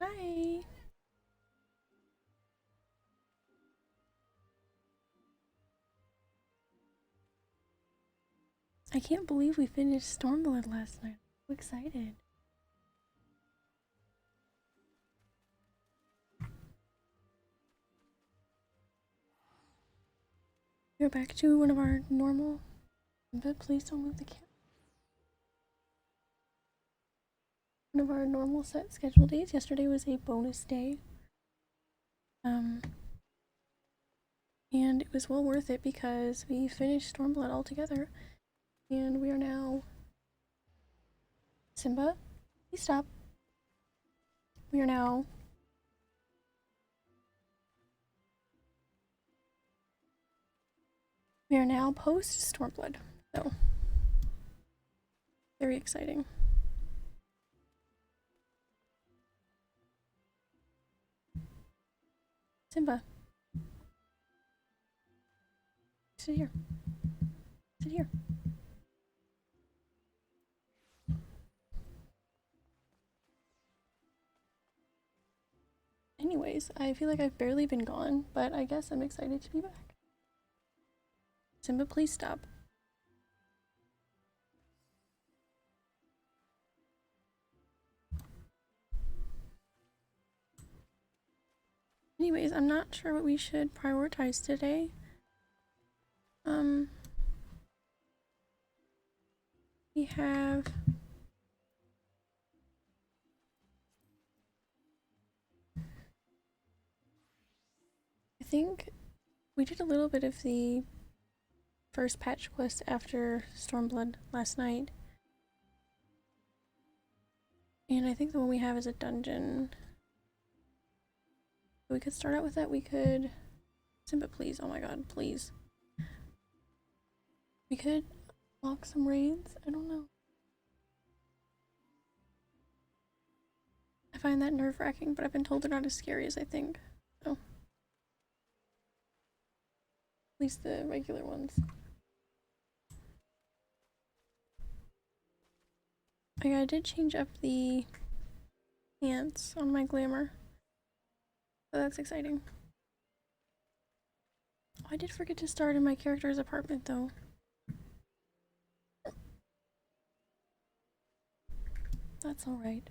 Hi. I can't believe we finished Stormblood last night. I'm so excited. We're back to one of our normal, but please don't move the camera. One of our normal set schedule days. Yesterday was a bonus day. And it was well worth it because we finished Stormblood altogether. And we are now... Simba, please stop. We are now... We are now post-Stormblood. So, very exciting. Simba. Sit here. Sit here. Anyways, I feel like I've barely been gone, but I guess I'm excited to be back. Simba, please stop. Anyways, I'm not sure what we should prioritize today. We have... I think we did a little bit of the first patch quest after Stormblood last night. And I think the one we have is a dungeon. We could start out with that. We could... Simba, please. Oh my god, please. We could lock some raids. I don't know. I find that nerve-wracking, but I've been told they're not as scary as I think. So. At least the regular ones. I did change up the pants on my glamour. So that's exciting. Oh, I did forget to start in my character's apartment though. That's alright.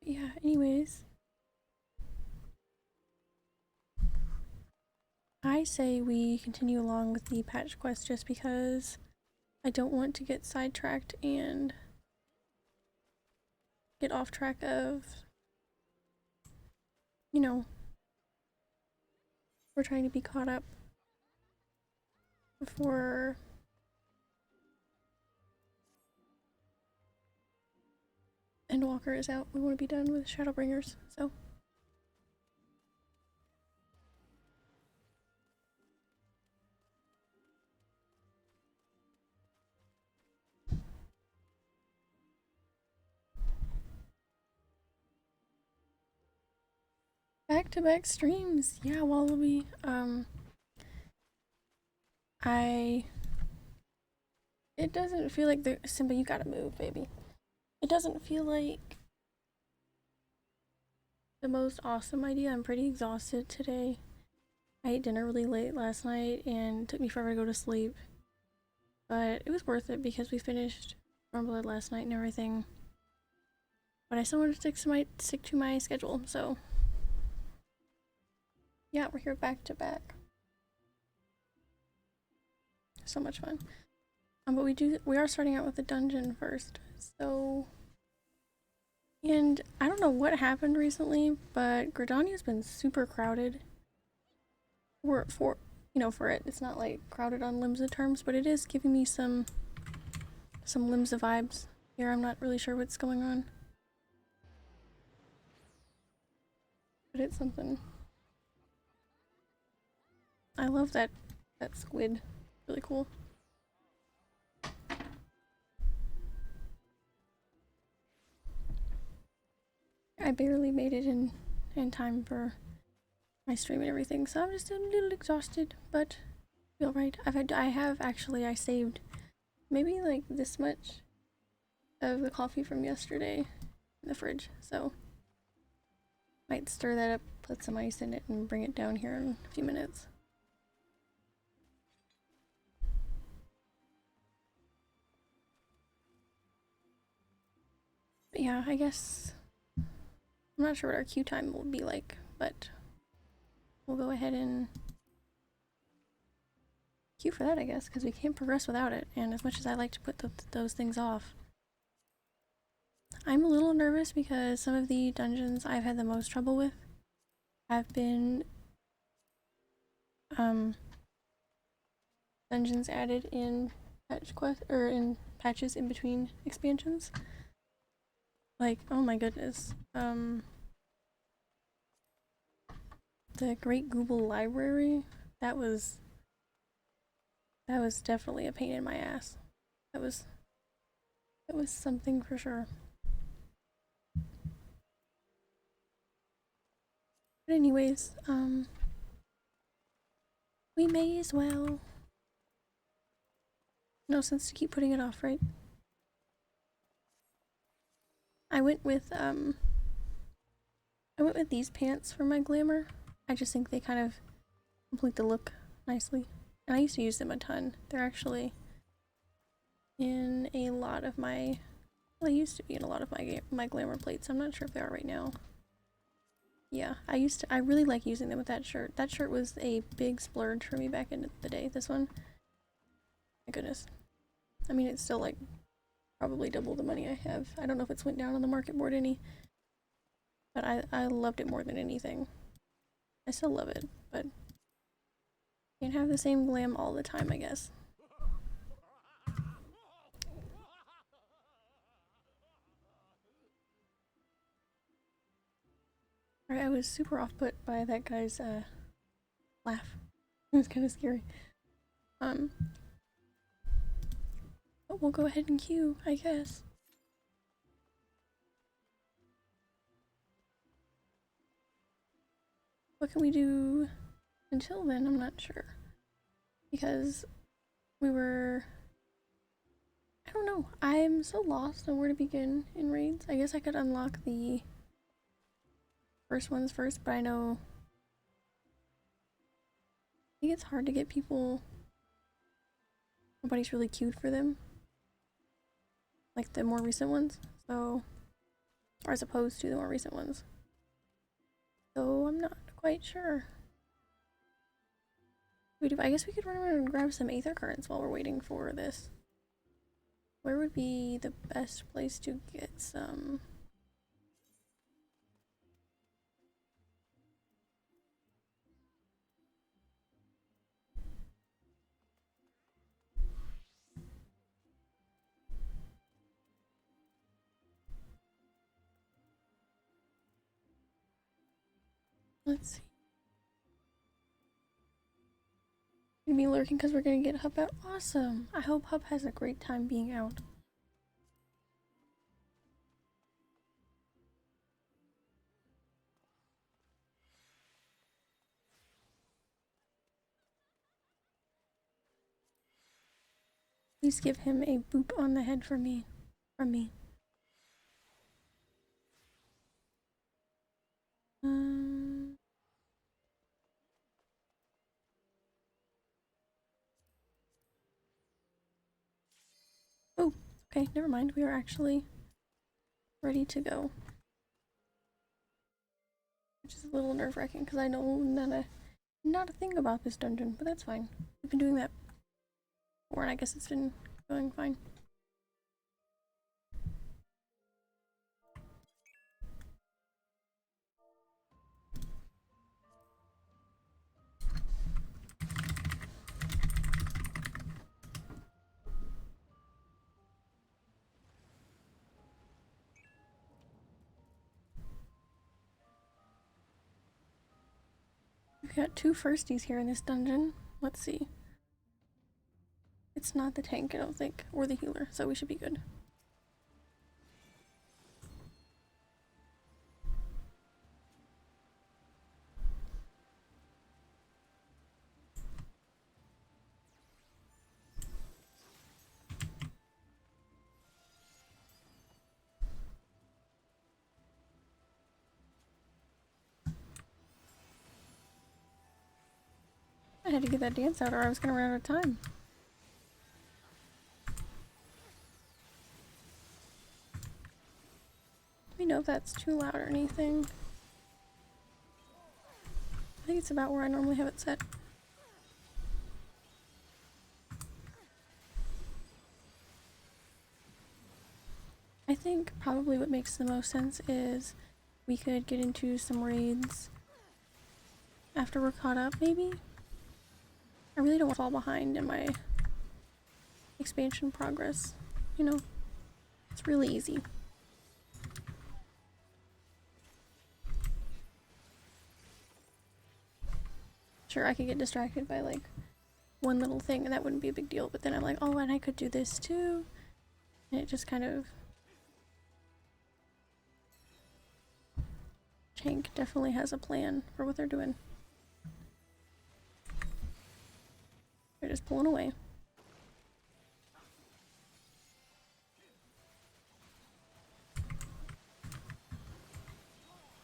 Yeah, anyways. I say we continue along with the patch quest just because I don't want to get sidetracked and get off track of, you know, we're trying to be caught up before Endwalker is out. We want to be done with Shadowbringers, so. Back-to-back streams. Yeah, Wallaby. It doesn't feel like the Simba, you gotta move, baby. It doesn't feel like the most awesome idea. I'm pretty exhausted today. I ate dinner really late last night and it took me forever to go to sleep. But it was worth it because we finished Stormblood last night and everything. But I still want to stick to my schedule, so yeah, we're here back to back. So much fun. But we are starting out with the dungeon first. So, and I don't know what happened recently, but Gridania's been super crowded. For it, it's not like crowded on Limsa terms, but it is giving me some Limsa vibes here. I'm not really sure what's going on, but it's something. I love that squid. Really cool. I barely made it in time for my stream and everything, so I'm just a little exhausted, but feel right. I saved maybe like this much of the coffee from yesterday in the fridge, so might stir that up, put some ice in it, and bring it down here in a few minutes. But yeah, I guess I'm not sure what our queue time will be like, but we'll go ahead and queue for that, I guess, because we can't progress without it, and as much as I like to put those things off, I'm a little nervous because some of the dungeons I've had the most trouble with have been dungeons added in in patches in between expansions. Like, oh my goodness, the Great Google Library, that was definitely a pain in my ass. That was something for sure. But anyways, we may as well. No sense to keep putting it off, right? I went with these pants for my glamour. I just think they kind of complete the look nicely. And I used to use them a ton. They're actually in a lot of my, well, they used to be in a lot of my glamour plates. I'm not sure if they are right now. Yeah, I really like using them with that shirt. That shirt was a big splurge for me back in the day. This one, my goodness. I mean, it's still like probably double the money I have. I don't know if it's went down on the market board any, but I loved it more than anything. I still love it, but can't have the same glam all the time, I guess. Alright, I was super off put by that guy's laugh. It was kind of scary. But we'll go ahead and queue, I guess. What can we do until then? I'm not sure. Because we were... I don't know. I'm so lost on where to begin in raids. I guess I could unlock the first ones first, but I know... I think it's hard to get people... Nobody's really queued for them. Like the more recent ones, so... Or as opposed to the more recent ones. So I'm not quite sure. I guess we could run around and grab some aether currents while we're waiting for this. Where would be the best place to get some? Let's see. Gonna be lurking because we're gonna get Hub out. Awesome! I hope Hub has a great time being out. Please give him a boop on the head from me. Oh, okay, never mind. We are actually ready to go. Which is a little nerve-wracking because I know not a thing about this dungeon, but that's fine. We've been doing that before, and I guess it's been going fine. We've got two firsties here in this dungeon. Let's see. It's not the tank, I don't think, or the healer, so we should be good. I had to get that dance out or I was gonna run out of time. Let me know if that's too loud or anything. I think it's about where I normally have it set. I think probably what makes the most sense is we could get into some raids after we're caught up, maybe? I really don't want to fall behind in my expansion progress, you know? It's really easy. Sure, I could get distracted by like one little thing and that wouldn't be a big deal, but then I'm like, oh, and I could do this too. And it just kind of... Tank definitely has a plan for what they're doing. They're just pulling away.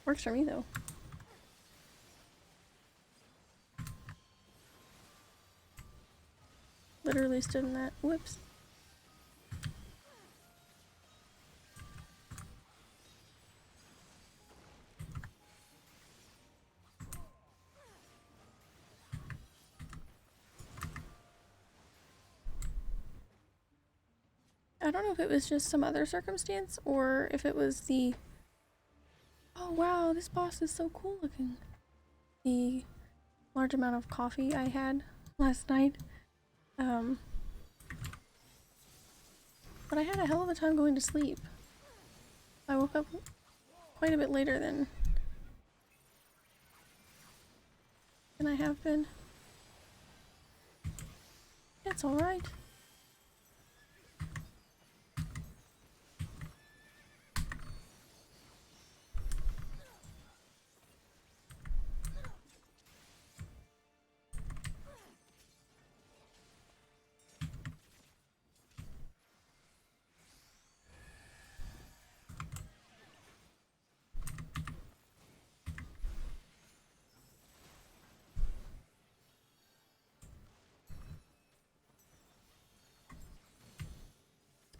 Works for me though. Literally stood in that. Whoops. I don't know if it was just some other circumstance or if it was the... Oh wow, this boss is so cool looking. The large amount of coffee I had last night. But I had a hell of a time going to sleep. I woke up quite a bit later than I have been. It's alright.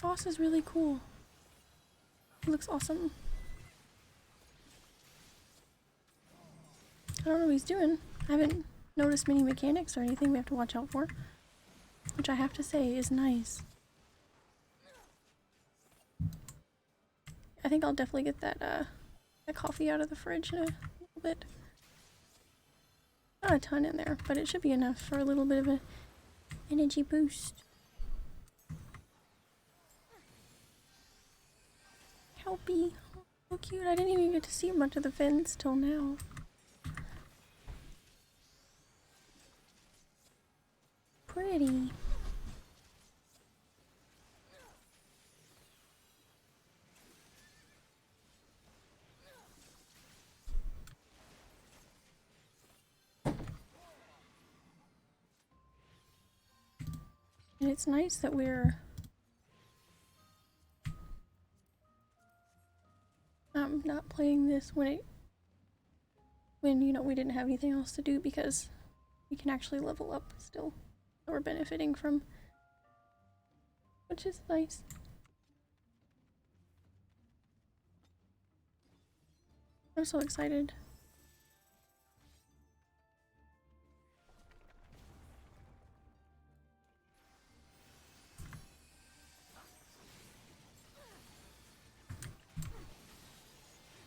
Boss is really cool. He looks awesome. I don't know what he's doing. I haven't noticed many mechanics or anything we have to watch out for, which I have to say is nice. I think I'll definitely get that coffee out of the fridge in a little bit. Not a ton in there, but it should be enough for a little bit of an energy boost. Helpy. Oh, so cute. I didn't even get to see much of the fins till now. Pretty. And it's nice that we're not playing this when you know we didn't have anything else to do, because we can actually level up still that we're benefiting from, which is nice. I'm so excited.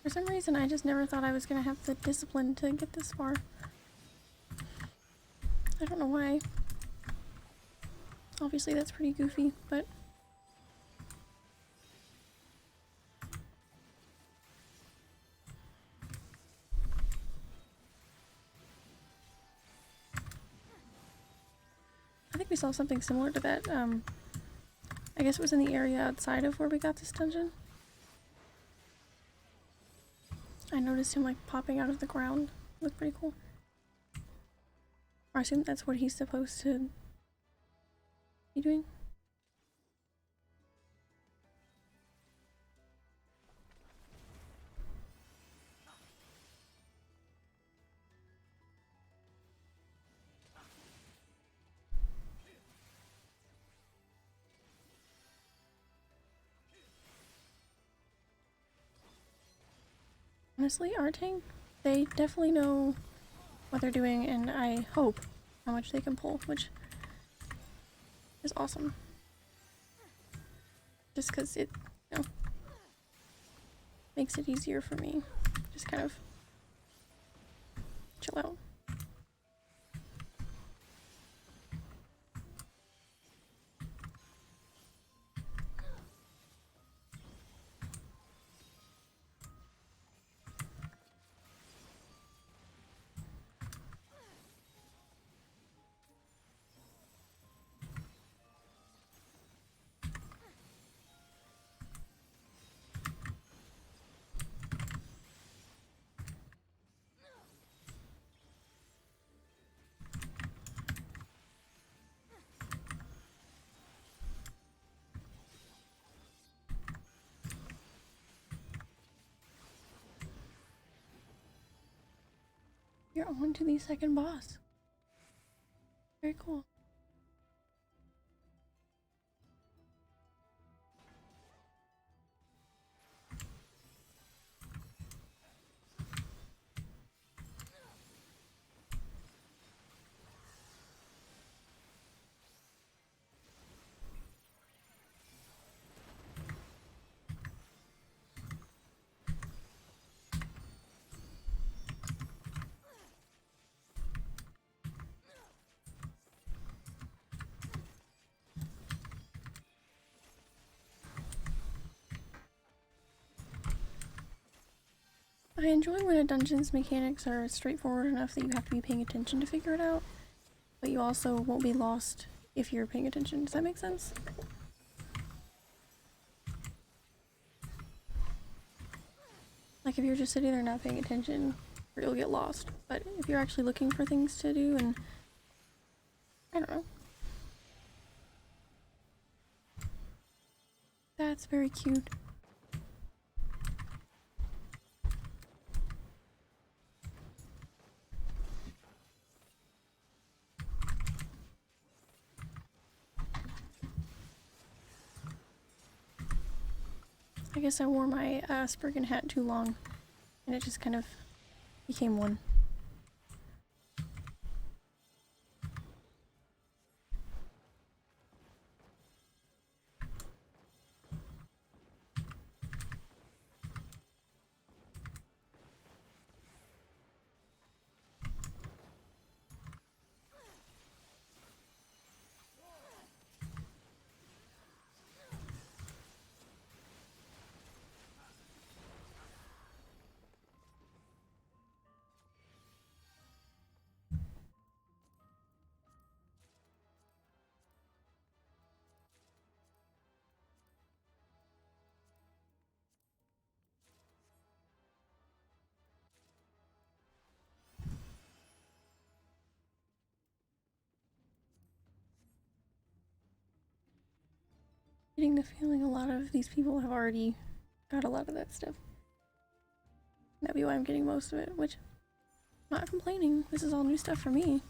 For some reason, I just never thought I was gonna have the discipline to get this far. I don't know why. Obviously, that's pretty goofy, but... I think we saw something similar to that. I guess it was in the area outside of where we got this dungeon. I noticed him like popping out of the ground. Looked pretty cool. Or I assume that's what he's supposed to be doing. honestly, our tank, they definitely know what they're doing, and I hope how much they can pull, which is awesome. Just because it, you know, makes it easier for me. Just kind of chill out. You're on to the second boss. Very cool. I enjoy when a dungeon's mechanics are straightforward enough that you have to be paying attention to figure it out, but you also won't be lost if you're paying attention. Does that make sense? Like if you're just sitting there not paying attention, you'll get lost. But if you're actually looking for things to do and, I don't know. That's very cute. I guess I wore my Spriggan hat too long, and it just kind of became one. Getting the feeling a lot of these people have already got a lot of that stuff. That'd be why I'm getting most of it, which I'm not complaining. This is all new stuff for me.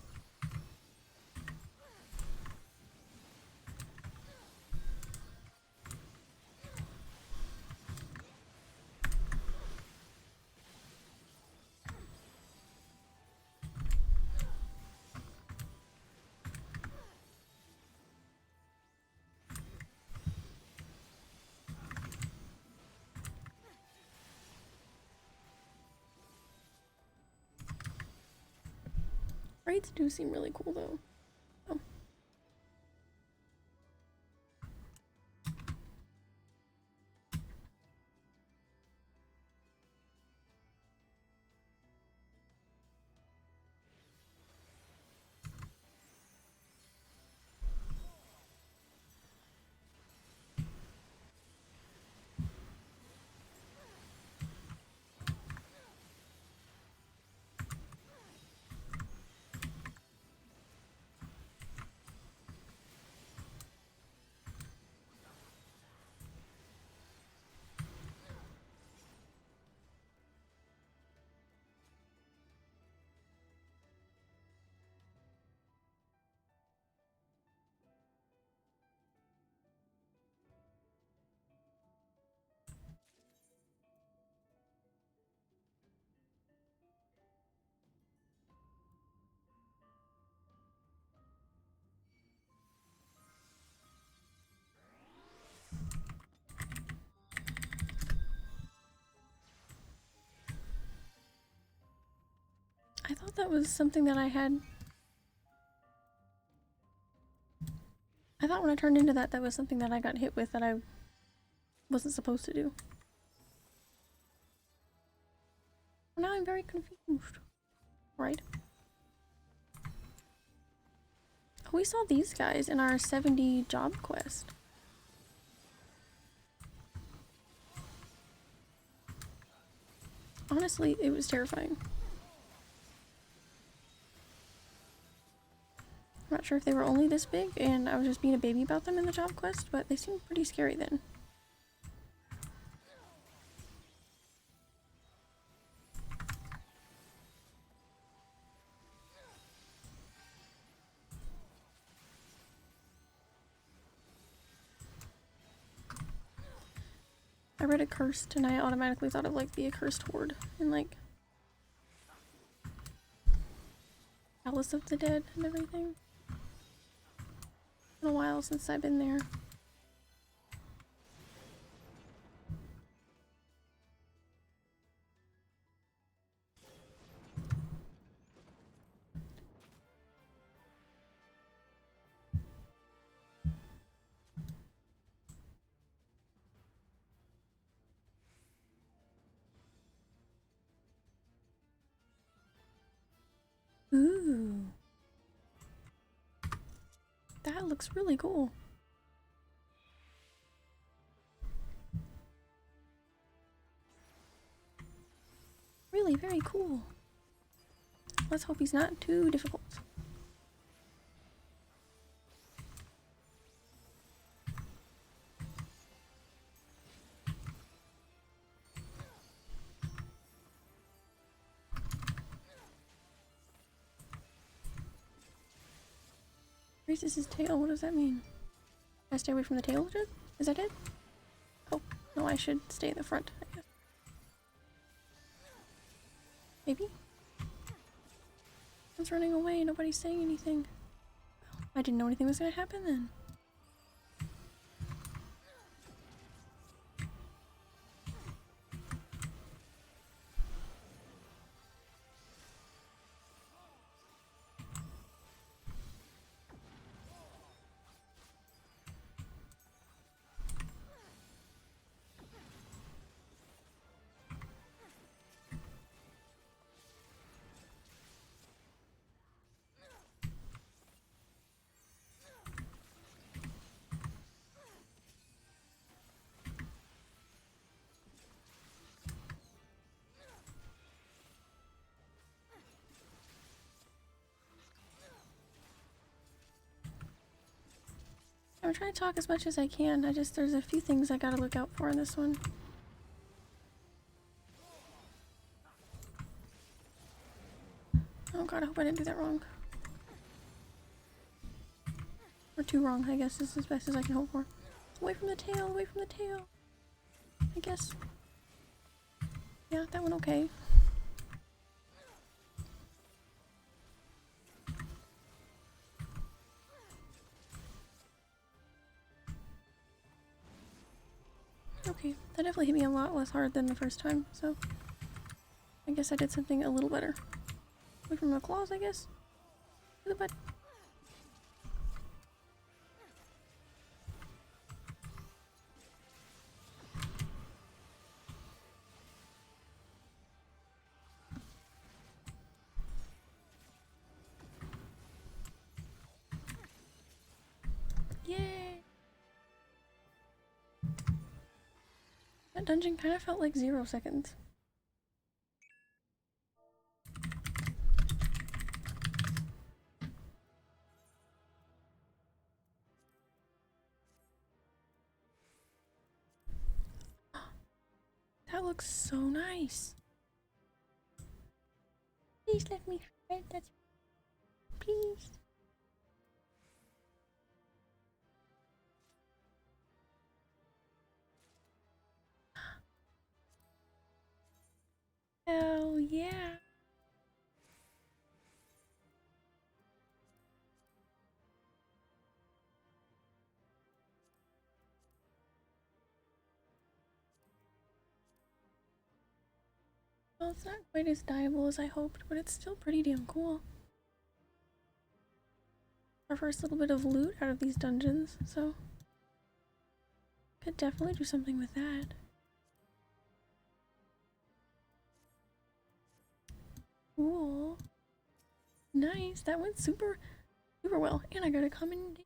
Raids do seem really cool though. Oh. thought that was something that I had. I thought when I turned into that, that was something that I got hit with that I wasn't supposed to do. Now I'm very confused. Right? Oh, we saw these guys in our 70 job quest. Honestly, it was terrifying. I'm not sure if they were only this big and I was just being a baby about them in the job quest, but they seemed pretty scary then. I read Accursed and I automatically thought of like the Accursed Horde and like Palace of the Dead and everything. It's been a while since I've been there. Ooh. That looks really cool. Really very cool. Let's hope he's not too difficult. Raises his tail, what does that mean? I stay away from the tail? Is that it? Oh, no, I should stay in the front, I guess. Maybe? It's running away, nobody's saying anything. I didn't know anything was gonna happen then. I'm trying to talk as much as I can. There's a few things I gotta look out for in this one. Oh god, I hope I didn't do that wrong. Or too wrong, I guess is as best as I can hope for. Away from the tail, away from the tail. I guess. Yeah, that went okay. Okay, that definitely hit me a lot less hard than the first time, so I guess I did something a little better. Away from the claws, I guess. To the butt. Yay! That dungeon kind of felt like 0 seconds. That looks so nice. Please let me hide that. Please. Hell yeah. Well, it's not quite as dieable as I hoped, but it's still pretty damn cool. Our first little bit of loot out of these dungeons, so could definitely do something with that. Cool. Nice. That went super well. And I got a common.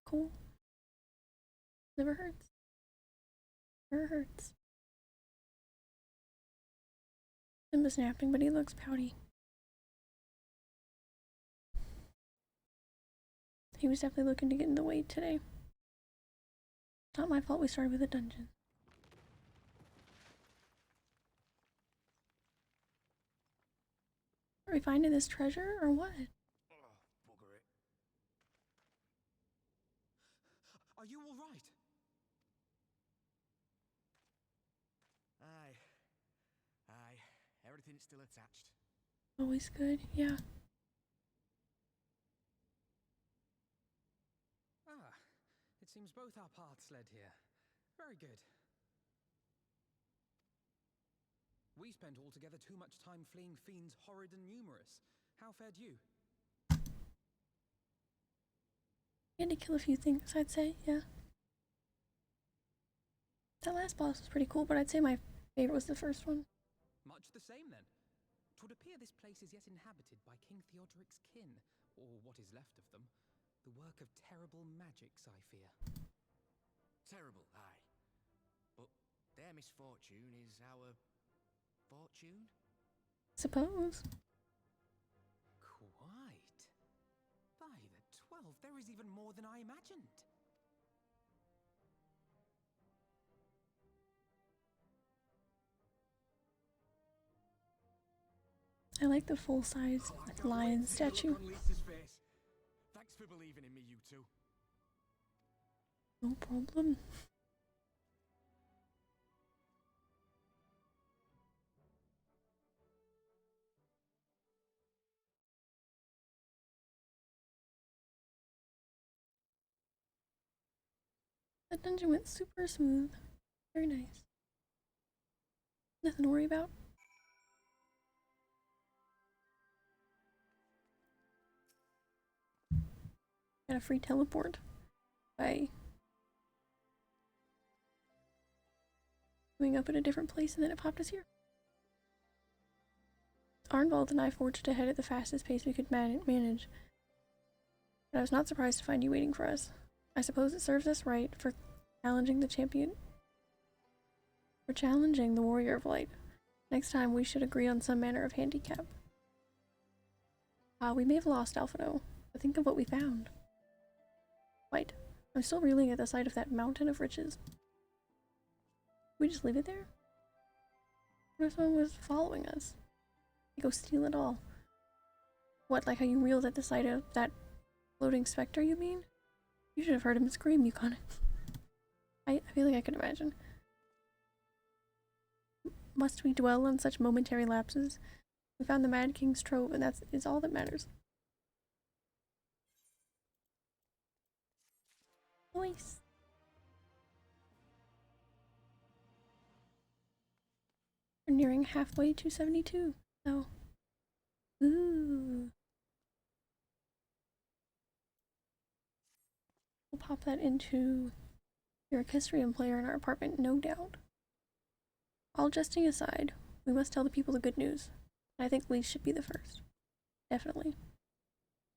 Cool. Never hurts. Never hurts. Simba's napping, but he looks pouty. He was definitely looking to get in the way today. It's not my fault we started with a dungeon. Are we finding this treasure or what? Oh, bugger it. Are you all right? Aye. Everything's still attached. Always good, yeah. Ah, it seems both our paths led here. Very good. We spent altogether too much time fleeing fiends horrid and numerous. How fared you? We had to kill a few things, I'd say, yeah. That last boss was pretty cool, but I'd say my favorite was the first one. Much the same, then. 'Twould appear this place is yet inhabited by King Theodoric's kin, or what is left of them. The work of terrible magics, I fear. Terrible, aye. But their misfortune is our fortune? Suppose. Quite. By the 12, there is even more than I imagined. I like the full-size lion statue. Thanks for believing in me, you two. No problem. That dungeon went super smooth. Very nice. Nothing to worry about. Got a free teleport by going up at a different place and then it popped us here. Arnvald and I forged ahead at the fastest pace we could manage, but I was not surprised to find you waiting for us. I suppose it serves us right for challenging the champion. For challenging the warrior of light. Next time we should agree on some manner of handicap. We may have lost Alphino, but think of what we found. Wait, I'm still reeling at the sight of that mountain of riches. We just leave it there? What if someone was following us? They go steal it all. What, like how you reeled at the sight of that floating specter, you mean? You should have heard him scream, Yukon. I feel like I could imagine. Must we dwell on such momentary lapses? We found the Mad King's trove, and that is all that matters. Nice. We're nearing halfway to 72, so. Ooh. We'll pop that into your Orchestrion player in our apartment, no doubt. All jesting aside, we must tell the people the good news. I think Lee should be the first. Definitely.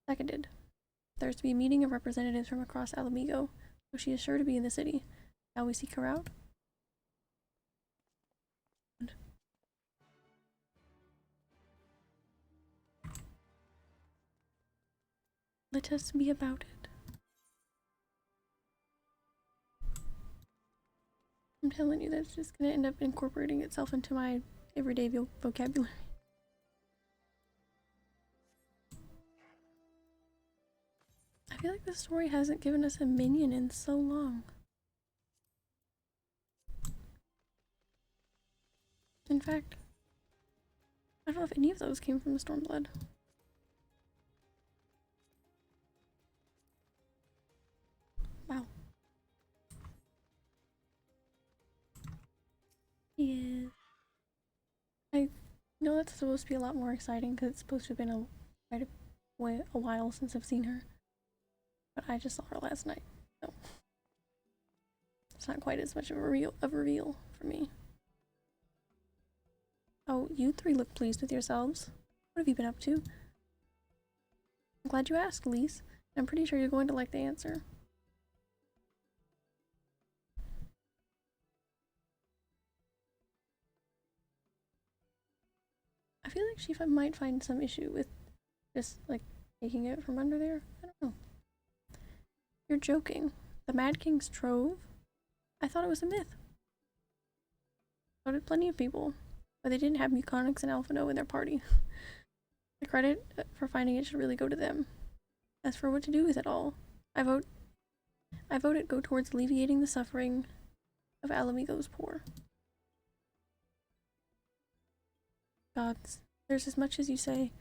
Seconded. There's to be a meeting of representatives from across Alamigo, so she is sure to be in the city. Shall we seek her out? Let us be about it. I'm telling you, that's just gonna end up incorporating itself into my everyday vocabulary. I feel like this story hasn't given us a minion in so long. In fact, I don't know if any of those came from the Stormblood. Wow. He is You know, that's supposed to be a lot more exciting because it's supposed to have been a while since I've seen her. But I just saw her last night, so it's not quite as much of a reveal for me. Oh, you three look pleased with yourselves. What have you been up to? I'm glad you asked, Lise. I'm pretty sure you're going to like the answer. I feel like Shifa might find some issue with just, like, taking it from under there. I don't know. You're joking. The Mad King's Trove? I thought it was a myth. So did plenty of people. But they didn't have Muconyx and Alphino in their party. The credit for finding it should really go to them. As for what to do with it all, I vote it go towards alleviating the suffering of Alamigo's poor. Gods, there's as much as you say.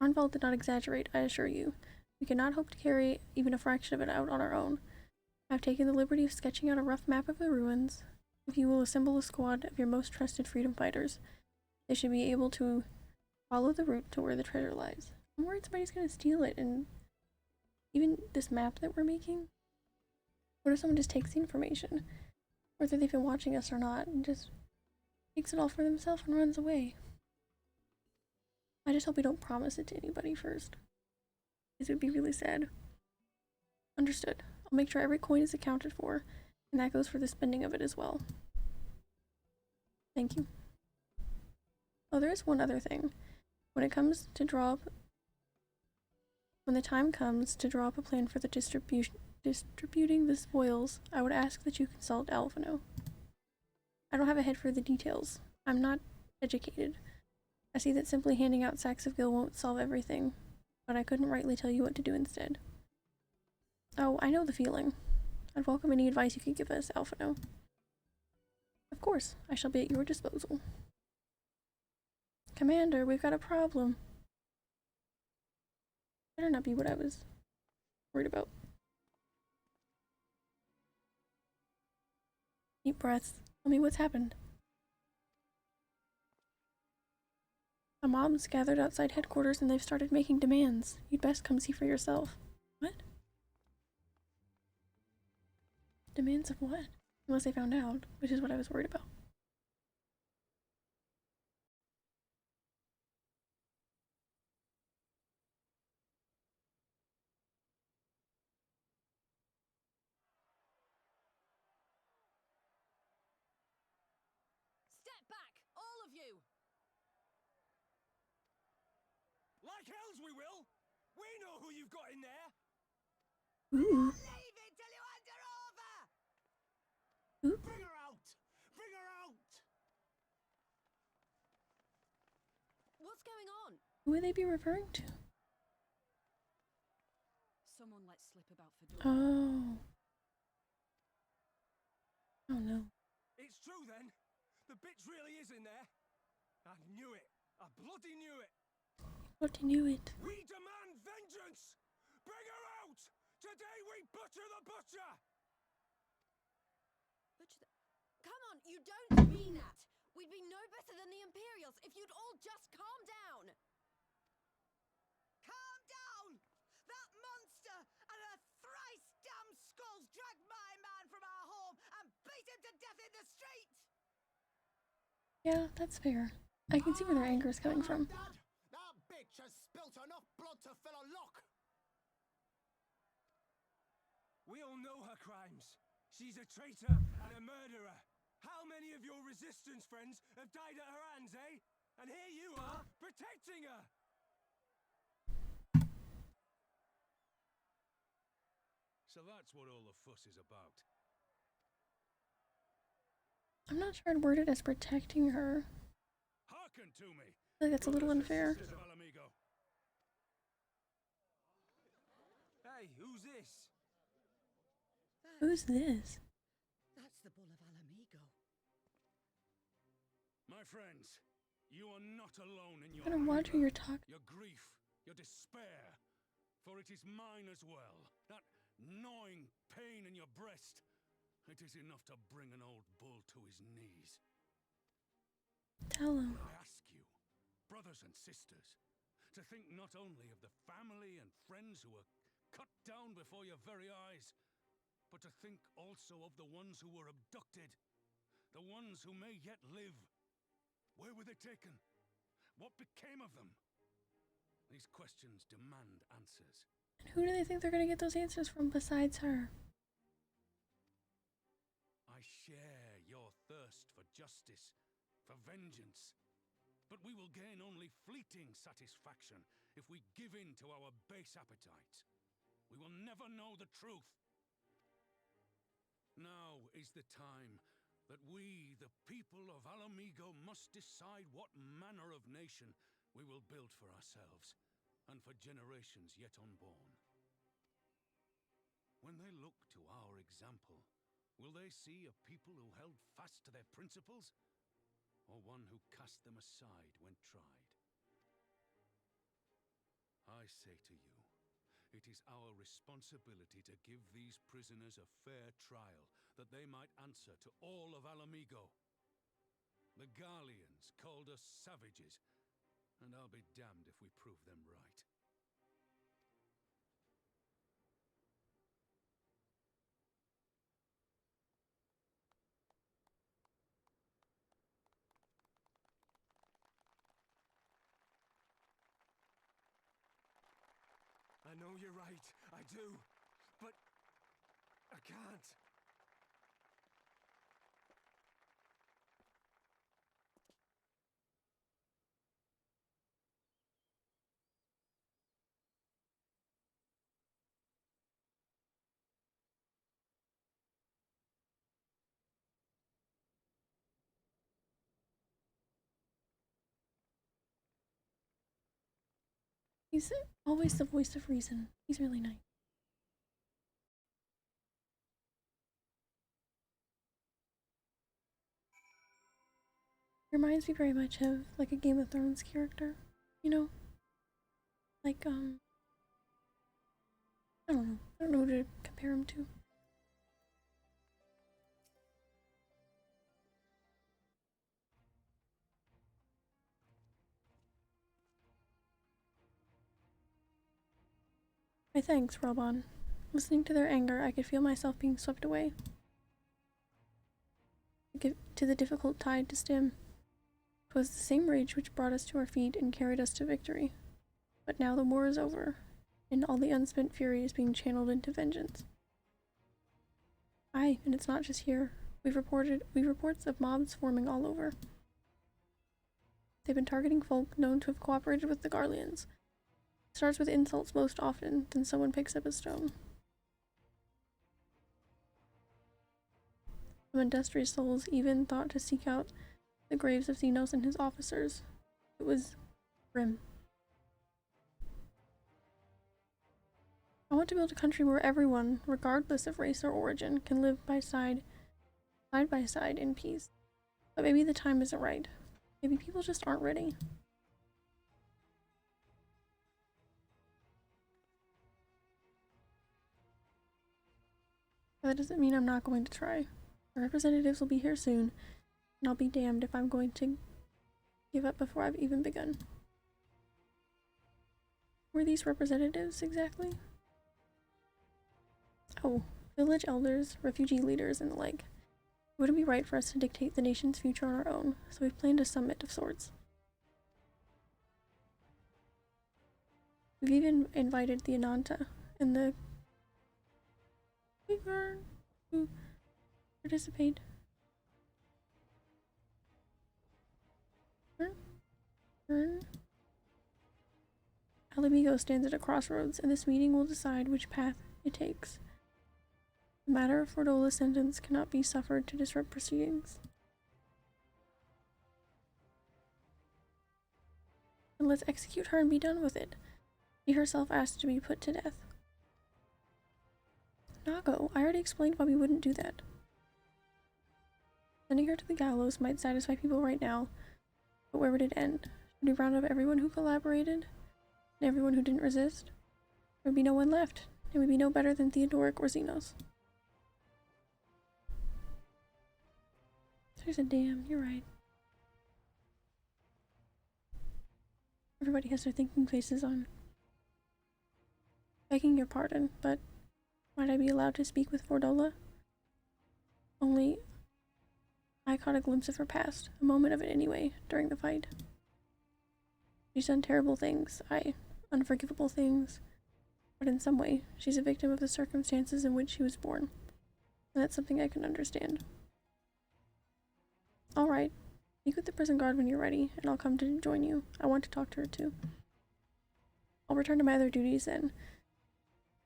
Arnvald did not exaggerate, I assure you. We cannot hope to carry even a fraction of it out on our own. I've taken the liberty of sketching out a rough map of the ruins. If you will assemble a squad of your most trusted freedom fighters, they should be able to follow the route to where the treasure lies. I'm worried somebody's gonna steal it, and even this map that we're making? What if someone just takes the information, whether they've been watching us or not, and just takes it all for themselves and runs away? I just hope we don't promise it to anybody first, because it would be really sad. Understood. I'll make sure every coin is accounted for, and that goes for the spending of it as well. Thank you. Oh, there is one other thing. When the time comes to draw up a plan for the distributing the spoils, I would ask that you consult Alphino. I don't have a head for the details. I'm not educated. I see that simply handing out sacks of gil won't solve everything, but I couldn't rightly tell you what to do instead. Oh, I know the feeling. I'd welcome any advice you could give us, Alphino. Of course, I shall be at your disposal. Commander, we've got a problem. Better not be what I was worried about. Deep breaths. Tell me what's happened. A mob's gathered outside headquarters and they've started making demands. You'd best come see for yourself. What? Demands of what? Unless they found out, which is what I was worried about. Step back, all of you! Like hells we will! We know who you've got in there! Ooh. Leave it till you hand her over! Ooh. Bring her out! Bring her out! What's going on? Who would they be referring to? Someone let slip about Fedora. Oh. Oh no. It's true then! The bitch really is in there! I knew it! I bloody knew it! What knew it? We demand vengeance! Bring her out! Today we butcher the butcher! Come on, you don't mean that! We'd be no better than the Imperials if you'd all just calm down! Calm down! That monster and her thrice damned skulls dragged my man from our home and beat him to death in the street! Yeah, that's fair. I can see where their anger is coming from. Dad, that bitch has spilt enough blood to fill a lock! We all know her crimes. She's a traitor and a murderer. How many of your resistance friends have died at her hands, eh? And here you are, protecting her! So that's what all the fuss is about. I'm not sure I'd word it as protecting her. Hearken to me. I feel like that's a little unfair. Sisters of Alamigo. Hey, who's this? Who's this? That's the Bull of Alamigo. My friends, you are not alone in your I don't watch who anger, you're talking. your grief, your despair, for it is mine as well. That gnawing pain in your breast, it is enough to bring an old bull to his knees. Tell him. I ask you, brothers and sisters, to think not only of the family and friends who were cut down before your very eyes, but to think also of the ones who were abducted, the ones who may yet live. Where were they taken? What became of them? These questions demand answers. And who do they think they're gonna get those answers from besides her? I share your thirst for justice, for vengeance. But we will gain only fleeting satisfaction if we give in to our base appetites. We will never know the truth. Now is the time that we, the people of Alamigo, must decide what manner of nation we will build for ourselves and for generations yet unborn. When they look to our example, will they see a people who held fast to their principles, or one who cast them aside when tried? I say to you, it is our responsibility to give these prisoners a fair trial, that they might answer to all of Alamigo. The Garleans called us savages, and I'll be damned if we prove them right. I know you're right, I do, but I can't. He's always the voice of reason. He's really nice. He reminds me very much of like a Game of Thrones character, you know? Like, I don't know. I don't know who to compare him to. My thanks, Robon. Listening to their anger, I could feel myself being swept away. To the difficult tide to stem. 'Twas the same rage which brought us to our feet and carried us to victory. But now the war is over, and all the unspent fury is being channeled into vengeance. Aye, and it's not just here. We've reports of mobs forming all over. They've been targeting folk known to have cooperated with the Garleans. It starts with insults most often, then someone picks up a stone. Some industrious souls even thought to seek out the graves of Xenos and his officers. It was grim. I want to build a country where everyone, regardless of race or origin, can live side by side in peace. But maybe the time isn't right. Maybe people just aren't ready. But that doesn't mean I'm not going to try. The representatives will be here soon, and I'll be damned if I'm going to give up before I've even begun. Who are these representatives exactly? Oh, village elders, refugee leaders, and the like. It wouldn't be right for us to dictate the nation's future on our own, so we've planned a summit of sorts. We've even invited the Ananta and the Wyvern to participate. Alamigo stands at a crossroads, and this meeting will decide which path it takes. The matter of Fordola's sentence cannot be suffered to disrupt proceedings. And let's execute her and be done with it. She herself asked to be put to death. Nago, I already explained why we wouldn't do that. Sending her to the gallows might satisfy people right now, but where would it end? Should we round up everyone who collaborated? And everyone who didn't resist? There would be no one left, and we'd be no better than Theodoric or Xenos. There's a damn, you're right. Everybody has their thinking faces on. Begging your pardon, but might I be allowed to speak with Fordola? Only I caught a glimpse of her past, a moment of it anyway, during the fight. She's done terrible things, unforgivable things, but in some way, she's a victim of the circumstances in which she was born, and that's something I can understand. Alright, speak with the prison guard when you're ready, and I'll come to join you. I want to talk to her too. I'll return to my other duties then.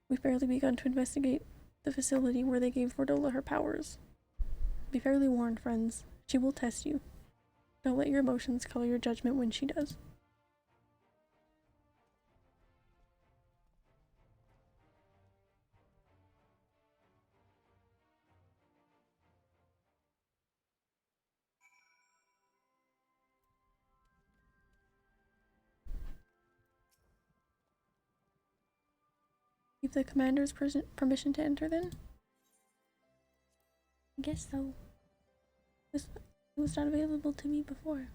We've barely begun to investigate the facility where they gave Fordola her powers. Be fairly warned, friends. She will test you. Don't let your emotions color your judgment when she does. Give the commander's permission to enter then? I guess so. It was not available to me before.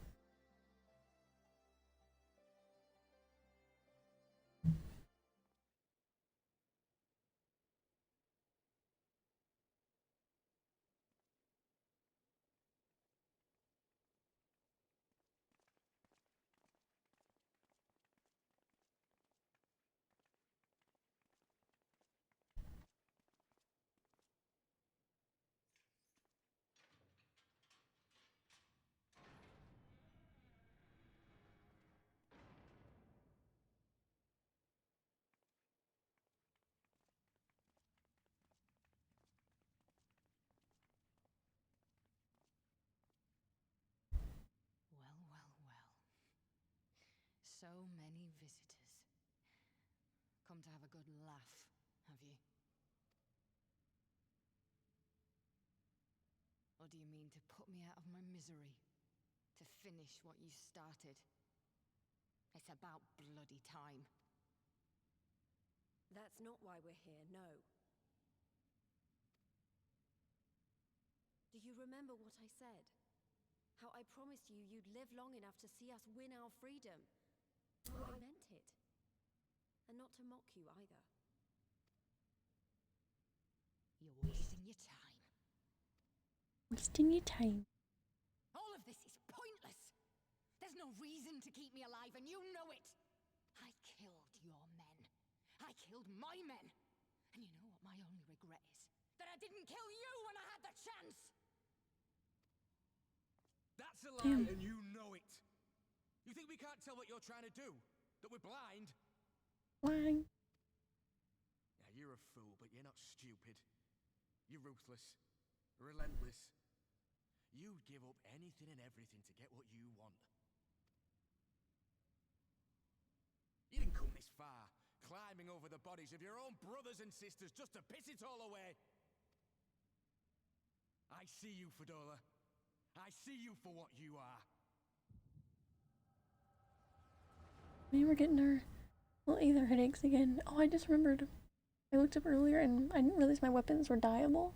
Well, well, well. So many visitors. Come to have a good laugh, have you? Or do you mean to put me out of my misery? To finish what you started? It's about bloody time. That's not why we're here, no. Do you remember what I said? How I promised you you'd live long enough to see us win our freedom. I meant it. And not to mock you either. You're wasting your time. Wasting your time. All of this is pointless. There's no reason to keep me alive, and you know it. I killed your men. I killed my men. And you know what my only regret is? That I didn't kill you when I had the chance. That's a lie, Damn. and you know it. You think we can't tell what you're trying to do? That we're blind? Why? Yeah, you're a fool, but you're not stupid. You're ruthless, relentless. You'd give up anything and everything to get what you want. You didn't come this far, climbing over the bodies of your own brothers and sisters just to piss it all away. I see you, Fordola. I see you for what you are. Maybe we're getting our little Aether headaches again. Oh, I just remembered. I looked up earlier and I didn't realize my weapons were dyeable.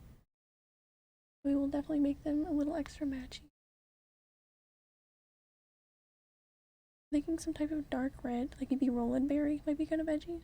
We will definitely make them a little extra matchy. Making some type of dark red, like maybe Roland Berry, might be kind of edgy.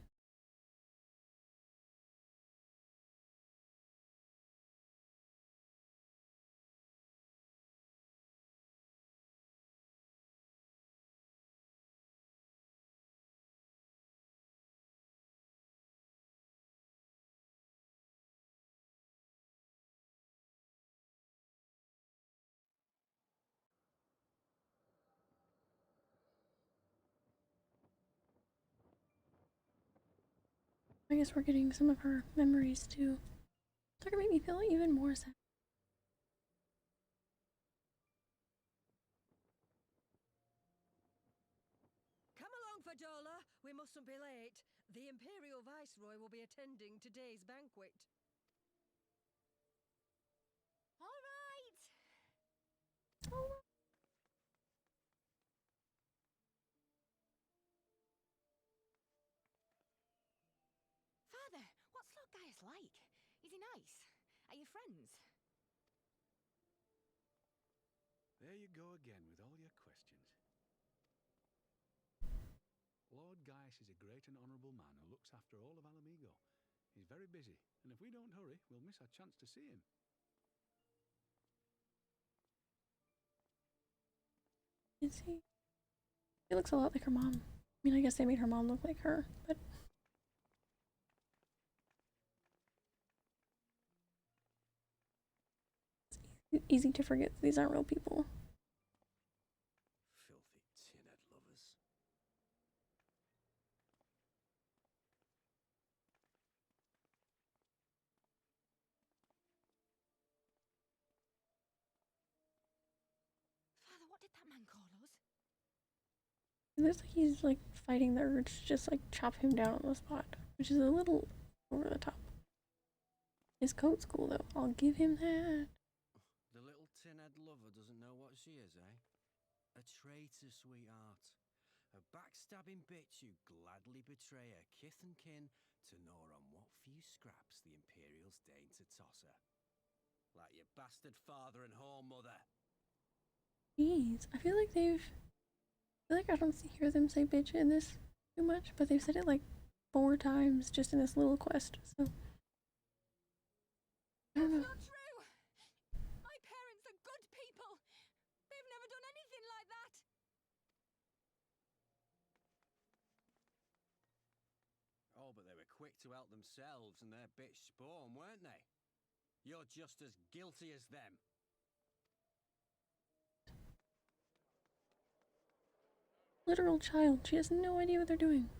I guess we're getting some of her memories too. It's gonna make me feel even more sad. Come along, Fordola. We mustn't be late. The Imperial Viceroy will be attending today's banquet. All right. Oh. Father, what's Lord Gaius like? Is he nice? Are you friends? There you go again with all your questions. Lord Gaius is a great and honourable man who looks after all of Alamigo. He's very busy, and if we don't hurry, we'll miss our chance to see him. Is he? He looks a lot like her mom. I mean, I guess they made her mom look like her, but it's easy to forget these aren't real people. Filthy tin-head lovers. Father, what did that man call us? It looks like he's like fighting the urge to just like chop him down on the spot, which is a little over the top. His coat's cool though. I'll give him that. The little tin-head lover doesn't know what she is, eh? A traitor, sweetheart. A backstabbing bitch who'd gladly betray her kith and kin to gnaw on what few scraps the Imperials deign to toss her. Like your bastard father and whore mother. Jeez, I feel like I don't hear them say bitch in this too much, but they've said it like 4 times just in this little quest, so. I don't know. Not true! My parents are good people! They've never done anything like that! Oh, but they were quick to help themselves and their bitch spawn, weren't they? You're just as guilty as them. Literal child. She has no idea what they're doing.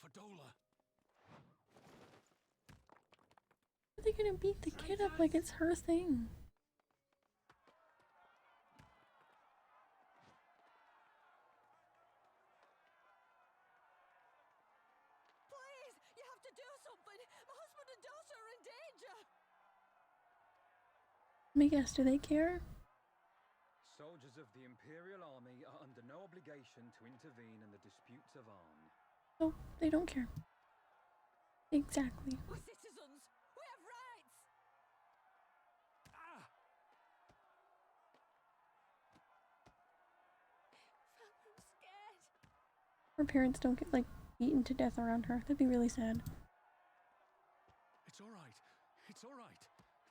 Fadola! Are they gonna beat the kid up like it's her thing? Please, you have to do something. My husband and daughter are in danger. Let me guess, do they care? Soldiers of the Imperial Army are under no obligation to intervene in the disputes of arms. Oh, they don't care. Exactly. We're citizens. We have rights. Ah! Father, I'm scared. Her parents don't get like beaten to death around her. That'd be really sad. It's alright. It's alright.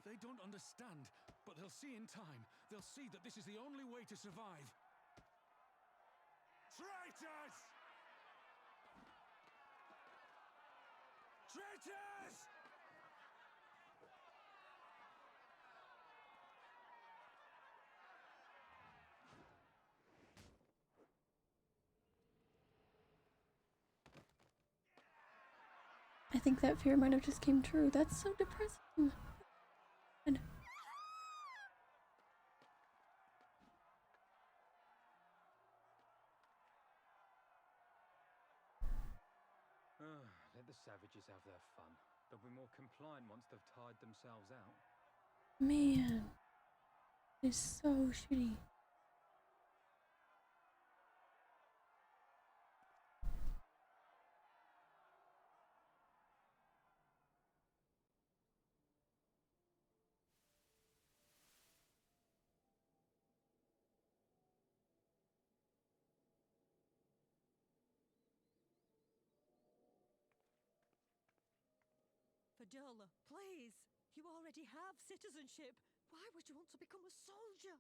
They don't understand, but they'll see in time. They'll see that this is the only way to survive. Traitors! Traitors! I think that fear might have just came true. That's so depressing. And Let the savages have their fun. They'll be more compliant once they've tired themselves out. man, it's so shitty. Fadola, please. You already have citizenship. Why would you want to become a soldier?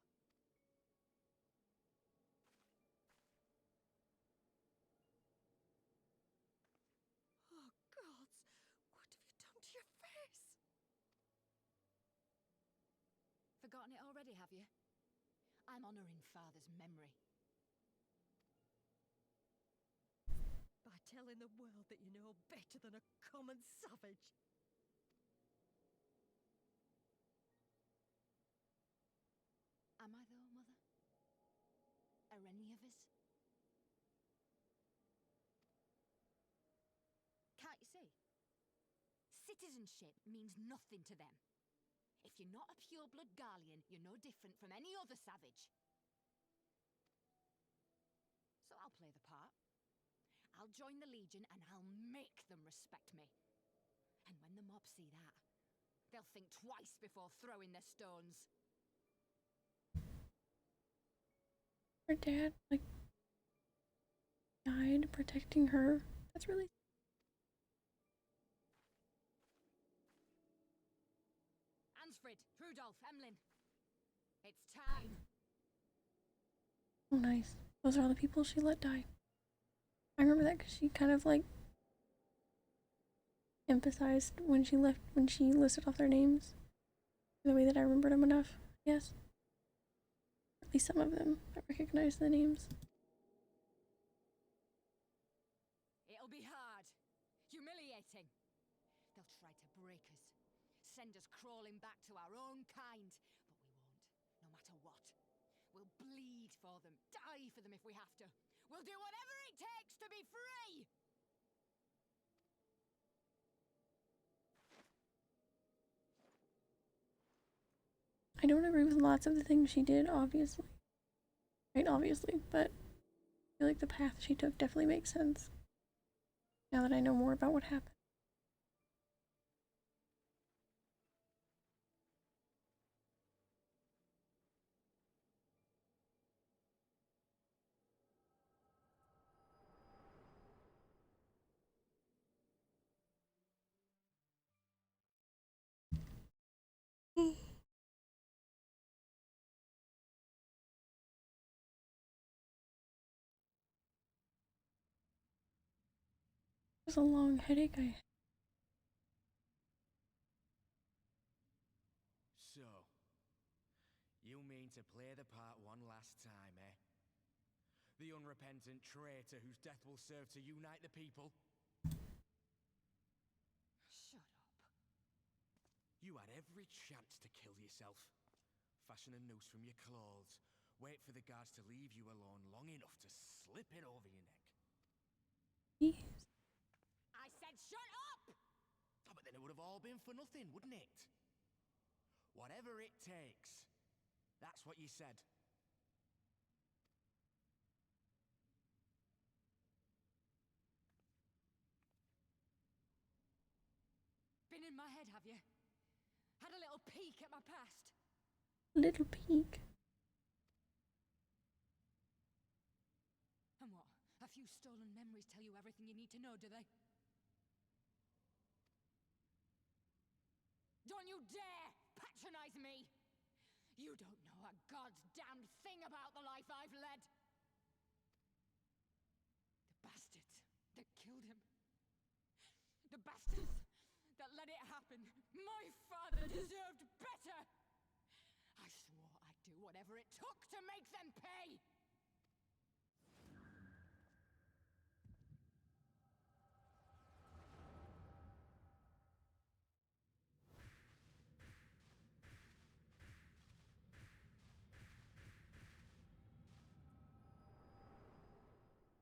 Oh, gods. What have you done to your face? Forgotten it already, have you? I'm honouring Father's memory. By telling the world that you know better than a common savage. Am I though, Mother? Are any of us? Can't you see? Citizenship means nothing to them. If you're not a pure-blood Garlean, you're no different from any other savage. So I'll play the part. I'll join the Legion and I'll make them respect me. And when the mob see that, they'll think twice before throwing their stones. Her dad, like, died protecting her. That's really. Ansfrid, Rudolph, Emlyn. It's time. Oh, nice. Those are all the people she let die. I remember that because she kind of like emphasized when she listed off their names. The way that I remembered them enough. Yes. At least some of them. I recognize the names. It'll be hard. Humiliating. They'll try to break us. Send us crawling back to our own kind. But we won't. No matter what. We'll bleed for them. Die for them if we have to. We'll do whatever it takes to be free! I don't agree with lots of the things she did, obviously. Right, obviously, but I feel like the path she took definitely makes sense. Now that I know more about what happened. It was a long headache I had. So, you mean to play the part one last time, eh? The unrepentant traitor whose death will serve to unite the people? Shut up. You had every chance to kill yourself. Fashion a noose from your clothes. Wait for the guards to leave you alone long enough to slip it over your neck. Jeez. I said shut up! Oh, but then it would have all been for nothing, wouldn't it? Whatever it takes. That's what you said. Been in my head, have you? Had a little peek at my past? Little peek. And what? A few stolen memories tell you everything you need to know, do they? Don't you dare patronize me! You don't know a goddamned thing about the life I've led! The bastards that killed him. The bastards that let it happen. My father deserved better! I swore I'd do whatever it took to make them pay!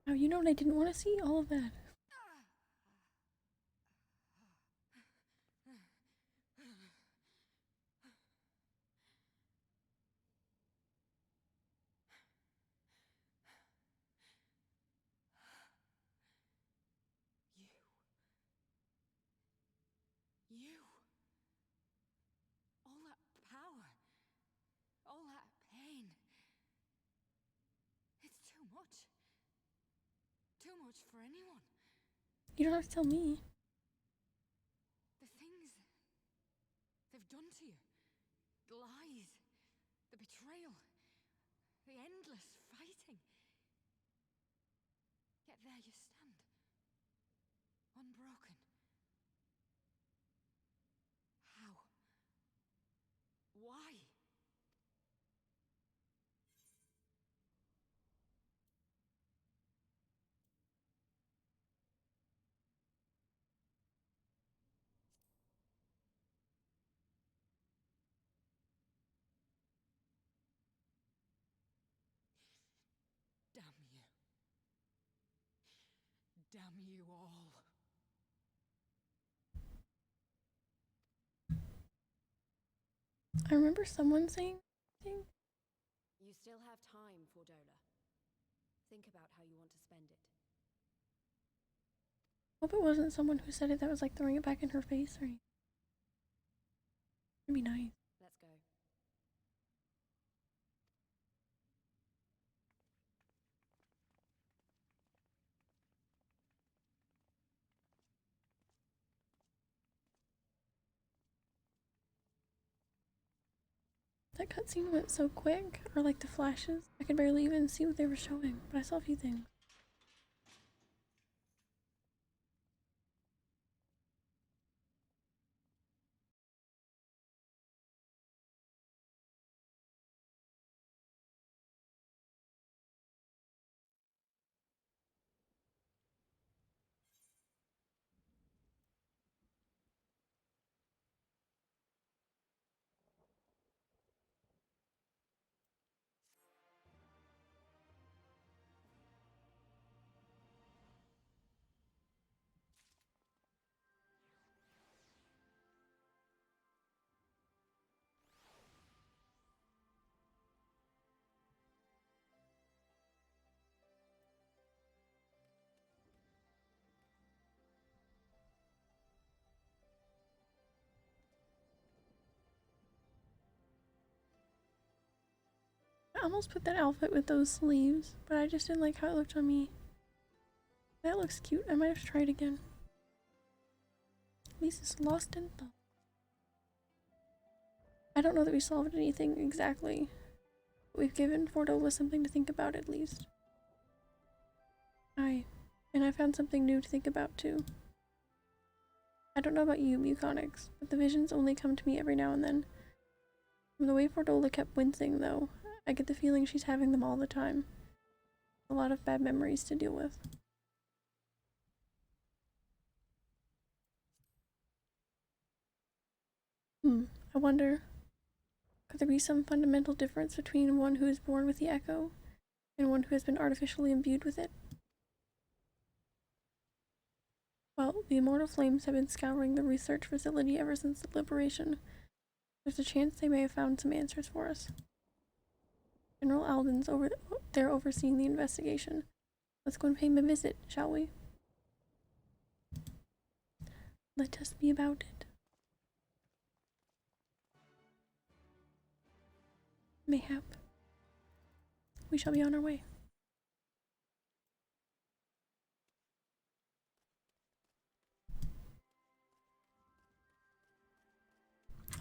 Oh, you know what I didn't want to see? All of that. You. All that power. All that pain. It's too much. Too much for anyone. You don't have to tell me. The things they've done to you. The lies. The betrayal. The endless fighting. Yet there you stand. Unbroken. How? Why? Damn you. Damn you all. I remember someone saying something. You still have time, Fordola. Think about how you want to spend it. Hope it wasn't someone who said it that was like throwing it back in her face or anything. It'd be nice. Let's go. That cutscene went so quick, or like the flashes. I could barely even see what they were showing, but I saw a few things. I almost put that outfit with those sleeves, but I just didn't like how it looked on me. That looks cute. I might have to try it again. At least it's lost in thought. I don't know that we solved anything exactly. But we've given Fordola something to think about at least. And I found something new to think about too. I don't know about you, Muconics, but the visions only come to me every now and then. From the way Fordola kept wincing, though, I get the feeling she's having them all the time. A lot of bad memories to deal with. I wonder, could there be some fundamental difference between one who is born with the echo and one who has been artificially imbued with it? Well, the Immortal Flames have been scouring the research facility ever since the liberation. There's a chance they may have found some answers for us. General Alden's over there overseeing the investigation. Let's go and pay him a visit, shall we? Let us be about it. Mayhap. We shall be on our way.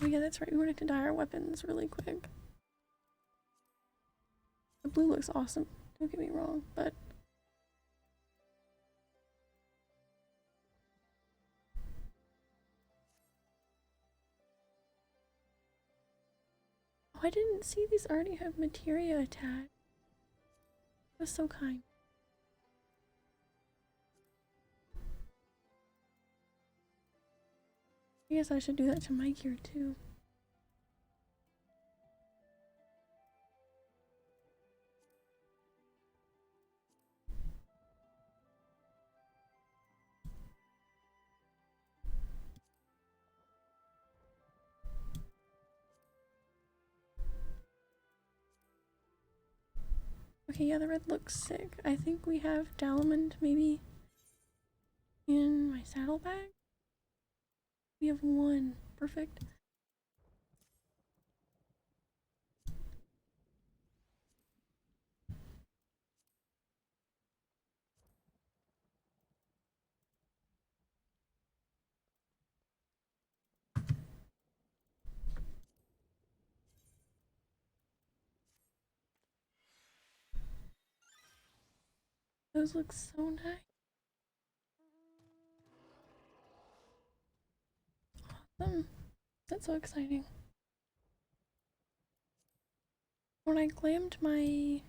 Oh yeah, that's right. We wanted to dye our weapons really quick. The blue looks awesome. Don't get me wrong, but oh, I didn't see these already have materia attached. That was so kind. I guess I should do that to my gear too. Okay, yeah, the red looks sick. I think we have Dalamond maybe in my saddlebag. We have one. Perfect. Those look so nice. Awesome. That's so exciting. When I glammed my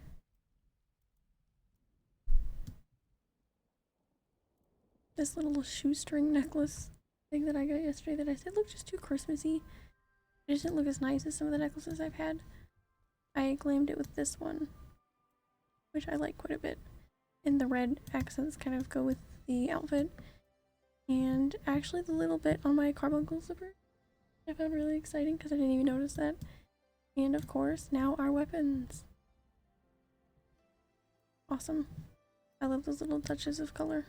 this little shoestring necklace thing that I got yesterday that I said looked just too Christmassy, it just didn't look as nice as some of the necklaces I've had. I glammed it with this one, which I like quite a bit. And the red accents kind of go with the outfit. And actually the little bit on my carbuncle zipper I found really exciting because I didn't even notice that. And of course, now our weapons. Awesome. I love those little touches of color.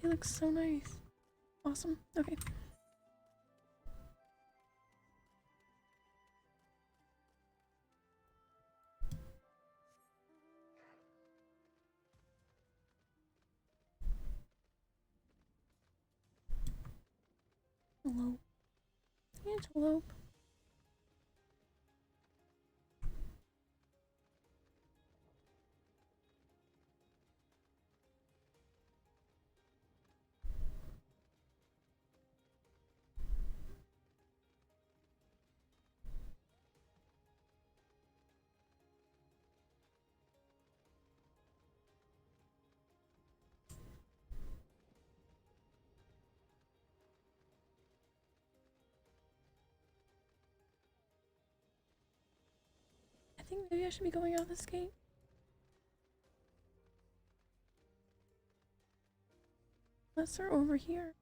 They look so nice. Awesome. Okay. Hello. Antelope. I think maybe I should be going out this gate. Unless they're over here.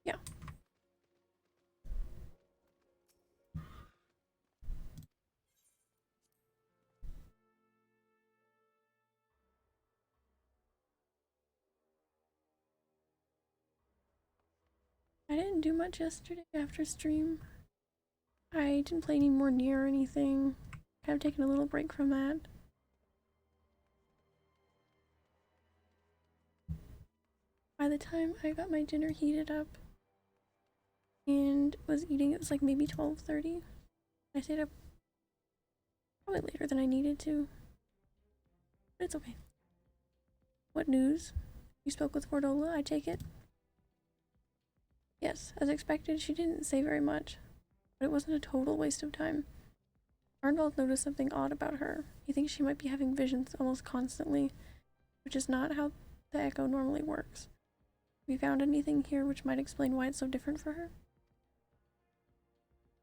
Yeah. I didn't do much yesterday after stream. I didn't play any more near or anything. Kind of taken a little break from that. By the time I got my dinner heated up and was eating, it was like maybe 12:30. I stayed up probably later than I needed to. But it's okay. What news? You spoke with Cordola, I take it? Yes, as expected, she didn't say very much, but it wasn't a total waste of time. Arnold noticed something odd about her. He thinks she might be having visions almost constantly, which is not how the Echo normally works. Have you found anything here which might explain why it's so different for her?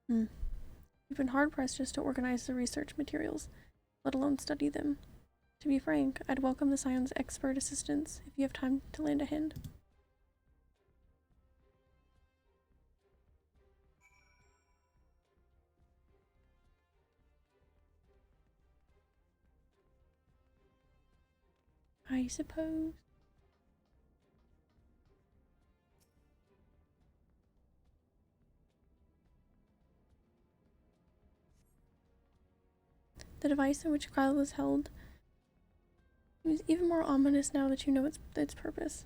We've been hard-pressed just to organize the research materials, let alone study them. To be frank, I'd welcome the Scion's expert assistance if you have time to lend a hand. I suppose. The device in which Kyle was held is even more ominous now that you know its purpose.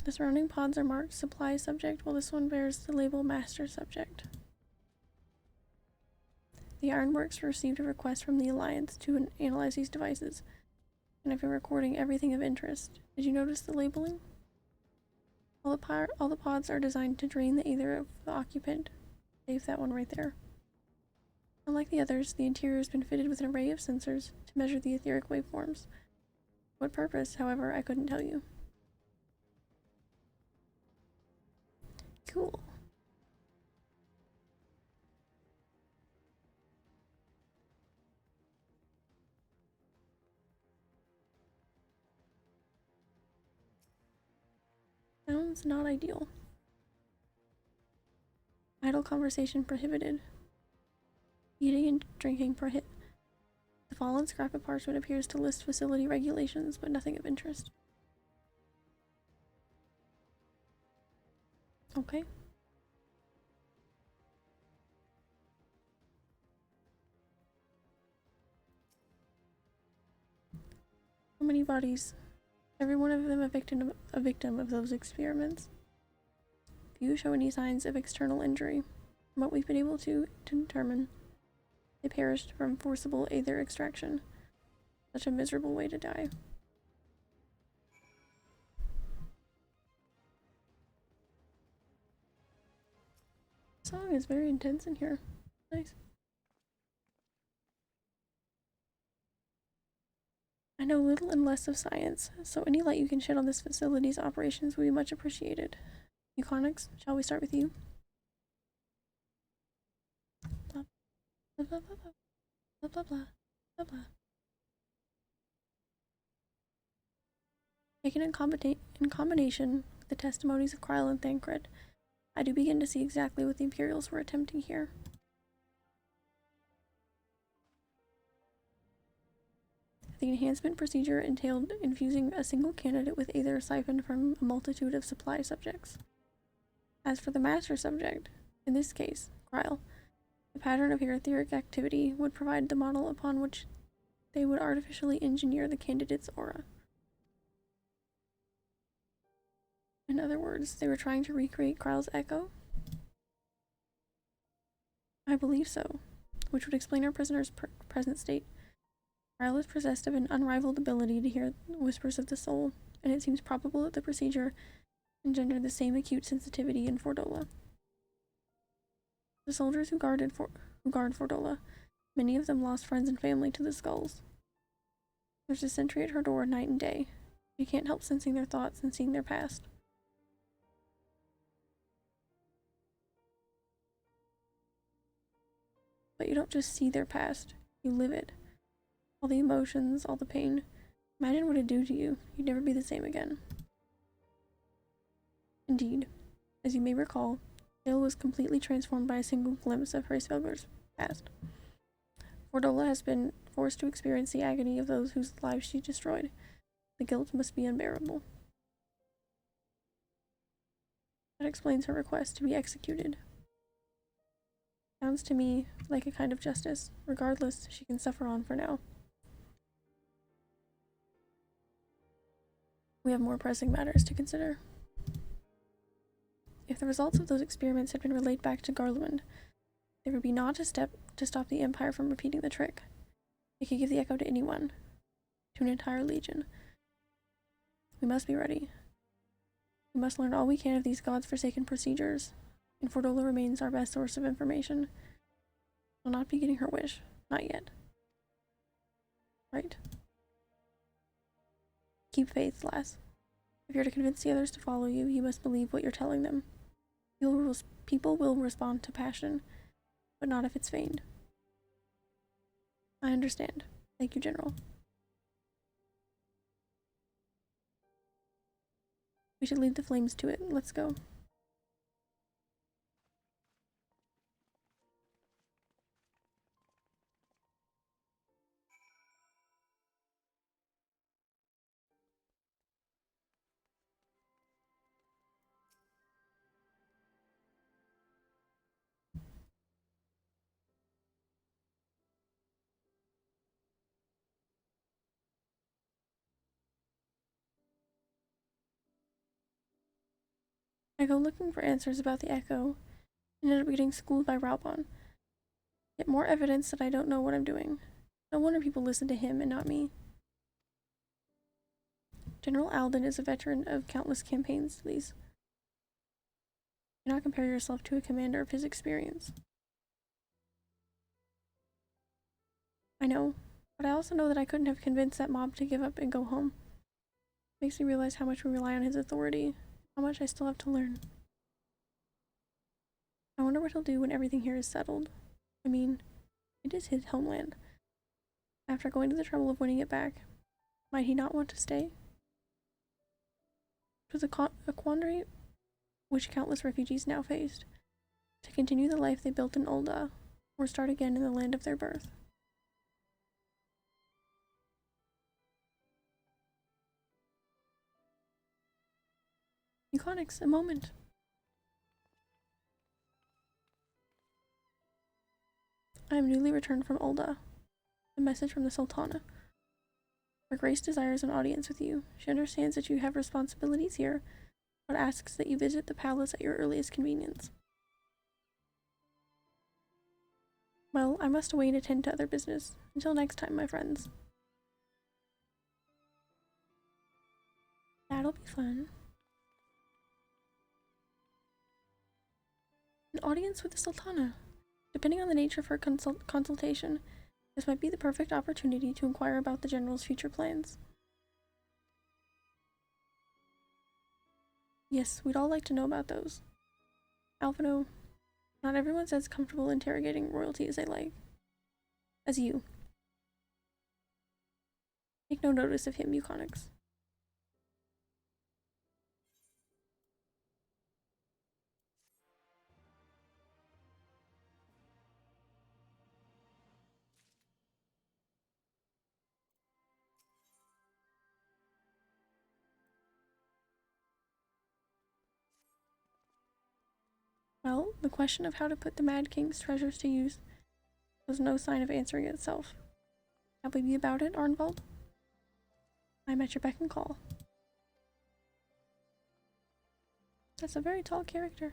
The surrounding pods are marked Supply Subject, while this one bears the label Master Subject. The Ironworks received a request from the Alliance to analyze these devices, and I've been recording everything of interest. Did you notice the labeling? All the pods are designed to drain the aether of the occupant, save that one right there. Unlike the others, the interior has been fitted with an array of sensors to measure the etheric waveforms. What purpose, however, I couldn't tell you. Cool. Sounds not ideal. Idle conversation prohibited. Eating and drinking prohibited. The fallen scrap of parchment appears to list facility regulations, but nothing of interest. Okay. How many bodies? Every one of them a victim of those experiments. Few show any signs of external injury. From what we've been able to determine, they perished from forcible aether extraction. Such a miserable way to die. The song is very intense in here. Nice. I know little and less of science, so any light you can shed on this facility's operations would be much appreciated. Euconics, shall we start with you? Blah blah blah blah blah blah blah blah blah. Taken in combination with the testimonies of Kryl and Thancred, I do begin to see exactly what the Imperials were attempting here. The enhancement procedure entailed infusing a single candidate with aether siphoned from a multitude of supply subjects. As for the master subject, in this case, Kryle, the pattern of etheric activity would provide the model upon which they would artificially engineer the candidate's aura. In other words, they were trying to recreate Kryle's echo? I believe so, which would explain our prisoner's present state. Kryle is possessed of an unrivaled ability to hear whispers of the soul, and it seems probable that the procedure engendered the same acute sensitivity in Fordola. The soldiers who guard Fordola, many of them lost friends and family to the skulls. There's a sentry at her door night and day. You can't help sensing their thoughts and seeing their past. But you don't just see their past, you live it. All the emotions, all the pain. Imagine what it'd do to you. You'd never be the same again. Indeed, as you may recall, Dale was completely transformed by a single glimpse of Hraesvelgur's past. Fordola has been forced to experience the agony of those whose lives she destroyed. The guilt must be unbearable. That explains her request to be executed. Sounds to me like a kind of justice. Regardless, she can suffer on for now. We have more pressing matters to consider. If the results of those experiments had been relayed back to Garlemund, there would be not a step to stop the Empire from repeating the trick. They could give the echo to anyone, to an entire legion. We must be ready. We must learn all we can of these god's-forsaken procedures, and Fordola remains our best source of information. We'll not be getting her wish. Not yet. Right. Keep faith, lass. If you're to convince the others to follow you, you must believe what you're telling them. People will respond to passion, but not if it's feigned. I understand. Thank you, General. We should lead the flames to it. Let's go. I go looking for answers about the echo, and end up getting schooled by Raubon. Get more evidence that I don't know what I'm doing. No wonder people listen to him and not me. General Alden is a veteran of countless campaigns, please. Do not compare yourself to a commander of his experience. I know, but I also know that I couldn't have convinced that mob to give up and go home. It makes me realize how much we rely on his authority, how much I still have to learn. I wonder what he'll do when everything here is settled. I mean, it is his homeland. After going to the trouble of winning it back, might he not want to stay? It was a quandary which countless refugees now faced. To continue the life they built in Ul'dah, or start again in the land of their birth. Euconyx, a moment. I am newly returned from Ul'dah. A message from the Sultana. Her Grace desires an audience with you. She understands that you have responsibilities here, but asks that you visit the palace at your earliest convenience. Well, I must away and attend to other business. Until next time, my friends. That'll be fun. An audience with the Sultana. Depending on the nature of her consultation, this might be the perfect opportunity to inquire about the General's future plans. Yes, we'd all like to know about those. Alphino, not everyone's as comfortable interrogating royalty as they like. As you. Take no notice of him, Euconyx. Well, the question of how to put the Mad King's treasures to use was no sign of answering itself. Shall we be about it, Arnvald? I'm at your beck and call. That's a very tall character.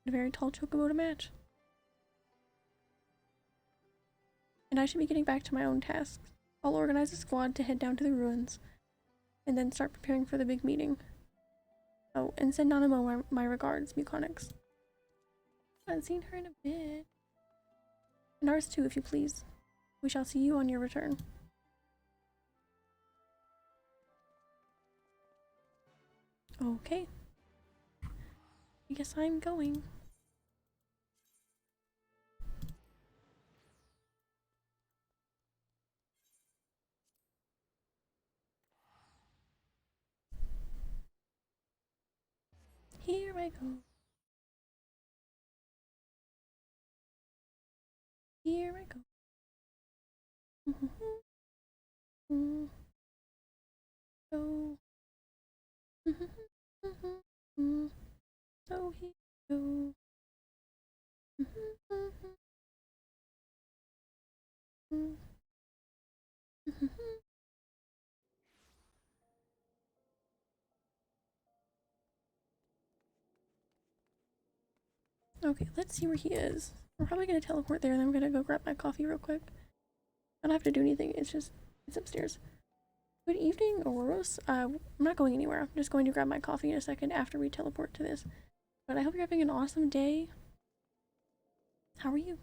A very tall chocobo to match. And I should be getting back to my own tasks. I'll organize a squad to head down to the ruins, and then start preparing for the big meeting. Oh, and send Nanamo my regards, Muconix. I haven't seen her in a bit. And ours too, if you please. We shall see you on your return. Okay. I guess I'm going. Here I go. Here I go. So. So here we go. Okay, let's see where he is. We're probably gonna teleport there and then I'm gonna go grab my coffee real quick. I don't have to do anything, it's upstairs. Good evening, Auroros. I'm not going anywhere. I'm just going to grab my coffee in a second after we teleport to this. But I hope you're having an awesome day. How are you?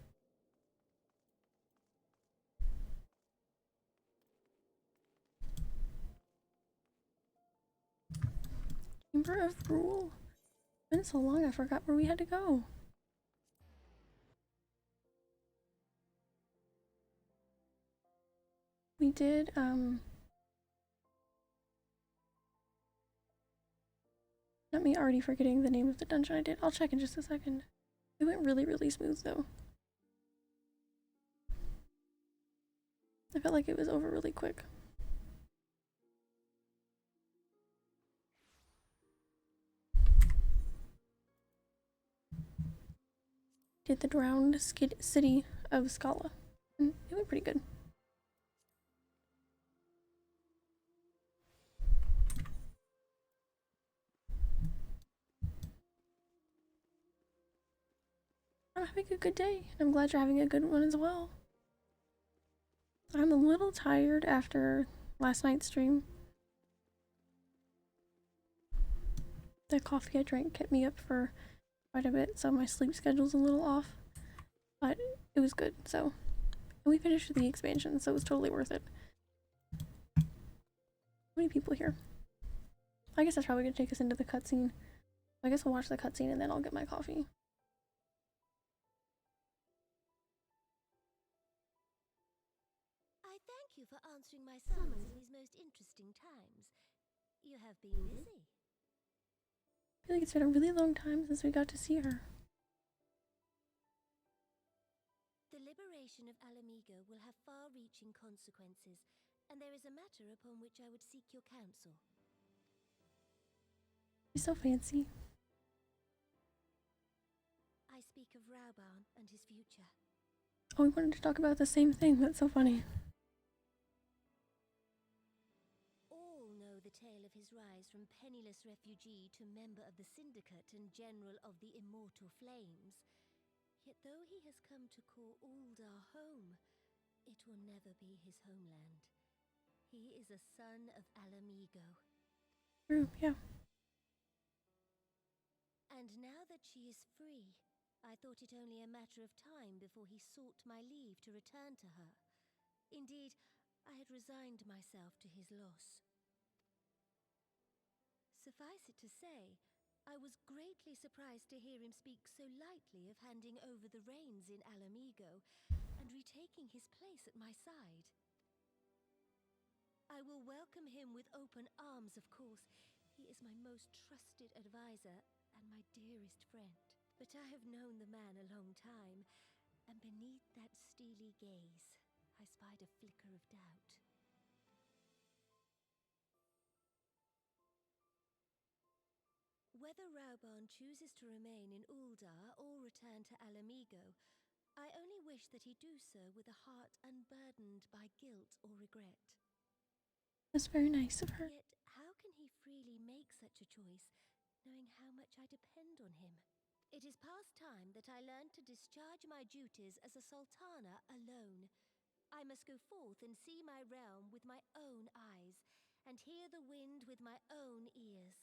Chamber of Rule. It's been so long I forgot where we had to go. We did, not me already forgetting the name of the dungeon I did. I'll check in just a second. It went really, really smooth though. I felt like it was over really quick. Did the drowned city of Scala. And it went pretty good. I'm having a good day, and I'm glad you're having a good one as well. I'm a little tired after last night's stream. The coffee I drank kept me up for quite a bit, so my sleep schedule's a little off. But it was good, so. And we finished the expansion, so it was totally worth it. How many people here? I guess that's probably gonna take us into the cutscene. I guess we'll watch the cutscene and then I'll get my coffee. I thank you for answering my summons in these most interesting times. You have been busy. I feel like it's been a really long time since we got to see her. The liberation of Alamigo will have far-reaching consequences, and there is a matter upon which I would seek your counsel. She's so fancy. I speak of Rauban and his future. Oh, we wanted to talk about the same thing. That's so funny. All know the tale of his rise from penniless refugee to member of the Syndicate and General of the Immortal Flames. Yet though he has come to call Uldar home, it will never be his homeland. He is a son of Alamigo. True, yeah. And now that she is free, I thought it only a matter of time before he sought my leave to return to her. Indeed, I had resigned myself to his loss. Suffice it to say, I was greatly surprised to hear him speak so lightly of handing over the reins in Alamigo and retaking his place at my side. I will welcome him with open arms, of course. He is my most trusted advisor and my dearest friend. But I have known the man a long time, and beneath that steely gaze, I spied a flicker of doubt. Whether Raubon chooses to remain in Uldar or return to Alamigo, I only wish that he do so with a heart unburdened by guilt or regret. That's very nice of her. Yet, how can he freely make such a choice, knowing how much I depend on him? It is past time that I learned to discharge my duties as a sultana alone. I must go forth and see my realm with my own eyes, and hear the wind with my own ears.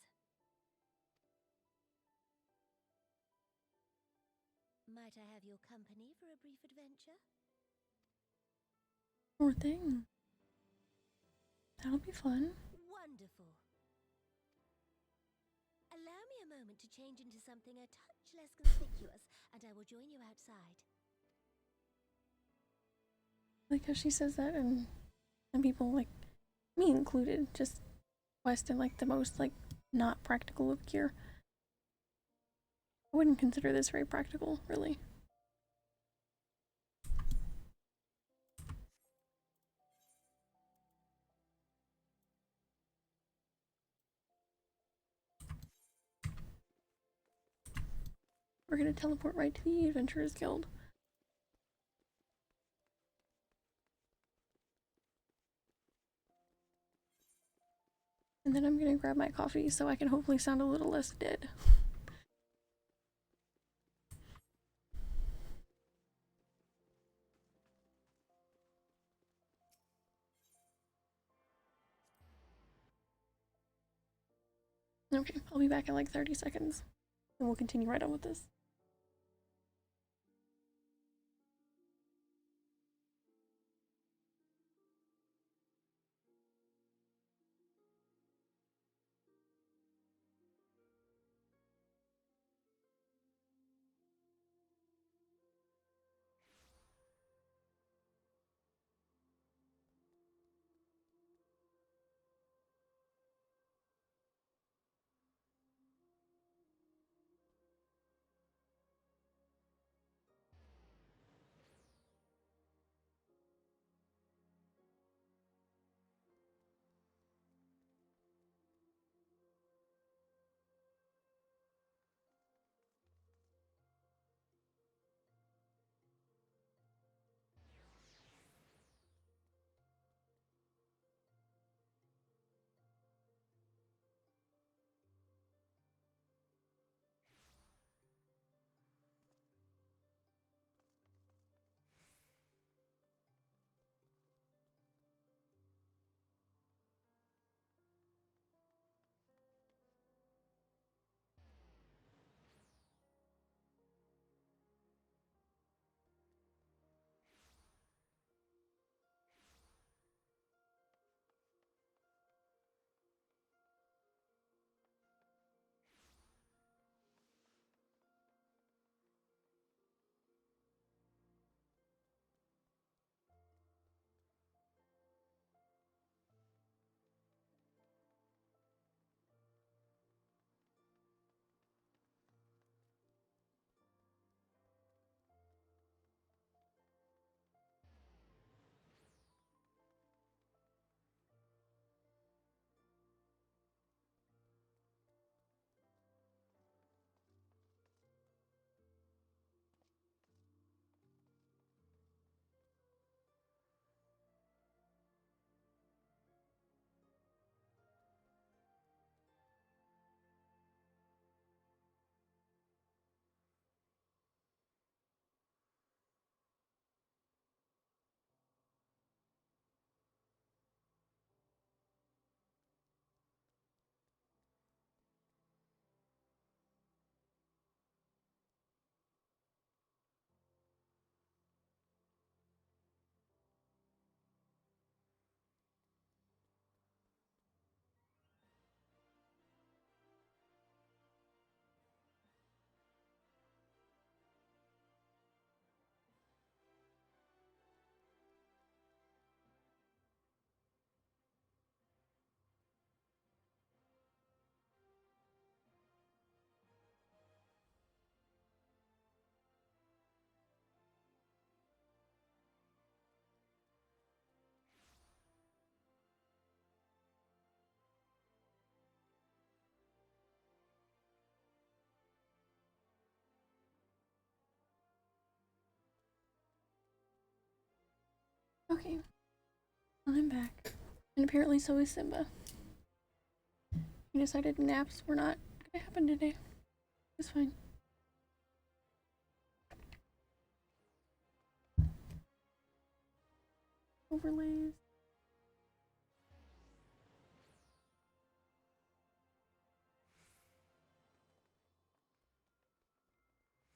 Might I have your company for a brief adventure? Poor thing. That'll be fun. Wonderful. Allow me a moment to change into something a touch less conspicuous, and I will join you outside. Like how she says that, and people, like me included, just quest in like the most like not practical of gear. I wouldn't consider this very practical, really. We're gonna teleport right to the Adventurers Guild. And then I'm gonna grab my coffee so I can hopefully sound a little less dead. Okay, I'll be back in like 30 seconds. And we'll continue right on with this. Okay, I'm back. And apparently so is Simba. He decided naps were not gonna happen today. It's fine. Overlays.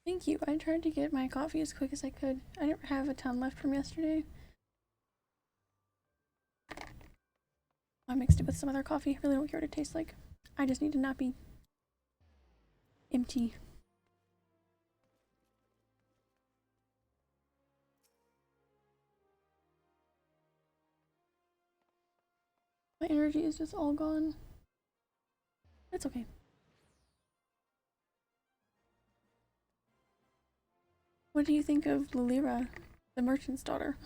Thank you. I tried to get my coffee as quick as I could. I didn't have a ton left from yesterday. I mixed it with some other coffee. I really don't care what it tastes like. I just need to not be empty. My energy is just all gone. It's okay. What do you think of Lilira, the merchant's daughter?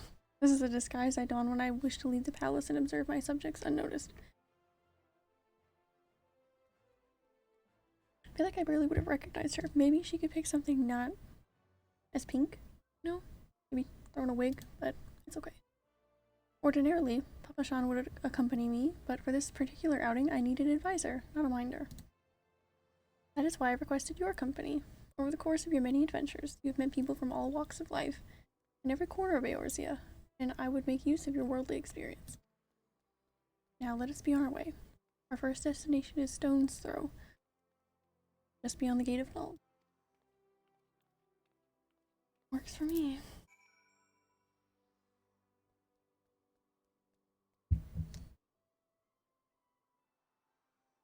This is a disguise I don when I wish to leave the palace and observe my subjects unnoticed. I feel like I barely would have recognized her. Maybe she could pick something not as pink? No? Maybe throw in a wig, but it's okay. Ordinarily, Papa Shan would accompany me, but for this particular outing I need an advisor, not a minder. That is why I requested your company. Over the course of your many adventures, you have met people from all walks of life, in every corner of Eorzea, and I would make use of your worldly experience. Now let us be on our way. Our first destination is Stone's Throw, just beyond the Gate of Null. Works for me.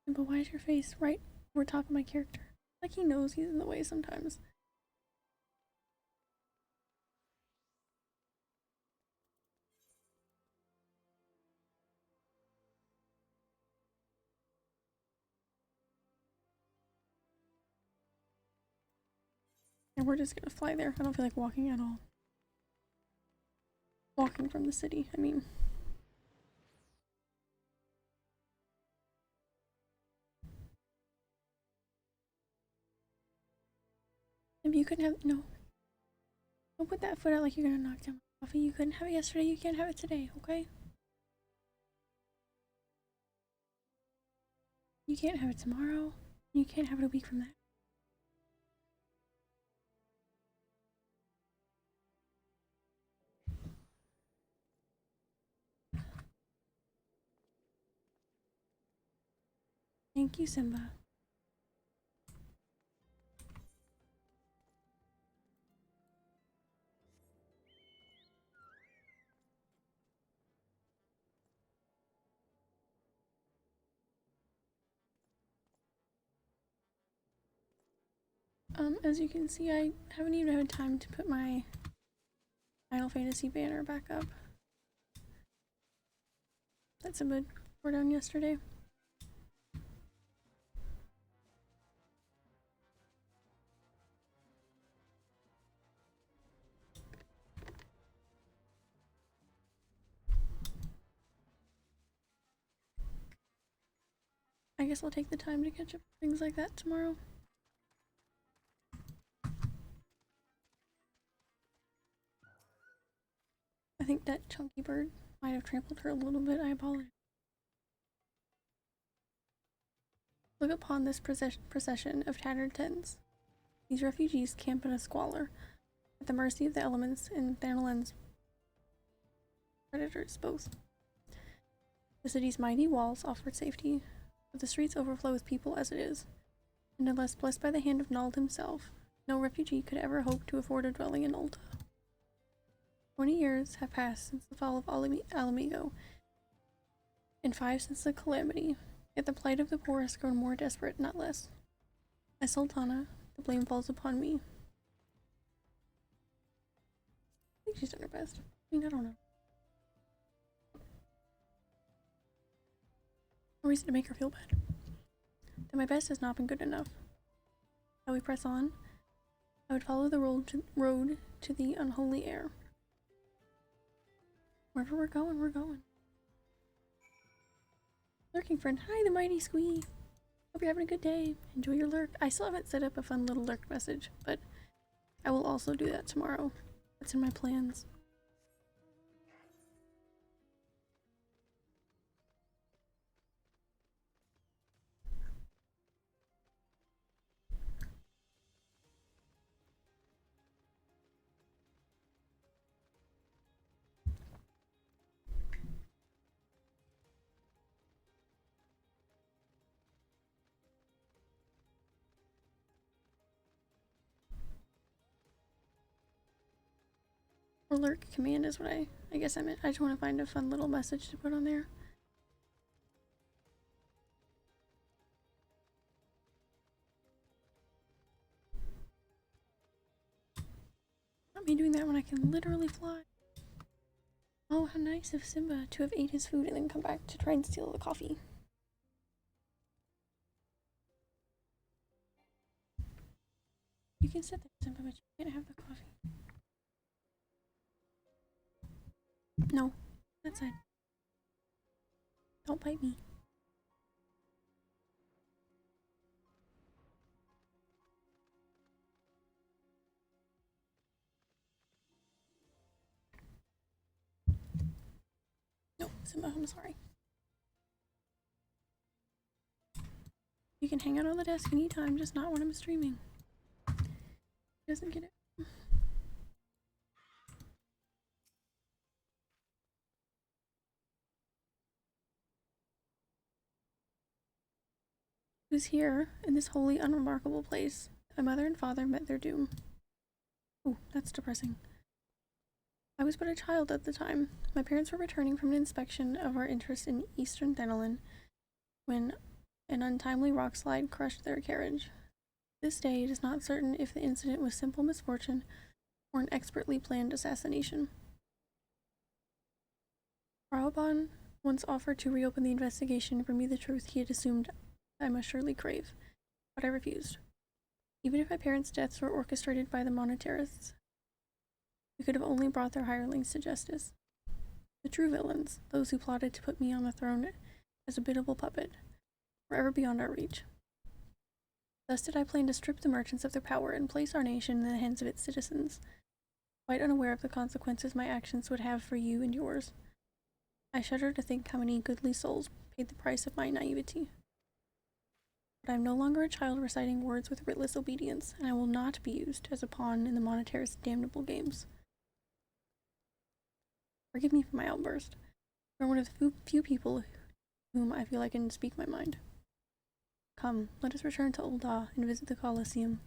But why is your face right over top of my character? Like he knows he's in the way sometimes. And we're just gonna fly there. I don't feel like walking at all. Walking from the city, I mean. If you couldn't have, no. Don't put that foot out like you're gonna knock down my coffee. You couldn't have it yesterday, you can't have it today, okay? You can't have it tomorrow. You can't have it a week from that. Thank you, Simba. As you can see, I haven't even had time to put my Final Fantasy banner back up. That's a bit we're done yesterday. I guess I'll take the time to catch up things like that tomorrow. I think that chunky bird might have trampled her a little bit. I apologize. Look upon this procession of tattered tents. These refugees camp in a squalor, at the mercy of the elements and Thanalan's predators both. The city's mighty walls offer safety, but the streets overflow with people as it is, and unless blessed by the hand of Nald himself, no refugee could ever hope to afford a dwelling in Ulta. 20 years have passed since the fall of Alamigo, and 5 since the calamity, yet the plight of the poor has grown more desperate, not less. As Sultana, the blame falls upon me. I think she's done her best. I mean, I don't know. No reason to make her feel bad. That my best has not been good enough. Shall we press on? I would follow the road to the unholy air. Wherever we're going, we're going. Lurking friend, hi, the mighty Squee. Hope you're having a good day. Enjoy your lurk. I still haven't set up a fun little lurk message, but I will also do that tomorrow. That's in my plans. Or lurk command is what I guess I meant. I just want to find a fun little message to put on there. Not me doing that when I can literally fly. Oh, how nice of Simba to have ate his food and then come back to try and steal the coffee. You can sit there, Simba, but you can't have the coffee. No, that side. Don't bite me. No, Simba, I'm sorry. You can hang out on the desk anytime, just not when I'm streaming. He doesn't get it. It was here, in this wholly unremarkable place, my mother and father met their doom. Ooh, that's depressing. I was but a child at the time. My parents were returning from an inspection of our interest in eastern Thanalan when an untimely rock slide crushed their carriage. This day it is not certain if the incident was simple misfortune or an expertly planned assassination. Raoban once offered to reopen the investigation and bring me the truth he had assumed I must surely crave, but I refused. Even if my parents' deaths were orchestrated by the monetarists, we could have only brought their hirelings to justice. The true villains, those who plotted to put me on the throne as a biddable puppet, were ever beyond our reach. Thus did I plan to strip the merchants of their power and place our nation in the hands of its citizens, quite unaware of the consequences my actions would have for you and yours. I shudder to think how many goodly souls paid the price of my naivety. But I am no longer a child reciting words with witless obedience, and I will not be used as a pawn in the monetarist's damnable games. Forgive me for my outburst. You are one of the few people whom I feel I can speak my mind. Come, let us return to Ul'dah and visit the Colosseum.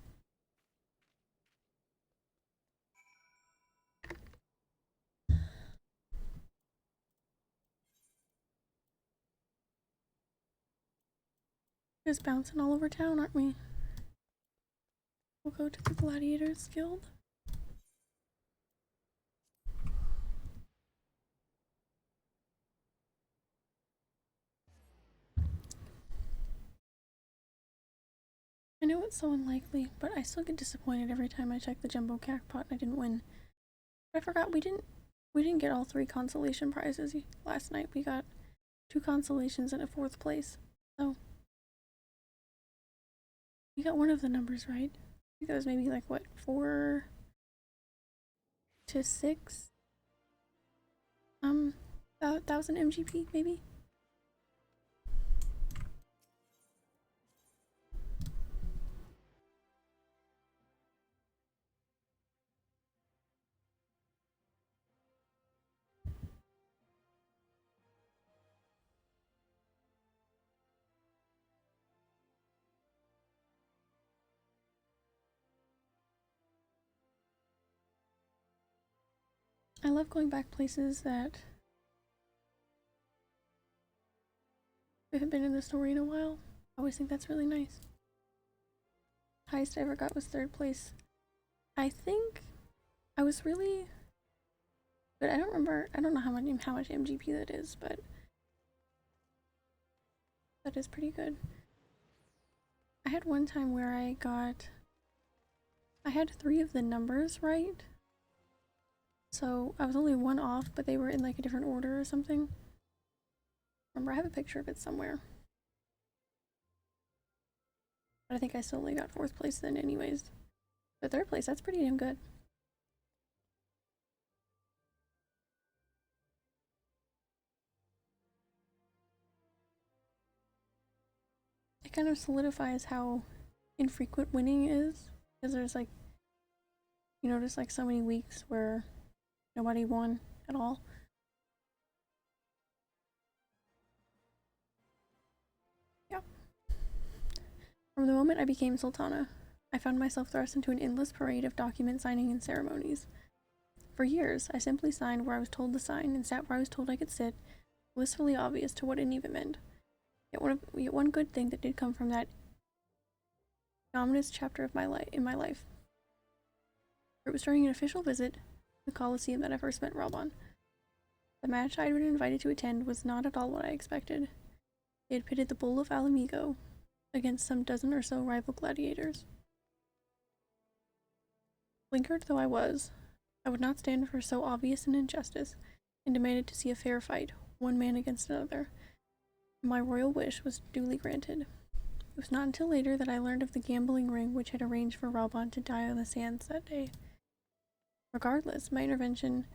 Just bouncing all over town, aren't we? We'll go to the Gladiators Guild. I know it's so unlikely, but I still get disappointed every time I check the jumbo jackpot and I didn't win. But I forgot we didn't get all 3 consolation prizes last night. We got 2 consolations and a 4th place. So we got one of the numbers right. I think that was maybe like what, 4 to 6 1,000 MGP maybe. I love going back places that we haven't been in the story in a while. I always think that's really nice. Highest I ever got was 3rd place. I think I was really good. I don't know how much MGP that is, but that is pretty good. I had one time where I had 3 of the numbers right. So I was only 1 off, but they were in like a different order or something. Remember, I have a picture of it somewhere. But I think I still only got 4th place then anyways. But 3rd place, that's pretty damn good. It kind of solidifies how infrequent winning is. Because there's like, you notice like so many weeks where nobody won at all. Yeah. From the moment I became Sultana, I found myself thrust into an endless parade of document signing and ceremonies. For years, I simply signed where I was told to sign and sat where I was told I could sit, blissfully oblivious to what it even meant. Yet one good thing that did come from that ominous chapter of in my life. It was during an official visit to the Colosseum that I first met Rob on. The match I had been invited to attend was not at all what I expected. They had pitted the Bull of Alamigo against some dozen or so rival gladiators. Blinkered though I was, I would not stand for so obvious an injustice, and demanded to see a fair fight, one man against another. My royal wish was duly granted. It was not until later that I learned of the gambling ring which had arranged for Raubon to die on the sands that day. Regardless, my intervention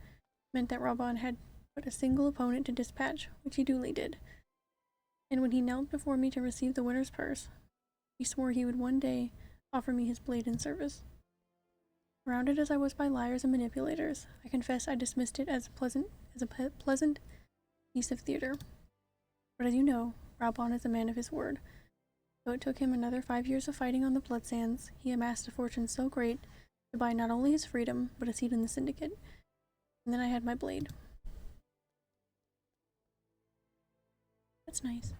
meant that Raubon had but a single opponent to dispatch, which he duly did. And when he knelt before me to receive the winner's purse, he swore he would one day offer me his blade in service. Surrounded as I was by liars and manipulators, I confess I dismissed it as a pleasant piece of theater. But as you know, Raubon is a man of his word. Though it took him another 5 years of fighting on the blood sands, he amassed a fortune so great to buy not only his freedom, but a seat in the syndicate. And then I had my blade. That's nice.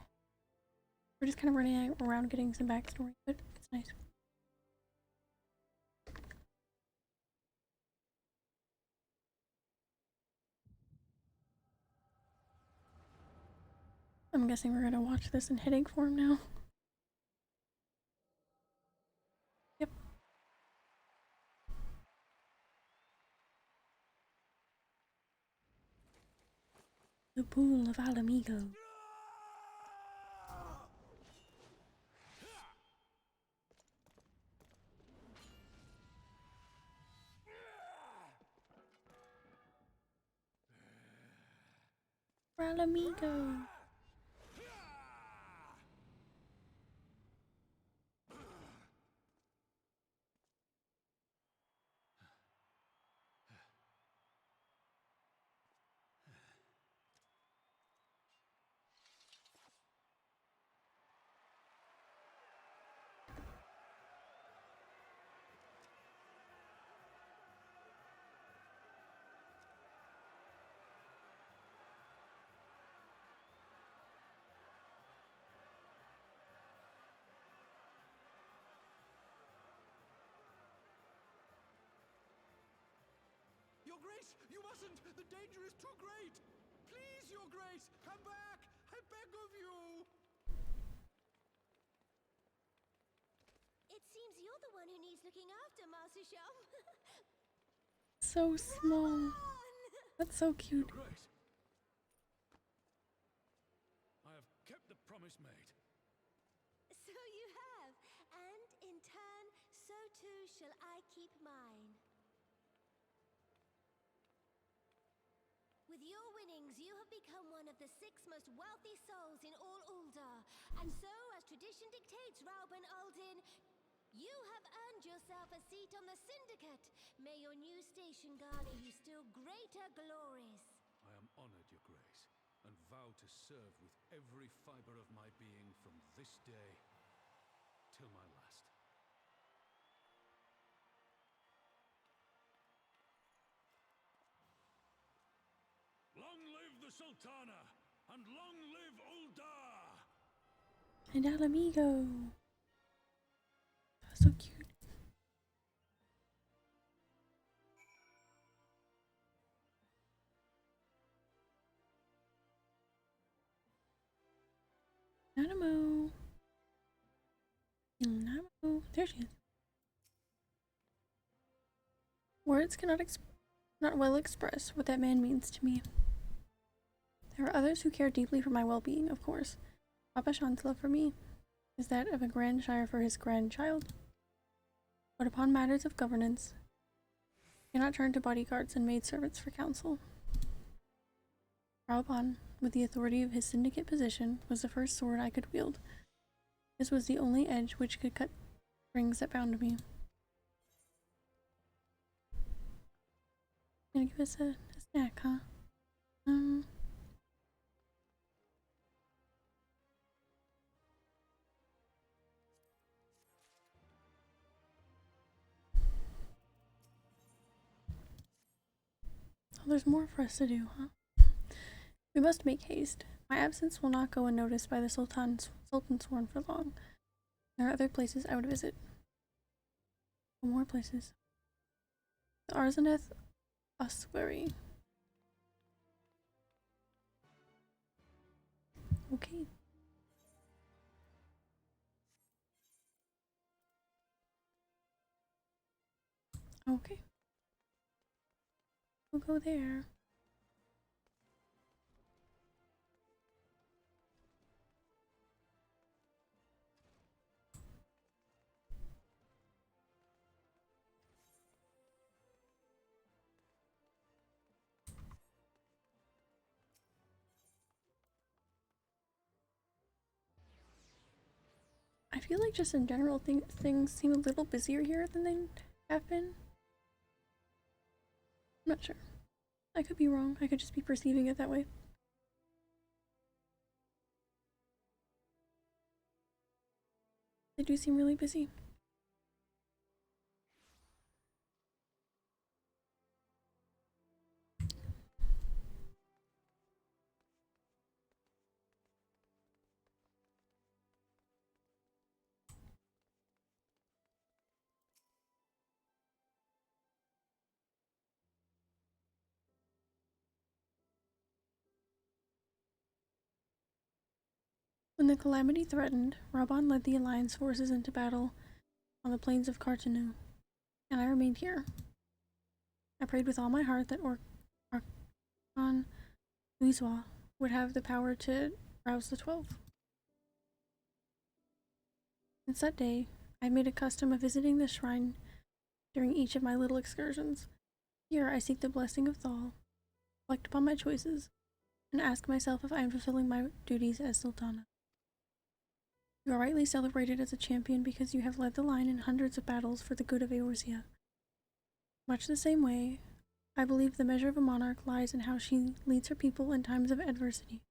We're just kind of running around getting some backstory, but it's nice. I'm guessing we're gonna watch this in headache form now. Yep. The Pool of Alamigo. Alamigo. Your Grace, you mustn't! The danger is too great! Please, Your Grace, come back! I beg of you! It seems you're the one who needs looking after, Master Sham. So small. That's so cute. Your Grace, I have kept the promise made. So you have, and in turn, so too shall I keep mine. With your winnings, you have become one of the 6 most wealthy souls in all Ul'dah. And so, as tradition dictates, Rauben Aldin, you have earned yourself a seat on the Syndicate. May your new station garner you still greater glories. I am honored, Your Grace, and vow to serve with every fiber of my being from this day till my last. Long live the Sultana, and long live Ul'dah! And Alamigo. That's so cute. Nanamo. Nanamo. There she is. Words cannot not well express what that man means to me. There are others who care deeply for my well-being, of course. Papa Shan's love for me is that of a grandshire for his grandchild. But upon matters of governance, he cannot turn to bodyguards and maidservants for counsel. Raubon, with the authority of his syndicate position, was the first sword I could wield. This was the only edge which could cut rings that bound me. Gonna give us a snack, huh? Oh, there's more for us to do, huh? We must make haste. My absence will not go unnoticed by the Sultan Sworn for long. There are other places I would visit. More places. The Arzaneth Ossuary. Okay. Okay. We'll go there. I feel like just in general things seem a little busier here than they have been. I'm not sure. I could be wrong. I could just be perceiving it that way. They do seem really busy. When the calamity threatened, Raban led the Alliance forces into battle on the plains of Cartanu, and I remained here. I prayed with all my heart that Archon Luiswa would have the power to rouse the 12. Since that day, I made a custom of visiting the shrine during each of my little excursions. Here I seek the blessing of Thal, reflect upon my choices, and ask myself if I am fulfilling my duties as Sultana. You are rightly celebrated as a champion because you have led the line in hundreds of battles for the good of Eorzea. Much the same way, I believe the measure of a monarch lies in how she leads her people in times of adversity.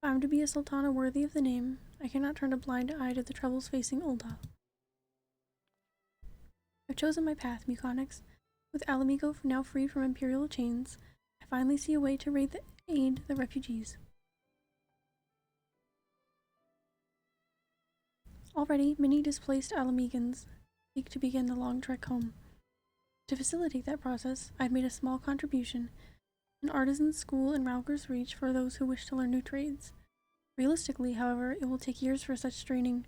If I am to be a sultana worthy of the name, I cannot turn a blind eye to the troubles facing Ul'dah. I've chosen my path, Mukonix. With Alamigo now freed from imperial chains, I finally see a way to aid the refugees. Already, many displaced Alamegans seek to begin the long trek home. To facilitate that process, I've made a small contribution, an artisan school in Rauger's Reach for those who wish to learn new trades. Realistically, however, it will take years for such training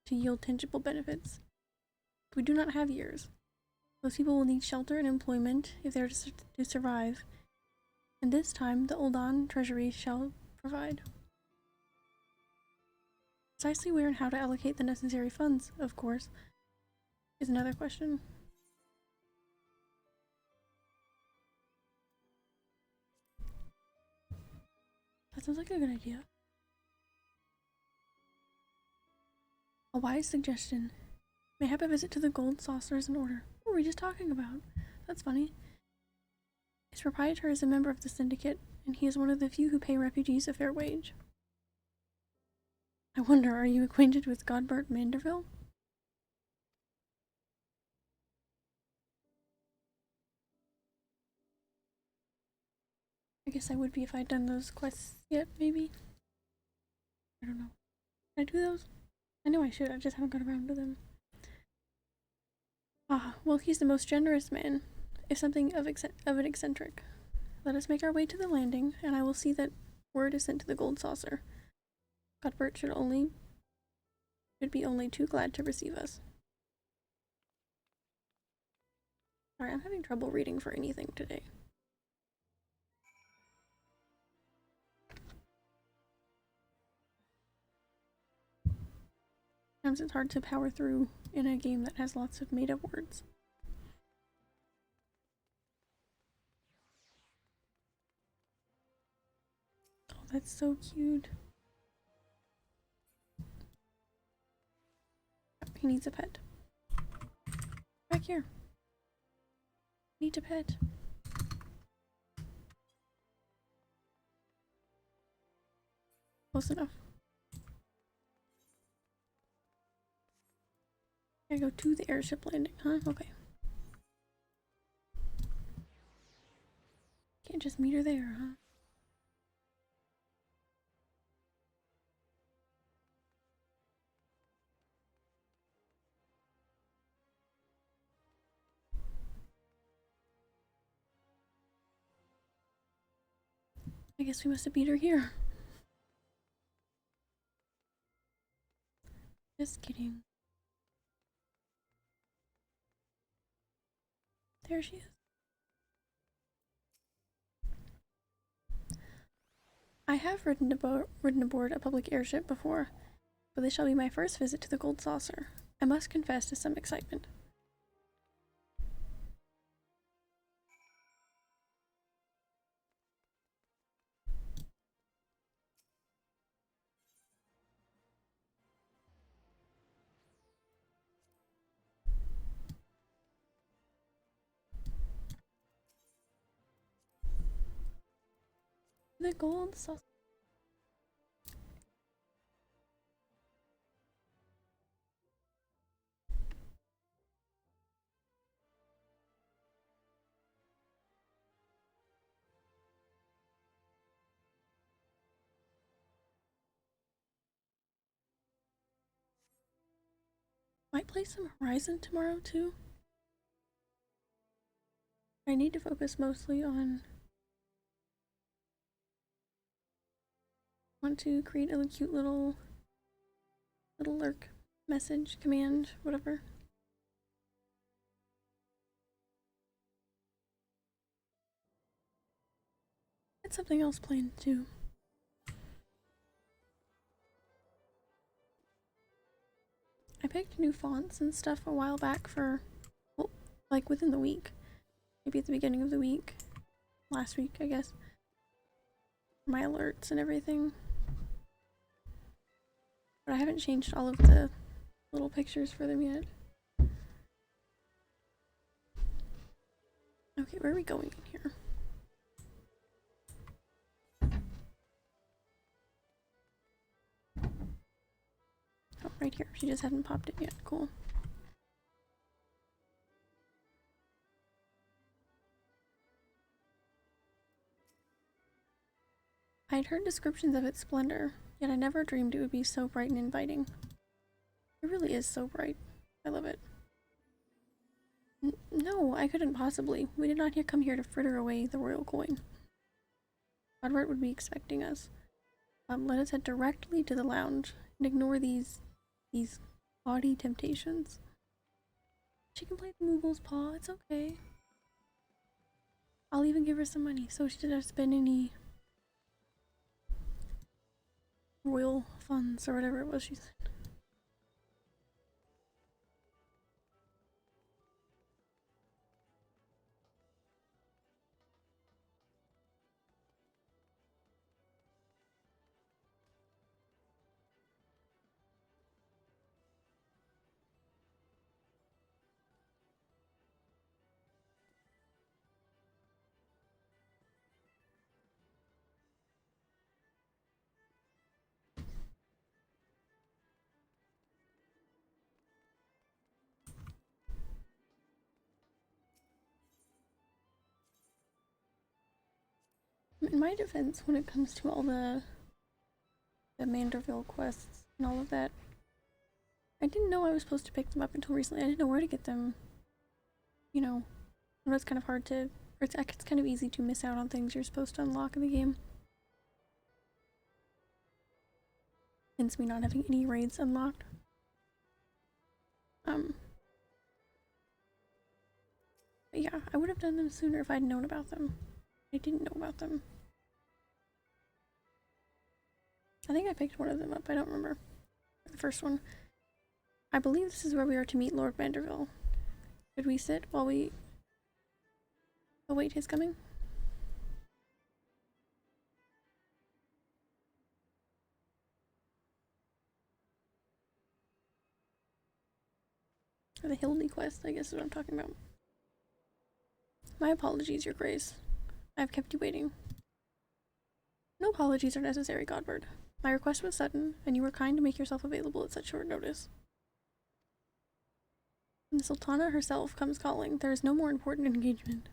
to yield tangible benefits. We do not have years. Those people will need shelter and employment if they are to survive, and this time the Ul'dah treasury shall provide. Precisely where and how to allocate the necessary funds, of course, is another question. That sounds like a good idea. A wise suggestion. Mayhap a visit to the gold saucer is in order. What were we just talking about? That's funny. Its proprietor is a member of the syndicate, and he is one of the few who pay refugees a fair wage. I wonder, are you acquainted with Godbert Manderville? I guess I would be if I'd done those quests yet, maybe? I don't know. Did I do those? I know I should, I just haven't got around to them. Ah, well, he's the most generous man, if something of an eccentric. Let us make our way to the landing, and I will see that word is sent to the gold saucer. Cuthbert should be only too glad to receive us. Sorry, I'm having trouble reading for anything today. Sometimes it's hard to power through in a game that has lots of made-up words. Oh, that's so cute. He needs a pet. Back here. Need a pet. Close enough. I go to the airship landing, huh? Okay. Can't just meet her there, huh? I guess we must have beat her here. Just kidding. There she is. I have ridden aboard a public airship before, but this shall be my first visit to the Gold Saucer. I must confess to some excitement. The Gold Saucer. Might play some Horizon tomorrow too. I need to focus mostly on. Want to create a cute little lurk message command, whatever. It's something else planned too. I picked new fonts and stuff a while back for, well, like within the week. Maybe at the beginning of the week. Last week, I guess. My alerts and everything. But I haven't changed all of the little pictures for them yet. Okay, where are we going in here? Oh, right here. She just hadn't popped it yet. Cool. I'd heard descriptions of its splendor, yet I never dreamed it would be so bright and inviting. It really is so bright. I love it. No, I couldn't possibly. We did not come here to fritter away the royal coin. Godwart would be expecting us. Let us head directly to the lounge and ignore these bawdy temptations. She can play the Moogle's paw, it's okay. I'll even give her some money so she doesn't have to spend any royal funds or whatever it was she said. In my defense, when it comes to all the Manderville quests and all of that, I didn't know I was supposed to pick them up until recently. I didn't know where to get them. You know, it's kind of hard to, or it's kind of easy to miss out on things you're supposed to unlock in the game. Hence me not having any raids unlocked. But yeah, I would have done them sooner if I'd known about them. I didn't know about them. I think I picked one of them up, I don't remember. The first one. I believe this is where we are to meet Lord Manderville. Should we sit while we await his coming? Or the Hildy quest, I guess is what I'm talking about. My apologies, Your Grace. I've kept you waiting. No apologies are necessary, Godward. My request was sudden, and you were kind to make yourself available at such short notice. When the Sultana herself comes calling, there is no more important engagement.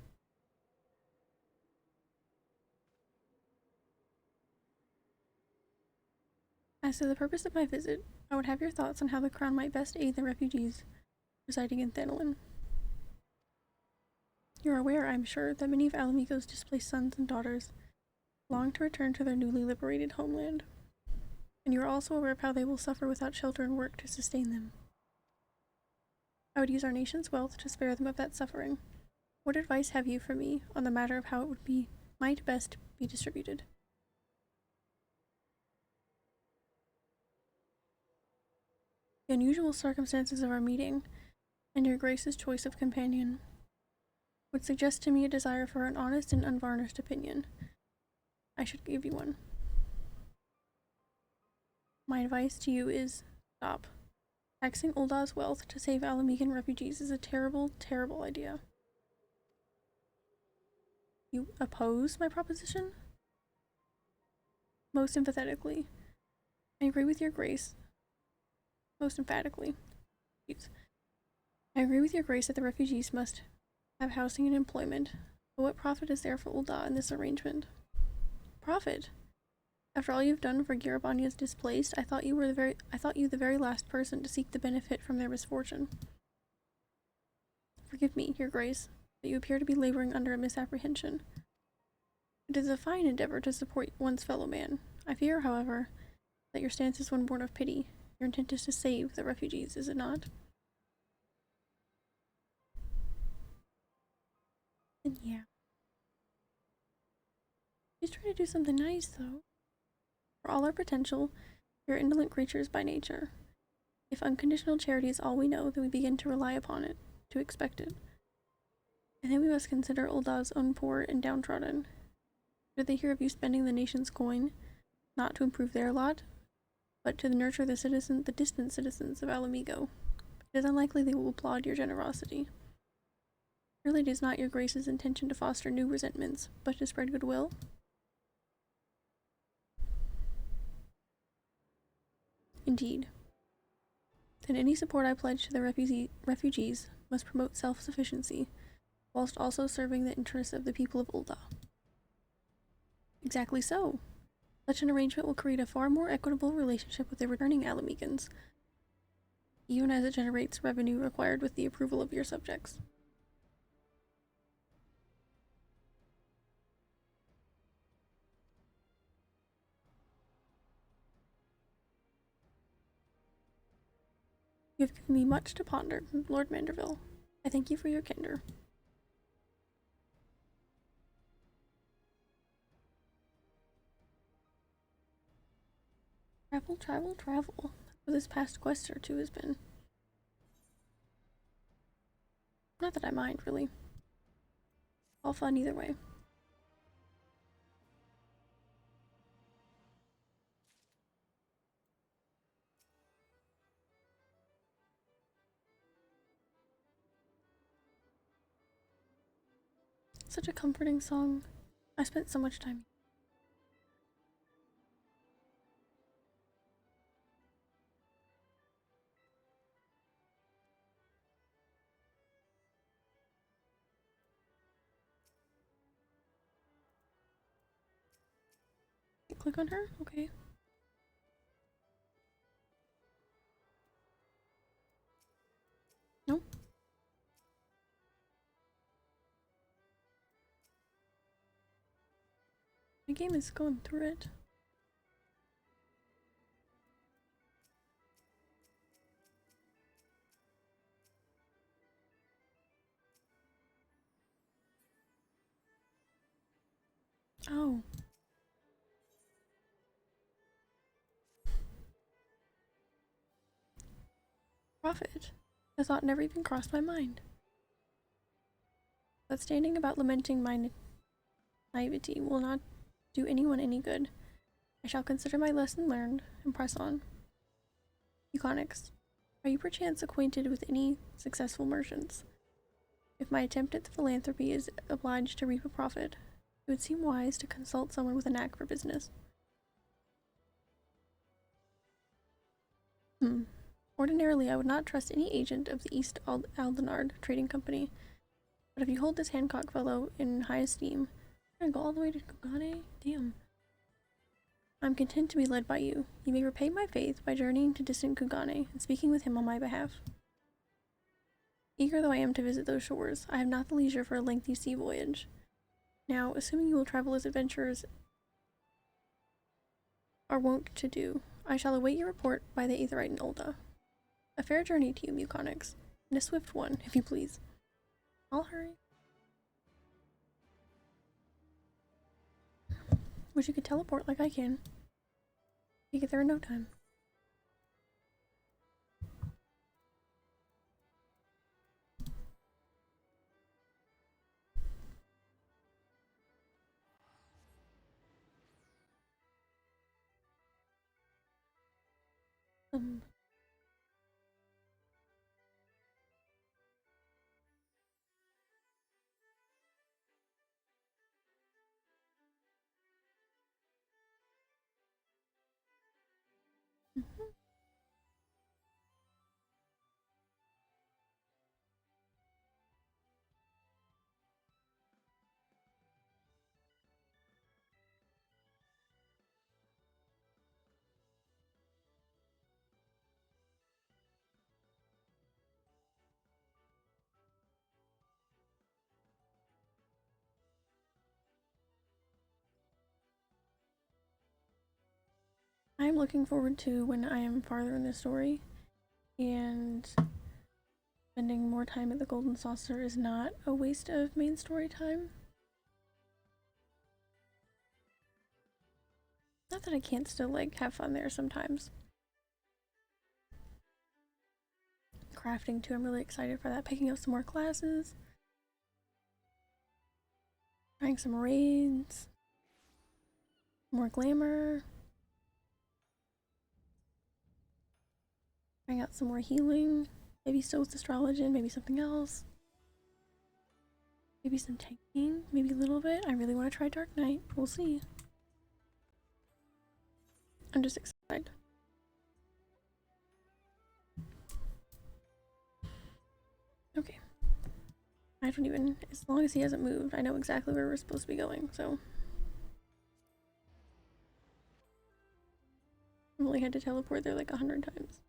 As to the purpose of my visit, I would have your thoughts on how the Crown might best aid the refugees residing in Thanolin. You are aware, I am sure, that many of Alamigo's displaced sons and daughters long to return to their newly liberated homeland, and you are also aware of how they will suffer without shelter and work to sustain them. I would use our nation's wealth to spare them of that suffering. What advice have you for me on the matter of how it might best be distributed? The unusual circumstances of our meeting, and your Grace's choice of companion, would suggest to me a desire for an honest and unvarnished opinion. I should give you one. My advice to you is stop. Taxing Ulda's wealth to save Alamigan refugees is a terrible, terrible idea. You oppose my proposition? Most emphatically. I agree with your Grace. Most emphatically. I agree with your Grace that the refugees must have housing and employment, but what profit is there for Ulda in this arrangement? Profit? After all you've done for Girabania's displaced, I thought you the very last person to seek the benefit from their misfortune. Forgive me, your Grace, but you appear to be laboring under a misapprehension. It is a fine endeavor to support one's fellow man. I fear, however, that your stance is one born of pity. Your intent is to save the refugees, is it not? And yeah. She's trying to do something nice, though. For all our potential, we are indolent creatures by nature. If unconditional charity is all we know, then we begin to rely upon it, to expect it. And then we must consider Ulda's own poor and downtrodden. Did they hear of you spending the nation's coin, not to improve their lot, but to nurture the distant citizens of Alamigo? It is unlikely they will applaud your generosity. Surely it is not your Grace's intention to foster new resentments, but to spread goodwill? Indeed. Then any support I pledge to the refugees must promote self-sufficiency, whilst also serving the interests of the people of Ulda. Exactly so. Such an arrangement will create a far more equitable relationship with the returning Alamigans, even as it generates revenue required with the approval of your subjects. You have given me much to ponder, Lord Manderville. I thank you for your candor. Travel, travel, travel. That's what this past quest or two has been. Not that I mind, really. All fun either way. Such a comforting song. I spent so much time. Click on her? Okay. Nope. My game is going through it. Oh. Profit. The thought never even crossed my mind. But standing about lamenting my naivety will not do anyone any good. I shall consider my lesson learned and press on. Euconics, are you perchance acquainted with any successful merchants? If my attempt at philanthropy is obliged to reap a profit, it would seem wise to consult someone with a knack for business. Ordinarily, I would not trust any agent of the East Aldenard Trading Company, but if you hold this Hancock fellow in high esteem, I'm gonna go all the way to Kogane? Damn. I'm content to be led by you. You may repay my faith by journeying to distant Kugane and speaking with him on my behalf. Eager though I am to visit those shores, I have not the leisure for a lengthy sea voyage. Now, assuming you will travel as adventurers are wont to do, I shall await your report by the Aetherite and Ulda. A fair journey to you, Muconix, and a swift one, if you please. I'll hurry. Wish you could teleport like I can. You get there in no time. I'm looking forward to when I am farther in the story, and spending more time at the Golden Saucer is not a waste of main story time. Not that I can't still, like, have fun there sometimes. Crafting too, I'm really excited for that. Picking up some more classes. Trying some raids. More glamour. Trying out some more healing. Maybe still with astrology, maybe something else. Maybe some tanking, maybe a little bit. I really want to try Dark Knight. We'll see. I'm just excited. Okay. I don't even, as long as he hasn't moved, I know exactly where we're supposed to be going, so. I've only had to teleport there like 100 times.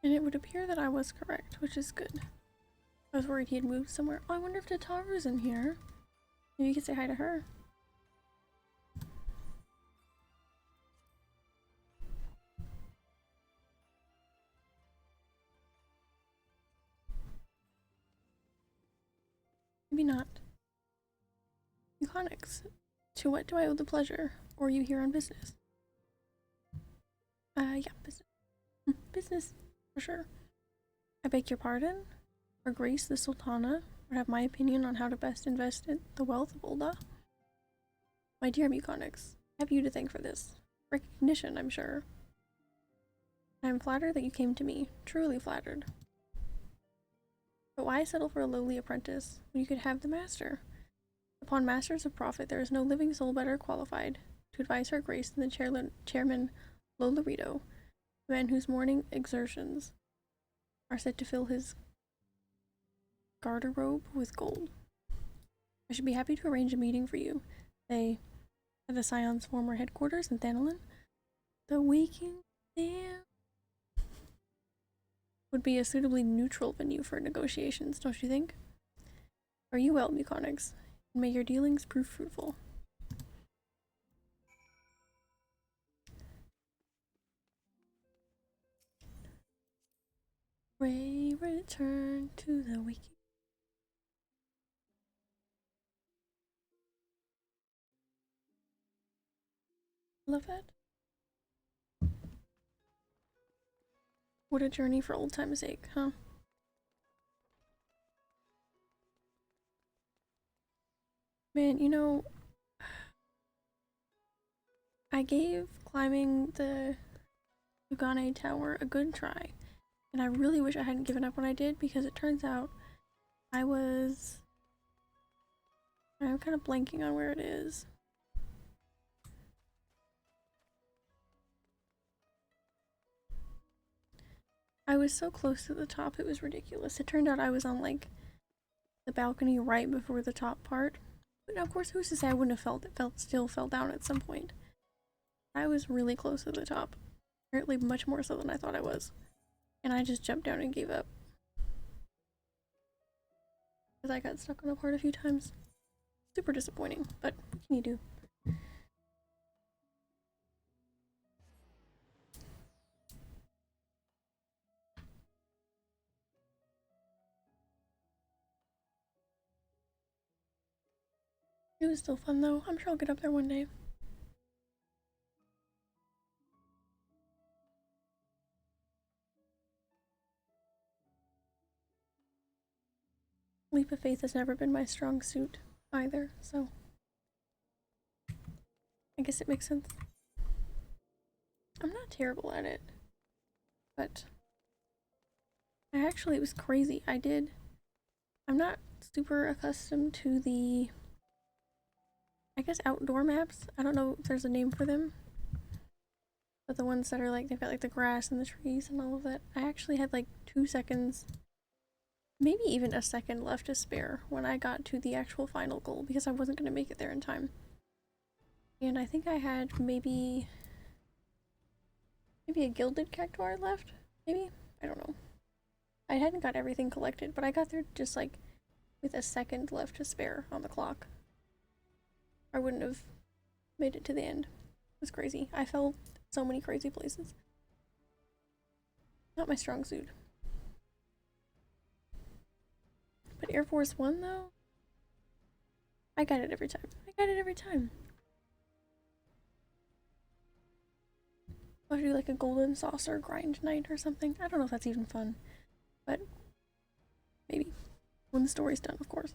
And it would appear that I was correct, which is good. I was worried he had moved somewhere. Oh, I wonder if Tataru's in here. Maybe you could say hi to her. Maybe not. Euconics, to what do I owe the pleasure? Or are you here on business? Yeah, business. Business, for sure. I beg your pardon? Or grace the Sultana, or have my opinion on how to best invest in the wealth of Ulda? My dear Muconix, I have you to thank for this. Recognition, I'm sure. I am flattered that you came to me, truly flattered. But why settle for a lowly apprentice when you could have the master? Upon masters of profit, there is no living soul better qualified to advise her grace than the chairman Lolarito, the man whose morning exertions are said to fill his garderobe with gold. I should be happy to arrange a meeting for you, say, at the Scion's former headquarters in Thanalin. The Waking Dam would be a suitably neutral venue for negotiations, don't you think? Are you well, Muconix? And may your dealings prove fruitful. Ray, return to the wiki. Love that. What a journey for old time's sake, huh? Man, you know, I gave climbing the Lugane Tower a good try, and I really wish I hadn't given up when I did, because it turns out I'm kind of blanking on where it is. I was so close to the top, it was ridiculous. It turned out I was on like the balcony right before the top part. But of course, who's to say I wouldn't have still fell down at some point. I was really close to the top. Apparently much more so than I thought I was. And I just jumped down and gave up. Because I got stuck on a part a few times. Super disappointing, but what can you do? It was still fun though. I'm sure I'll get up there one day. Leap of faith has never been my strong suit either, so I guess it makes sense. I'm not terrible at it, but it was crazy. I'm not super accustomed to the, I guess, outdoor maps. I don't know if there's a name for them, but the ones that are like, they've got like the grass and the trees and all of that. I actually had like 2 seconds, maybe even a second left to spare when I got to the actual final goal, because I wasn't going to make it there in time. And I think I had maybe a gilded cactuar left, maybe? I don't know. I hadn't got everything collected, but I got there just like with a second left to spare on the clock. I wouldn't have made it to the end. It was crazy. I fell so many crazy places. Not my strong suit. But Air Force One though? I got it every time. I got it every time. I'll do like a golden saucer grind night or something. I don't know if that's even fun, but maybe. When the story's done, of course.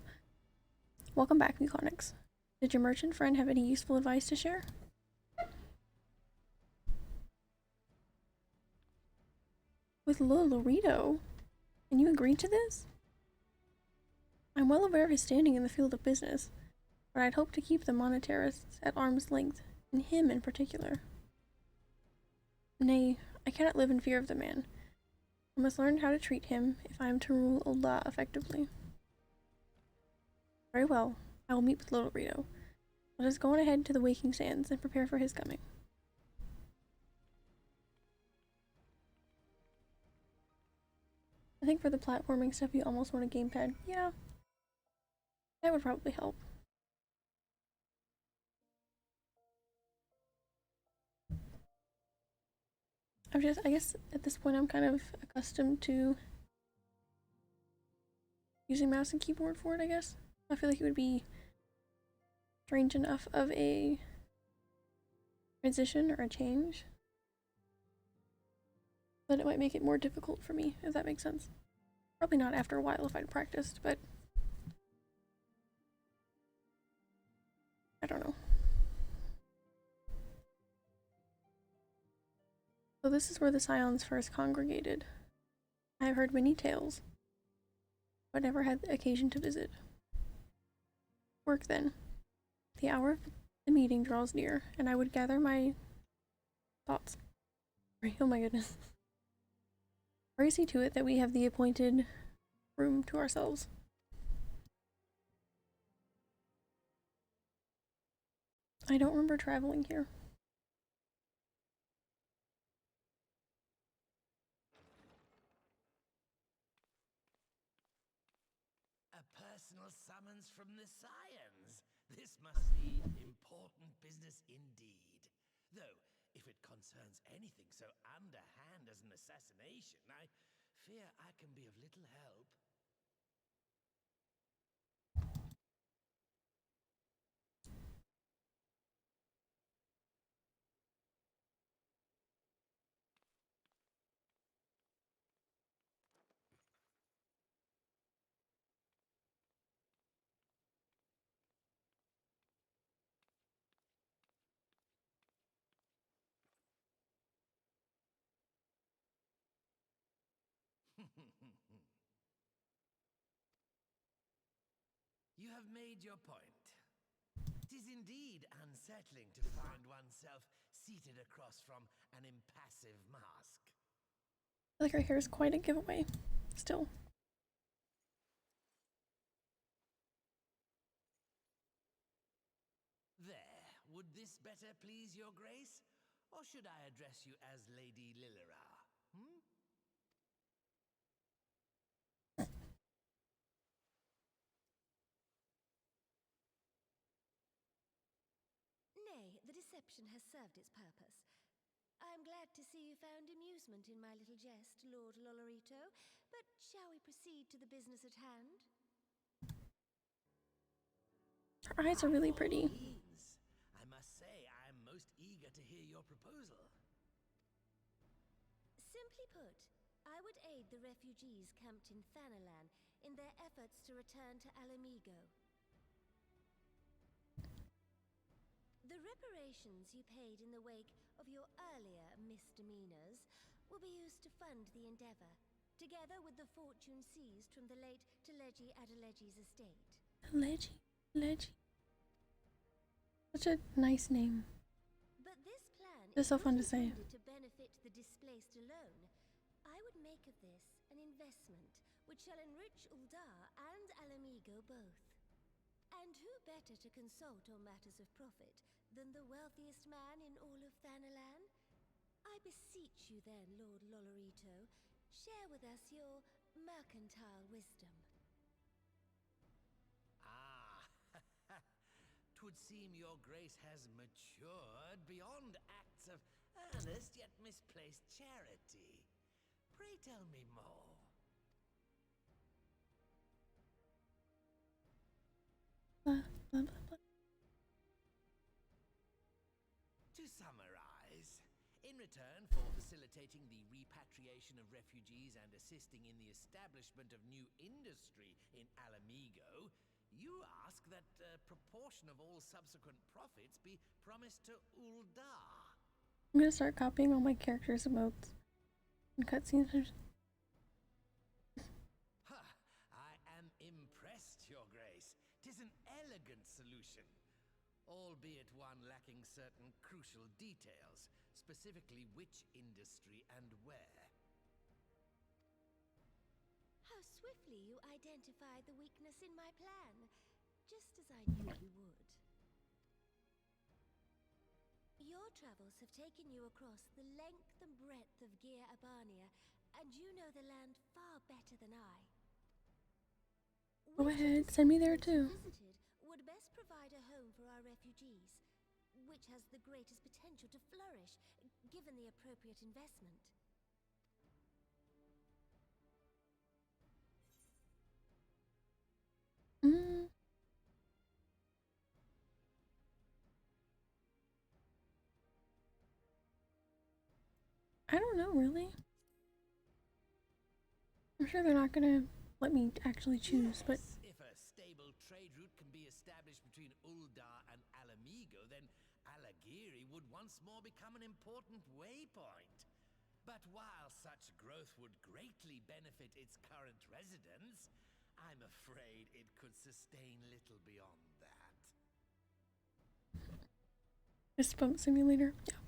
Welcome back, Meconics. Did your merchant friend have any useful advice to share? With Lolorito? And you agreed to this? I'm well aware of his standing in the field of business, but I'd hope to keep the monetarists at arm's length, and him in particular. Nay, I cannot live in fear of the man. I must learn how to treat him if I am to rule Ola effectively. Very well, I will meet with Lolorito. Let us go on ahead to the Waking Sands and prepare for his coming. I think for the platforming stuff you almost want a gamepad. Yeah, that would probably help. I guess at this point I'm kind of accustomed to using mouse and keyboard for it, I guess. I feel like it would be strange enough of a transition or a change that it might make it more difficult for me, if that makes sense. Probably not after a while if I'd practiced, but I don't know. So this is where the Scions first congregated. I have heard many tales, but never had the occasion to visit. Work then. The hour of the meeting draws near, and I would gather my thoughts. Oh my goodness. Or see to it that we have the appointed room to ourselves. I don't remember traveling here. A personal summons from the Scions. This must be important business indeed. Though, if it concerns anything so underhand as an assassination, I fear I can be of little help. You have made your point. It is indeed unsettling to find oneself seated across from an impassive mask. I feel like her hair is quite a giveaway. Still. There, would this better please your grace? Or should I address you as Lady Lilira? Hmm? Nay, the deception has served its purpose. I am glad to see you found amusement in my little jest, Lord Lolorito, but shall we proceed to the business at hand? Her eyes are really pretty. I must say, I am most eager to hear your proposal. Simply put, I would aid the refugees camped in Thanalan in their efforts to return to Alamigo. The reparations you paid in the wake of your earlier misdemeanors will be used to fund the endeavor, together with the fortune seized from the late Teleji Adeleji's estate. Teleji. Such a nice name. But this plan It's so fun to say. intended to benefit the displaced alone. I would make of this an investment which shall enrich Uldar and Alamigo both. And who better to consult on matters of profit than the wealthiest man in all of Thanalan? I beseech you then, Lord Lolorito, share with us your mercantile wisdom. Twould seem your grace has matured beyond acts of earnest yet misplaced charity. Pray tell me more. To summarize, in return for facilitating the repatriation of refugees and assisting in the establishment of new industry in Alamigo, you ask that a proportion of all subsequent profits be promised to Uldar. I'm gonna start copying all my characters' emotes and cutscenes. I am impressed, your grace. 'Tis an elegant solution, albeit one lacking certain crucial details, specifically which industry and where. How swiftly you identified the weakness in my plan, just as I knew you would. Your travels have taken you across the length and breadth of Gir Abania, and you know the land far better than I. Go Which of ahead, the send me there settlements too. visited would best provide a home for our refugees, which has the greatest potential to flourish, given the appropriate investment? I don't know, really. I'm sure they're not gonna let me actually choose, but If a stable trade route can be established between Uldar and Alamigo, then Alagiri would once more become an important waypoint. But while such growth would greatly benefit its current residents, I'm afraid it could sustain little beyond that. fist bump simulator. Yeah,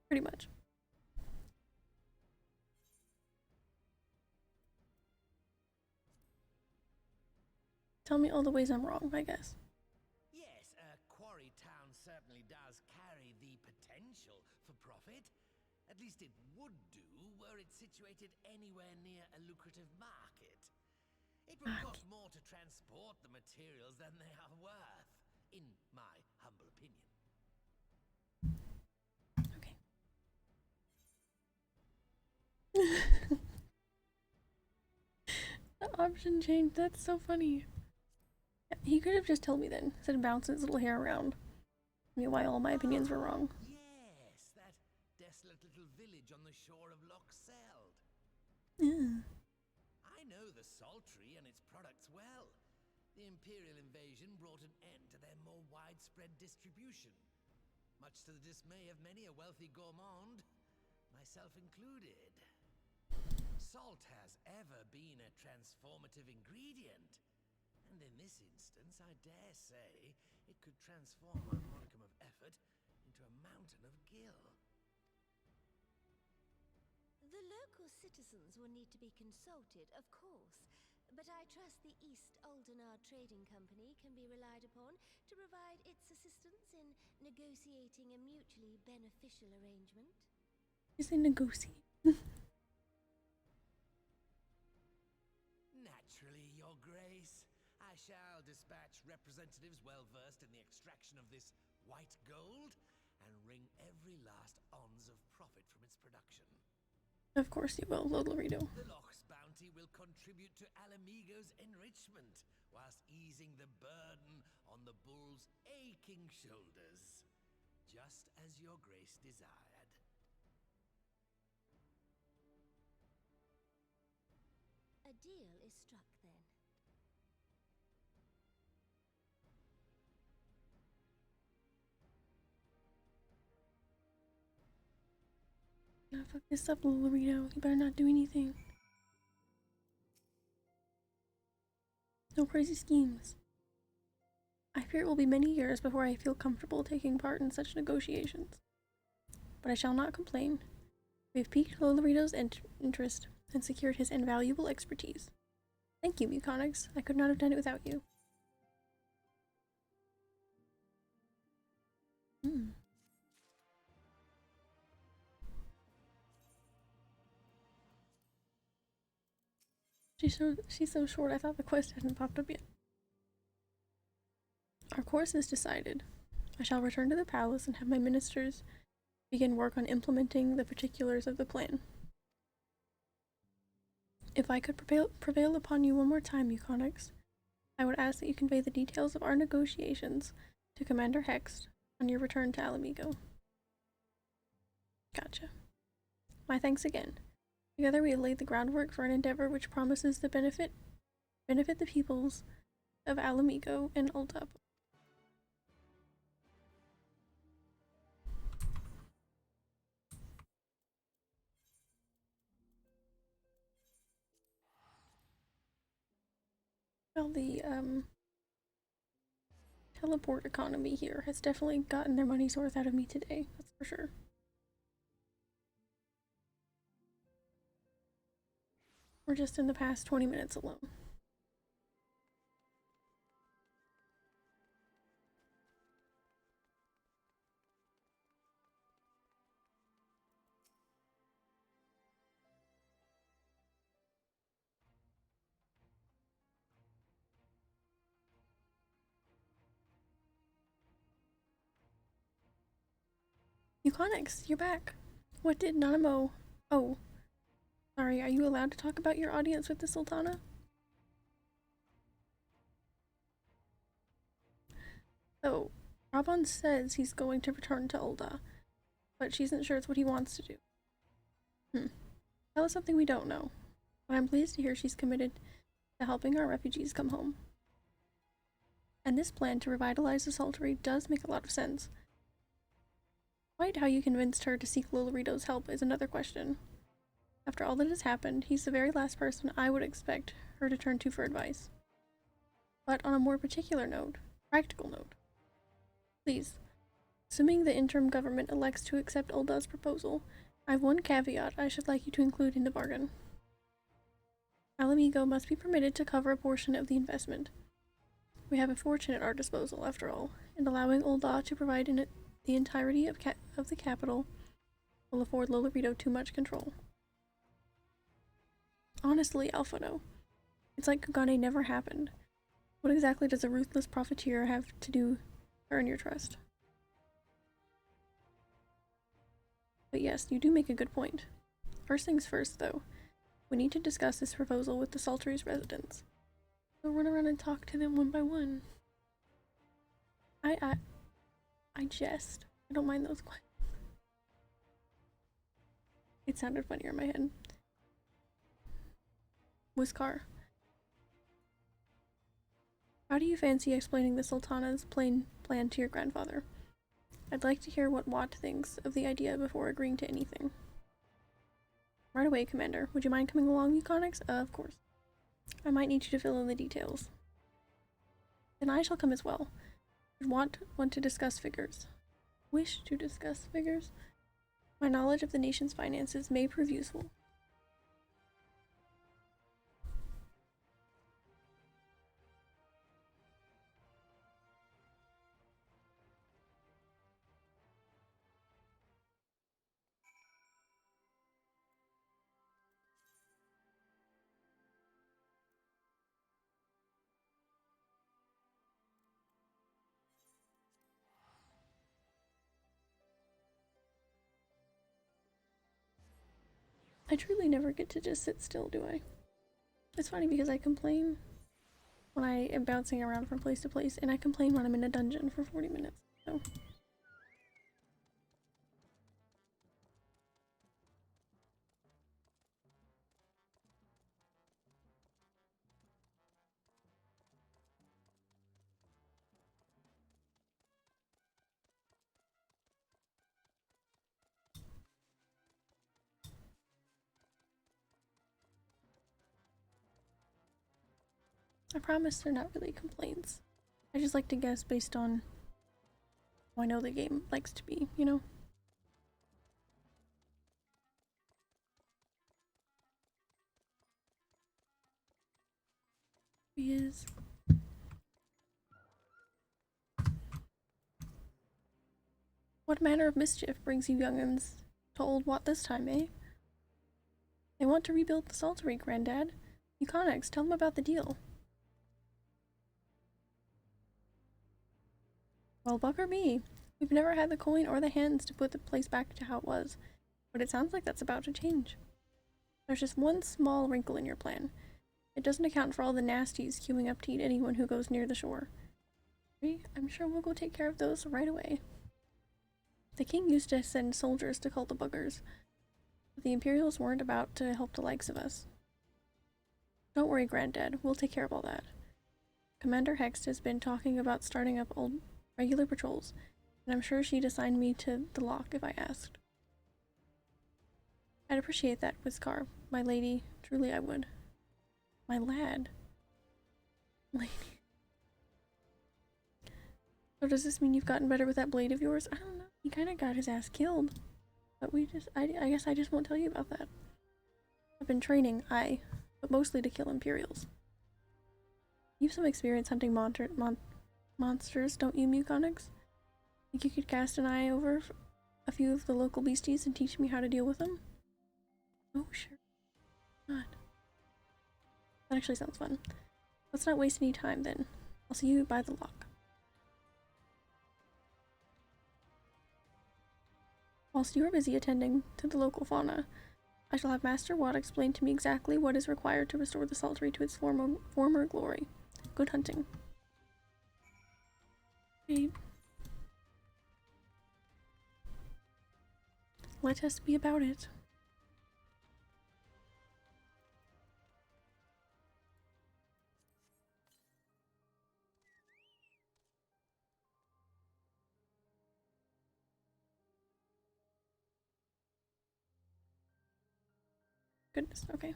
pretty much. Tell me all the ways I'm wrong, I guess. Yes, a quarry town certainly does carry the potential for profit. At least it would do were it situated anywhere near a lucrative market. It would cost more to transport the materials than they are worth, in my humble opinion. Okay. The option change, that's so funny. He could have just told me then, instead of bouncing his little hair around. I mean, why all my opinions were wrong. Yes, that desolate little village on the shore of Loch Seld. Yeah. I know the Saltry and its products well. The Imperial invasion brought an end to their more widespread distribution, much to the dismay of many a wealthy gourmand, myself included. Salt has ever been a transformative ingredient. And in this instance, I dare say, it could transform a modicum of effort into a mountain of gill. The local citizens will need to be consulted, of course, but I trust the East Aldenar Trading Company can be relied upon to provide its assistance in negotiating a mutually beneficial arrangement. You say negotiate. Naturally, Your Grace. I shall dispatch representatives well versed in the extraction of this white gold and wring every last ons of profit from its production. Of course you will, Lolorito. The Loch's bounty will contribute to Alamigo's enrichment, whilst easing the burden on the bull's aching shoulders, just as Your Grace desired. A deal is struck, then. Gonna fuck this up, Lolorito. You better not do anything. No crazy schemes. I fear it will be many years before I feel comfortable taking part in such negotiations. But I shall not complain. We have piqued Lolorito's interest and secured his invaluable expertise. Thank you, Muconix. I could not have done it without you. She's so short, I thought the quest hadn't popped up yet. Our course is decided. I shall return to the palace and have my ministers begin work on implementing the particulars of the plan. If I could prevail upon you one more time, Muconix, I would ask that you convey the details of our negotiations to Commander Hext on your return to Alamigo. Gotcha. My thanks again. Together we have laid the groundwork for an endeavor which promises to benefit the peoples of Alamigo and Uldup. Well, the teleport economy here has definitely gotten their money's worth out of me today, that's for sure. Or just in the past 20 minutes alone. Muconix, you're back. What did Nanamo... Oh. Sorry, are you allowed to talk about your audience with the Sultana? So, Rabon says he's going to return to Ulda, but she isn't sure it's what he wants to do. That was something we don't know, but I'm pleased to hear she's committed to helping our refugees come home. And this plan to revitalize the Saltery does make a lot of sense. Quite how you convinced her to seek Lolorito's help is another question. After all that has happened, he's the very last person I would expect her to turn to for advice. But on a more particular note, practical note, please, assuming the interim government elects to accept Ulda's proposal, I have one caveat I should like you to include in the bargain. Alamigo must be permitted to cover a portion of the investment. We have a fortune at our disposal, after all, and allowing Ulda to provide in it the entirety of the capital will afford Lolorito too much control. Honestly, Alphano, it's like Kugane never happened. What exactly does a ruthless profiteer have to do to earn your trust? But yes, you do make a good point. First things first, though, we need to discuss this proposal with the Saltery's residents. So run around and talk to them one by one. I jest. I don't mind those questions. It sounded funnier in my head. Whiskar, how do you fancy explaining the Sultana's plan to your grandfather? I'd like to hear what Watt thinks of the idea before agreeing to anything. Right away, Commander. Would you mind coming along, Euconyx? Of course. I might need you to fill in the details. Then I shall come as well. Would want to discuss figures. Wish to discuss figures? My knowledge of the nation's finances may prove useful. I truly never get to just sit still, do I? It's funny because I complain when I am bouncing around from place to place, and I complain when I'm in a dungeon for 40 minutes, so... I promise they're not really complaints. I just like to guess based on how I know the game likes to be, you know? He is. What manner of mischief brings you young'uns to Old Wat this time, eh? They want to rebuild the Saltery, Granddad. Euconyx, tell them about the deal. Well, bugger me. We've never had the coin or the hands to put the place back to how it was, but it sounds like that's about to change. There's just one small wrinkle in your plan. It doesn't account for all the nasties queuing up to eat anyone who goes near the shore. I'm sure we'll go take care of those right away. The king used to send soldiers to cull the buggers, but the Imperials weren't about to help the likes of us. Don't worry, Granddad. We'll take care of all that. Commander Hext has been talking about starting up old regular patrols, and I'm sure she'd assign me to the lock if I asked. I'd appreciate that, Whiskar, my lady. Truly I would. My lad. Lady. So does this mean you've gotten better with that blade of yours? I don't know. He kind of got his ass killed. But I guess I just won't tell you about that. I've been training, but mostly to kill Imperials. You've some experience hunting monsters, don't you, Muconyx? Think you could cast an eye over a few of the local beasties and teach me how to deal with them? Oh, sure. God. That actually sounds fun. Let's not waste any time then. I'll see you by the lock. Whilst you are busy attending to the local fauna, I shall have Master Watt explain to me exactly what is required to restore the Saltery to its former glory. Good hunting. Okay. Let us be about it. Goodness, okay.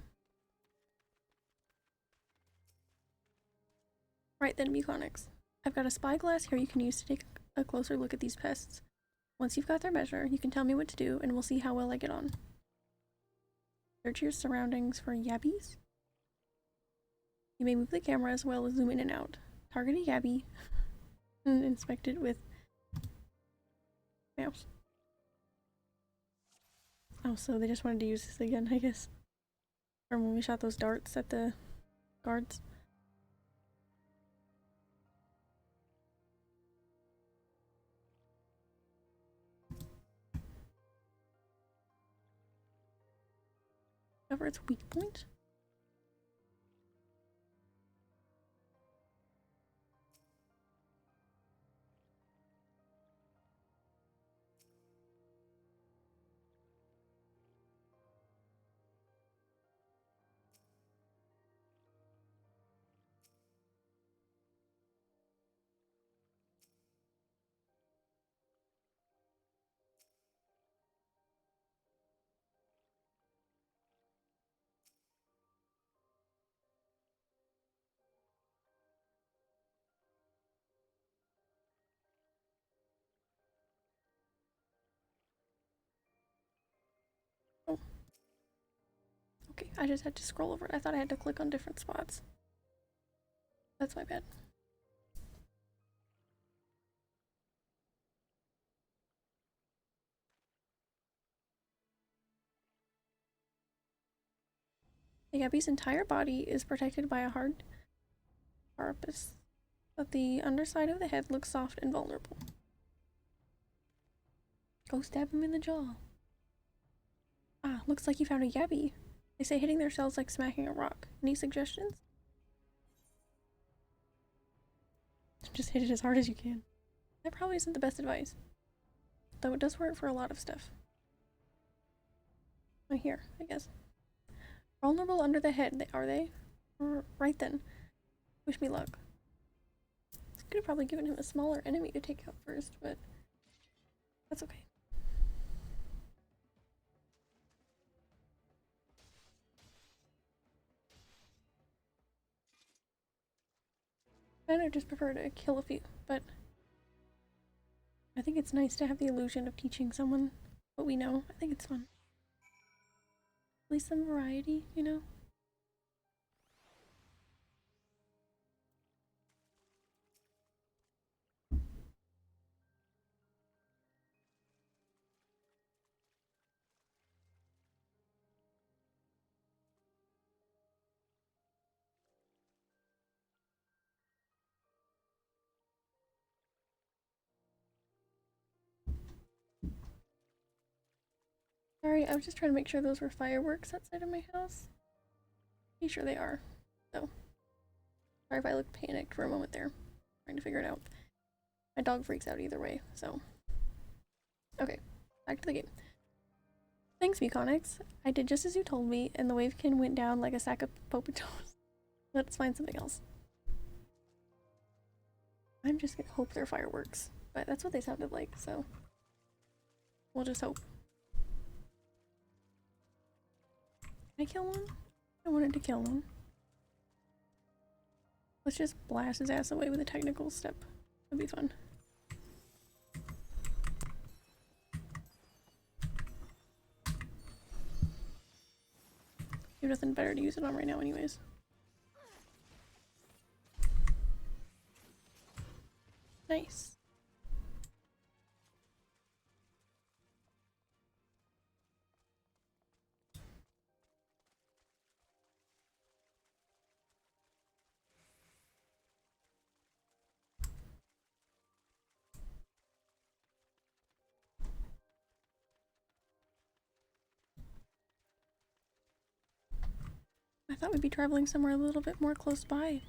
Right then, Muconyx. I've got a spyglass here you can use to take a closer look at these pests. Once you've got their measure, you can tell me what to do, and we'll see how well I get on. Search your surroundings for yabbies. You may move the camera as well as zoom in and out. Target a yabby and inspect it with mouse. Oh, so they just wanted to use this again, I guess. Or when we shot those darts at the guards. Cover its weak point. I just had to scroll over it. I thought I had to click on different spots. That's my bad. The Yabby's entire body is protected by a hard carapace, but the underside of the head looks soft and vulnerable. Go stab him in the jaw. Ah, looks like you found a Yabby. They say hitting their shells like smacking a rock. Any suggestions? Just hit it as hard as you can. That probably isn't the best advice, though it does work for a lot of stuff. Right here, I guess. Vulnerable under the head, are they? Right then. Wish me luck. Could have probably given him a smaller enemy to take out first, but that's okay. I just prefer to kill a few, but I think it's nice to have the illusion of teaching someone what we know. I think it's fun. At least some variety, you know? Sorry, I was just trying to make sure those were fireworks outside of my house. Pretty sure they are. So, sorry if I looked panicked for a moment there, trying to figure it out. My dog freaks out either way, so. Okay, back to the game. Thanks, Meconics. I did just as you told me, and the wavekin went down like a sack of potatoes. Let's find something else. I'm just gonna hope they're fireworks, but that's what they sounded like, so we'll just hope. Can I kill one? I wanted to kill one. Let's just blast his ass away with a technical step. That'd be fun. You have nothing better to use it on right now anyways. Nice. I thought we'd be traveling somewhere a little bit more close by. I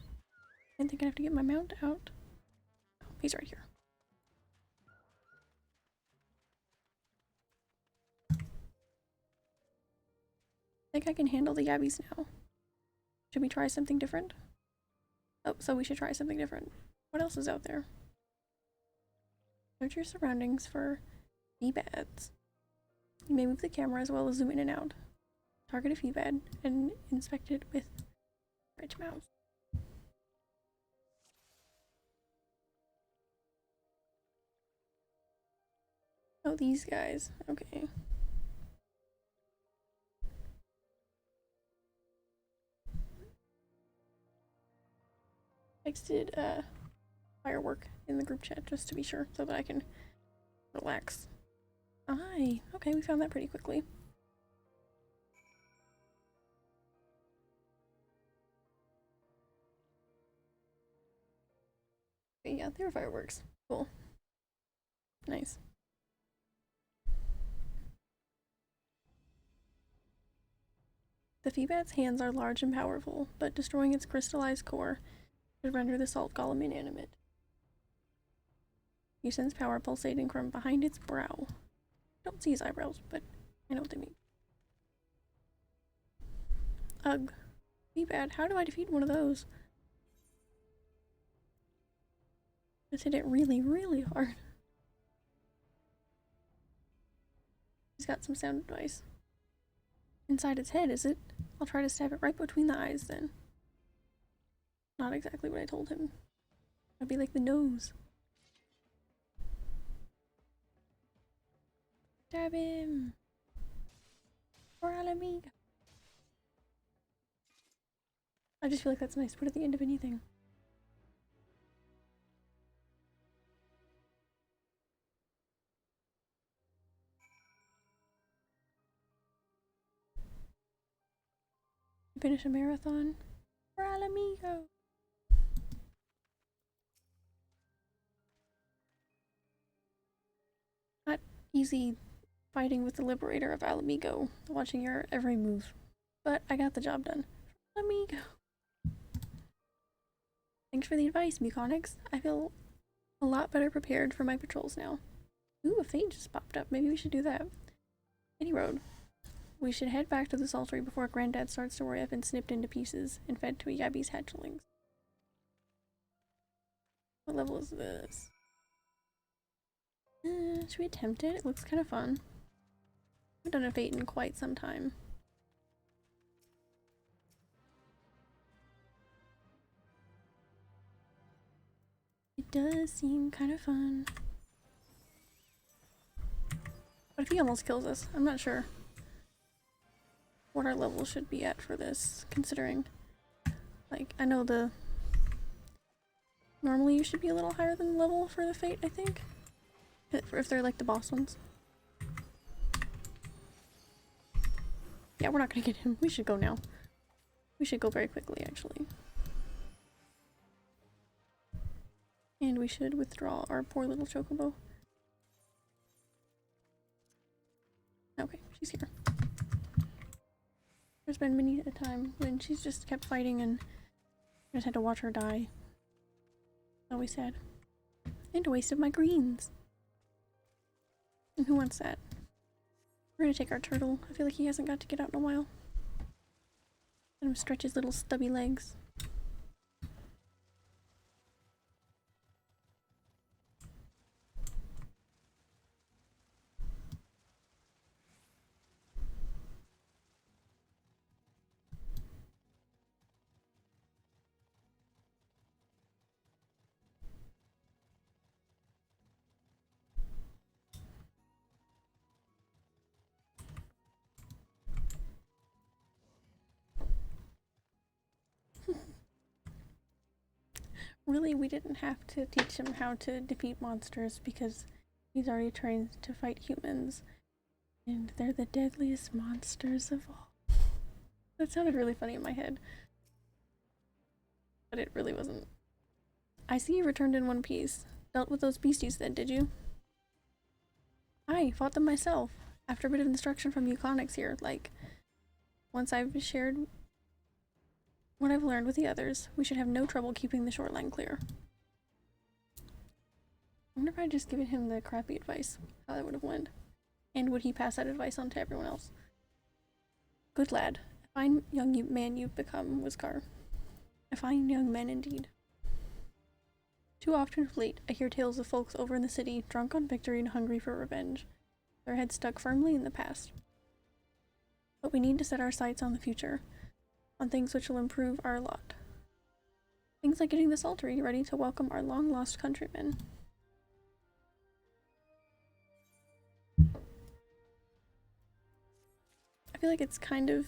didn't think I'd have to get my mount out. Oh, he's right here. I think I can handle the yabbies now. Should we try something different? Oh, so we should try something different. What else is out there? Search your surroundings for feebads. You may move the camera as well as zoom in and out. Target a feebad and inspect it with bridge mouse. Oh, these guys. Okay. Texted firework in the group chat just to be sure so that I can relax. Aye. Okay, we found that pretty quickly. Okay, yeah, they're fireworks. Cool. Nice. The feebad's hands are large and powerful, but destroying its crystallized core would render the salt golem inanimate. You sense power pulsating from behind its brow. Don't see his eyebrows, but I know what they mean. Ugh. Feebad, how do I defeat one of those? Let's hit it really, really hard. He's got some sound advice. Inside its head, is it? I'll try to stab it right between the eyes then. Not exactly what I told him. That'd be like the nose. Stab him! Por la amiga. I just feel like that's nice to put at the end of anything. Finish a marathon for Alamigo. Not easy fighting with the liberator of Alamigo, watching your every move. But I got the job done. Alamigo. Thanks for the advice, Muconix. I feel a lot better prepared for my patrols now. Ooh, a fate just popped up. Maybe we should do that. Any road. We should head back to the Saltery before Granddad starts to worry I've been snipped into pieces and fed to a Yabby's hatchlings. What level is this? Should we attempt it? It looks kind of fun. I've done a fate in quite some time. It does seem kind of fun. But if he almost kills us, I'm not sure what our level should be at for this, considering, like, I know normally you should be a little higher than the level for the fate, I think. If they're like the boss ones. Yeah, we're not gonna get him. We should go now. We should go very quickly, actually. And we should withdraw our poor little chocobo. Okay, she's here. There's been many a time when she's just kept fighting and I just had to watch her die. Always sad. And a waste of my greens. And who wants that? We're gonna take our turtle. I feel like he hasn't got to get out in a while. Let him stretch his little stubby legs. Really, we didn't have to teach him how to defeat monsters because he's already trained to fight humans. And they're the deadliest monsters of all. That sounded really funny in my head. But it really wasn't. I see you returned in one piece. Dealt with those beasties then, did you? I fought them myself. After a bit of instruction from Muconix here, like, once I've shared what I've learned with the others, we should have no trouble keeping the shoreline clear. I wonder if I'd just given him the crappy advice, how that would have went. And would he pass that advice on to everyone else? Good lad. A fine young man you've become, Whiskar. A fine young man indeed. Too often of late, I hear tales of folks over in the city, drunk on victory and hungry for revenge. Their heads stuck firmly in the past. But we need to set our sights on the future. On things which will improve our lot. Things like getting the Saltery ready to welcome our long-lost countrymen. I feel like it's kind of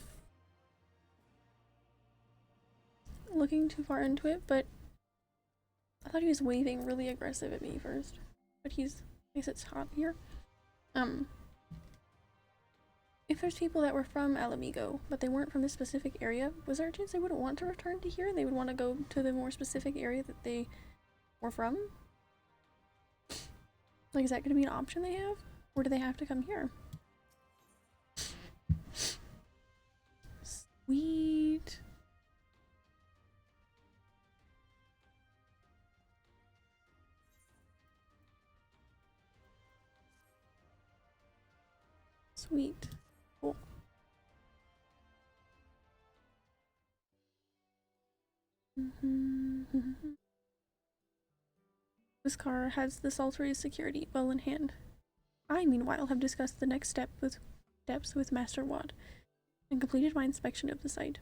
looking too far into it, but I thought he was waving really aggressive at me first. But I guess it's hot here. If there's people that were from Alamigo, but they weren't from this specific area, was there a chance they wouldn't want to return to here? They would want to go to the more specific area that they were from? Like, is that going to be an option they have? Or do they have to come here? Sweet. Sweet. Cool. This car has the Saltery's security well in hand. I, meanwhile, have discussed the next steps with Master Watt and completed my inspection of the site.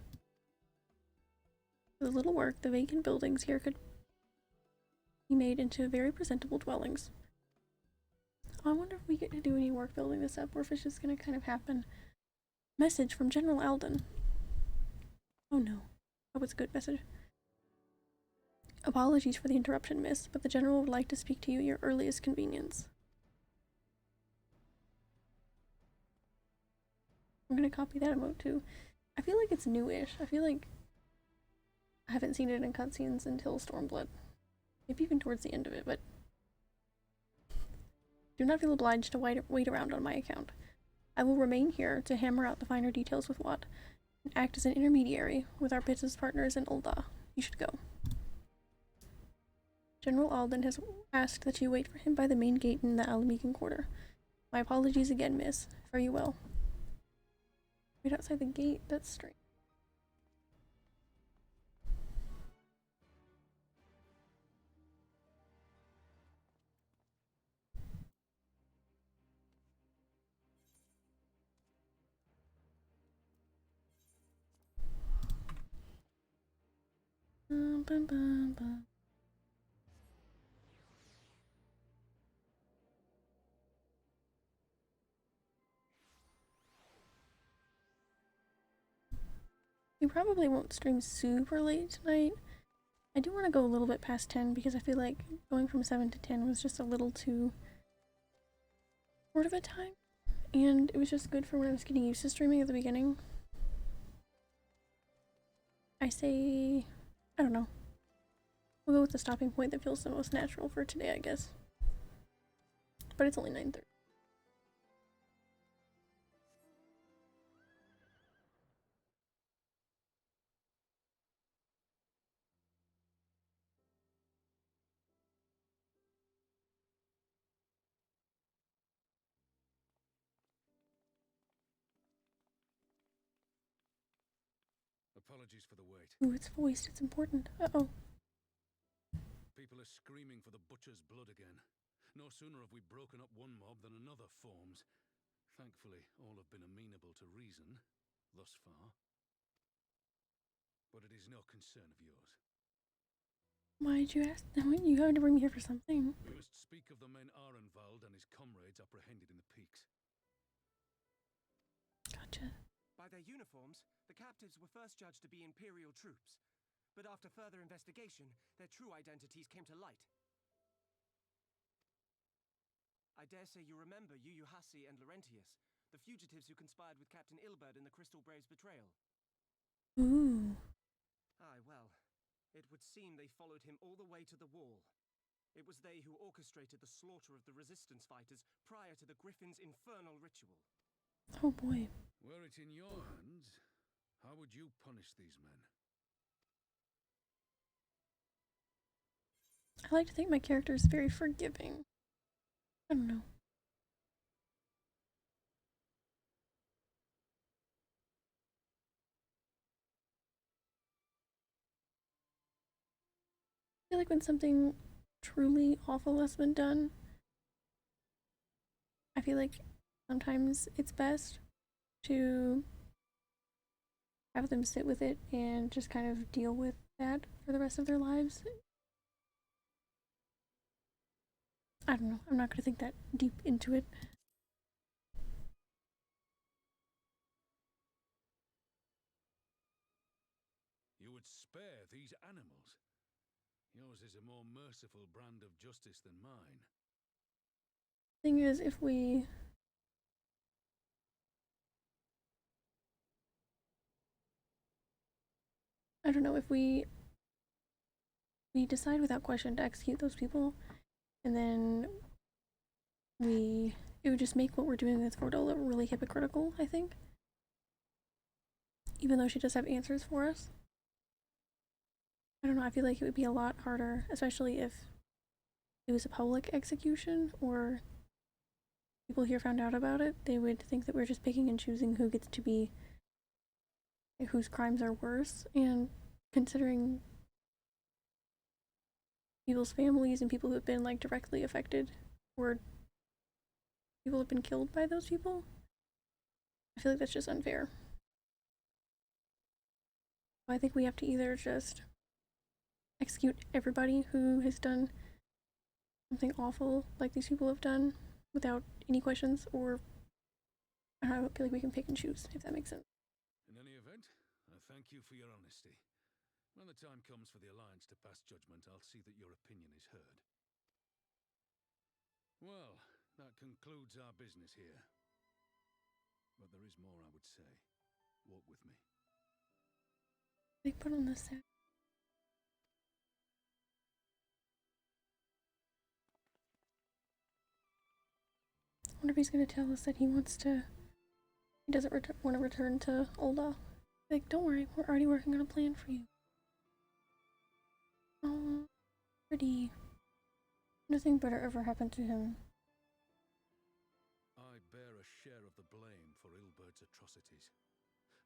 With a little work, the vacant buildings here could be made into very presentable dwellings. I wonder if we get to do any work building this up, or if it's just gonna kind of happen. Message from General Alden. Oh no. That was a good message. Apologies for the interruption, miss, but the general would like to speak to you at your earliest convenience. I'm gonna copy that emote too. I feel like it's newish. I feel like I haven't seen it in cutscenes until Stormblood. Maybe even towards the end of it, but do not feel obliged to wait around on my account. I will remain here to hammer out the finer details with Watt and act as an intermediary with our business partners in Ul'dah. You should go. General Alden has asked that you wait for him by the main gate in the Alamican Quarter. My apologies again, miss. Fare you well. Right outside the gate? That's strange. Bum, bum, bum. We probably won't stream super late tonight. I do want to go a little bit past 10 because I feel like going from 7 to 10 was just a little too short of a time. And it was just good for when I was getting used to streaming at the beginning. I say, I don't know. We'll go with the stopping point that feels the most natural for today, I guess. But it's only 9:30. Apologies for the wait. Ooh, it's voiced. It's important. Uh-oh. People are screaming for the butcher's blood again. No sooner have we broken up one mob than another forms. Thankfully, all have been amenable to reason, thus far. But it is no concern of yours. Why'd you ask them? You had to bring me here for something. We must speak of the men Arenvald and his comrades apprehended in the peaks. Gotcha. By their uniforms, the captives were first judged to be Imperial troops. But after further investigation, their true identities came to light. I dare say you remember Yuyuhasi and Laurentius, the fugitives who conspired with Captain Ilberd in the Crystal Brave's betrayal. Ooh. Aye, well, it would seem they followed him all the way to the wall. It was they who orchestrated the slaughter of the resistance fighters prior to the Griffin's infernal ritual. Oh boy. Were it in your hands, how would you punish these men? I like to think my character is very forgiving. I don't know. I feel like when something truly awful has been done, I feel like sometimes it's best to have them sit with it and just kind of deal with that for the rest of their lives. I don't know. I'm not going to think that deep into it. You would spare these animals. Yours is a more merciful brand of justice than mine. Thing is, if we I don't know, if we decide without question to execute those people, and then it would just make what we're doing with Fordola really hypocritical, I think. Even though she does have answers for us. I don't know, I feel like it would be a lot harder, especially if it was a public execution, or people here found out about it. They would think that we're just picking and choosing who gets to be, like, whose crimes are worse, and considering people's families and people who have been, like, directly affected, or people have been killed by those people, I feel like that's just unfair. I think we have to either just execute everybody who has done something awful like these people have done without any questions, or I don't know, I feel like we can pick and choose, if that makes sense. In any event, I thank you for your honesty. When the time comes for the Alliance to pass judgment, I'll see that your opinion is heard. Well, that concludes our business here. But there is more I would say. Walk with me. They put on the set. I wonder if he's gonna tell us that he doesn't want to return to Ulda. Like, don't worry, we're already working on a plan for you. Oh, pretty. Nothing better ever happened to him. I bear a share of the blame for Ilbert's atrocities.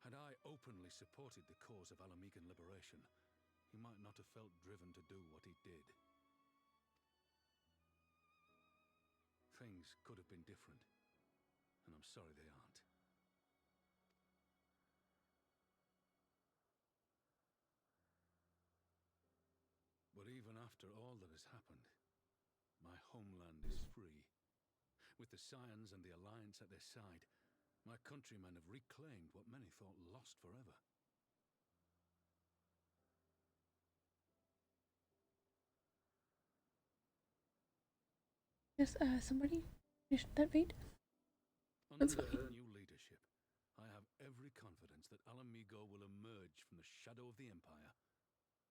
Had I openly supported the cause of Alamigan liberation, he might not have felt driven to do what he did. Things could have been different, and I'm sorry they aren't. But even after all that has happened, my homeland is free. With the Scions and the Alliance at their side, my countrymen have reclaimed what many thought lost forever. Yes, somebody finish that bait? Under the new leadership, I have every confidence that Alamigo will emerge from the shadow of the Empire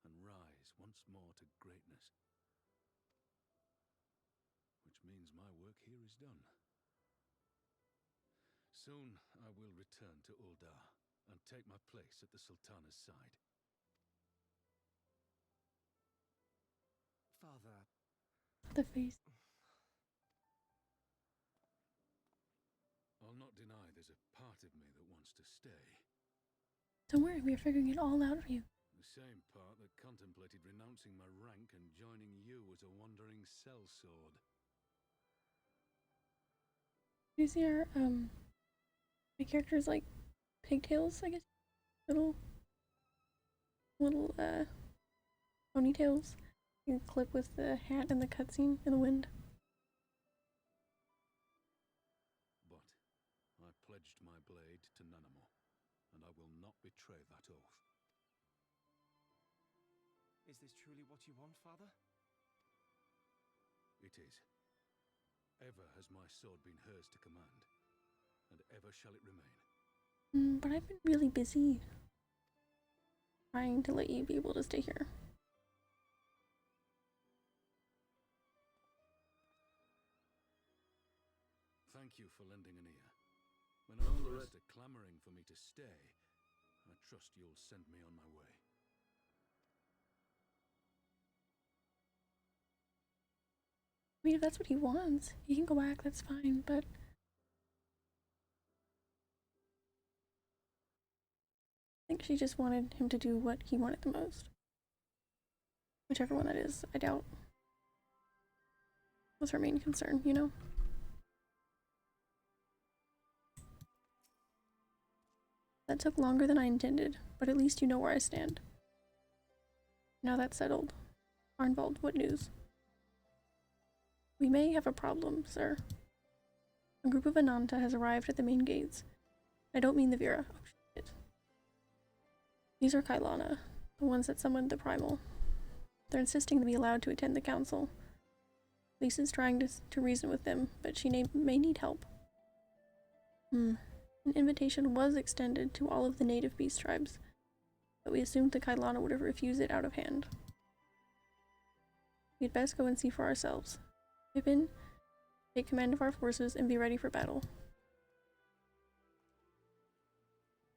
and rise once more to greatness. Which means my work here is done. Soon I will return to Ulda and take my place at the Sultana's side. Father. The face. I'll not deny there's a part of me that wants to stay. Don't worry, we are figuring it all out for you. The same part that contemplated renouncing my rank and joining you as a wandering sellsword. Do you see our, my character's like pigtails, I guess? Little, ponytails. You can clip with the hat and the cutscene in the wind. But I pledged my blade to Nanamo, and I will not betray that oath. Is this truly what you want, Father? It is. Ever has my sword been hers to command, and ever shall it remain. But I've been really busy trying to let you be able to stay here. Thank you for lending an ear. When all the rest are clamoring for me to stay, I trust you'll send me on my way. I mean, if that's what he wants, he can go back, that's fine, but... I think she just wanted him to do what he wanted the most. Whichever one that is, I doubt was her main concern, you know? That took longer than I intended, but at least you know where I stand. Now that's settled. Arnvald, what news? We may have a problem, sir. A group of Ananta has arrived at the main gates. I don't mean the Vera. Oh, shit. These are Kailana, the ones that summoned the Primal. They're insisting to be allowed to attend the council. Lisa's trying to reason with them, but she may need help. An invitation was extended to all of the native beast tribes, but we assumed the Kailana would have refused it out of hand. We'd best go and see for ourselves. Pippin, take command of our forces and be ready for battle.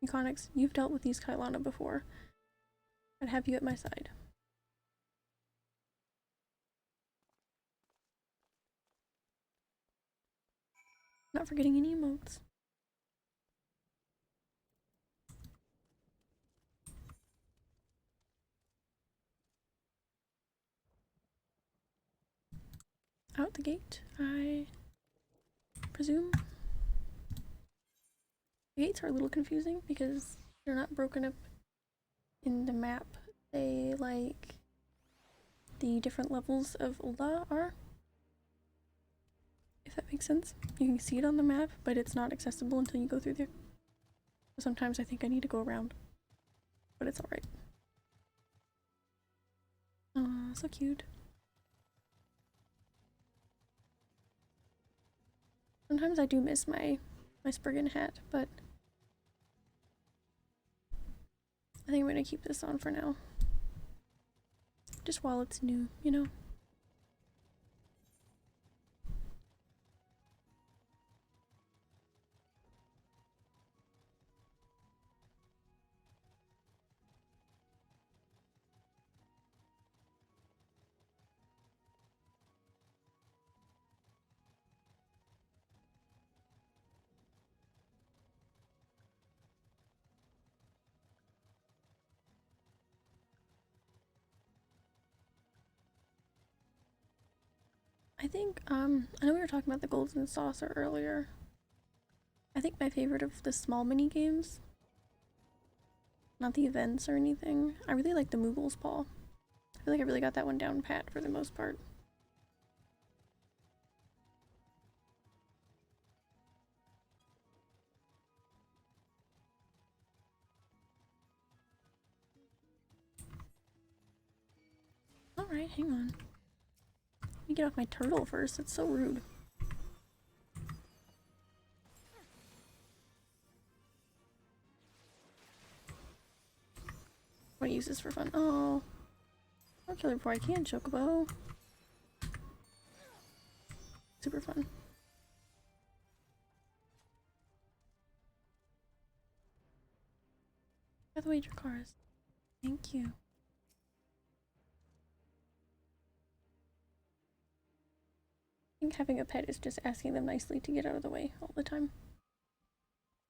Econyx, you've dealt with these Kailana before. I'd have you at my side. Not forgetting any emotes. Out the gate, I presume. The gates are a little confusing because they're not broken up in the map. They, like, the different levels of Ulda are. If that makes sense. You can see it on the map, but it's not accessible until you go through there. Sometimes I think I need to go around, but it's alright. so cute. Sometimes I do miss my Spriggan hat, but I think I'm gonna keep this on for now. Just while it's new, you know? I think, I know we were talking about the golden saucer earlier. I think my favorite of the small mini games, not the events or anything, I really like the Moogle's Paw. I feel like I really got that one down pat for the most part. Alright, hang on. Let me get off my turtle first, it's so rude. I want to use this for fun. Oh, I'll kill her before I can, Chocobo. Super fun. By the way, Dracaris. Thank you. I think having a pet is just asking them nicely to get out of the way all the time.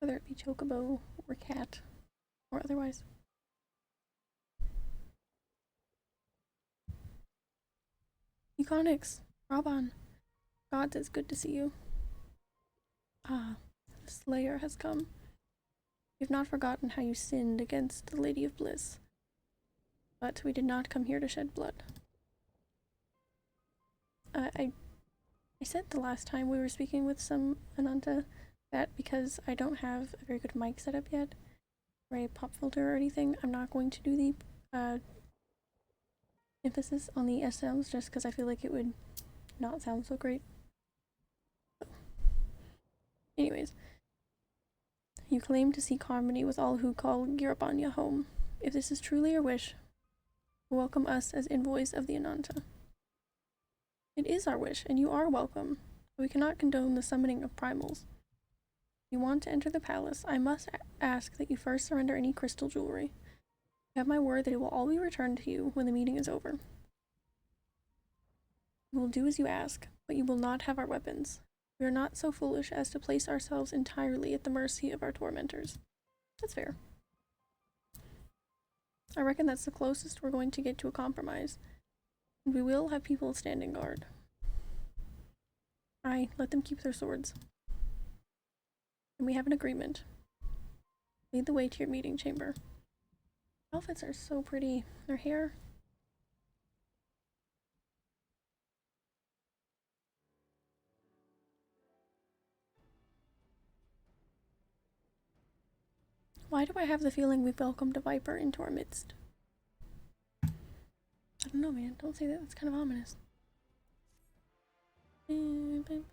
Whether it be Chocobo or cat or otherwise. Econics, Raban, gods, it's good to see you. Ah, the Slayer has come. We've not forgotten how you sinned against the Lady of Bliss. But we did not come here to shed blood. I said the last time we were speaking with some Ananta that because I don't have a very good mic setup yet, or a pop filter or anything, I'm not going to do the emphasis on the S sounds just because I feel like it would not sound so great. Anyways, you claim to seek harmony with all who call Girabanya home. If this is truly your wish, welcome us as envoys of the Ananta. It is our wish, and you are welcome. We cannot condone the summoning of primals. If you want to enter the palace, I must ask that you first surrender any crystal jewelry. You have my word that it will all be returned to you when the meeting is over. We will do as you ask, but you will not have our weapons. We are not so foolish as to place ourselves entirely at the mercy of our tormentors. That's fair. I reckon that's the closest we're going to get to a compromise. And we will have people standing guard. Aye, let them keep their swords. And we have an agreement. Lead the way to your meeting chamber. Outfits are so pretty. Their hair. Why do I have the feeling we've welcomed a viper into our midst? I don't know, man. Don't say that. That's kind of ominous. Right.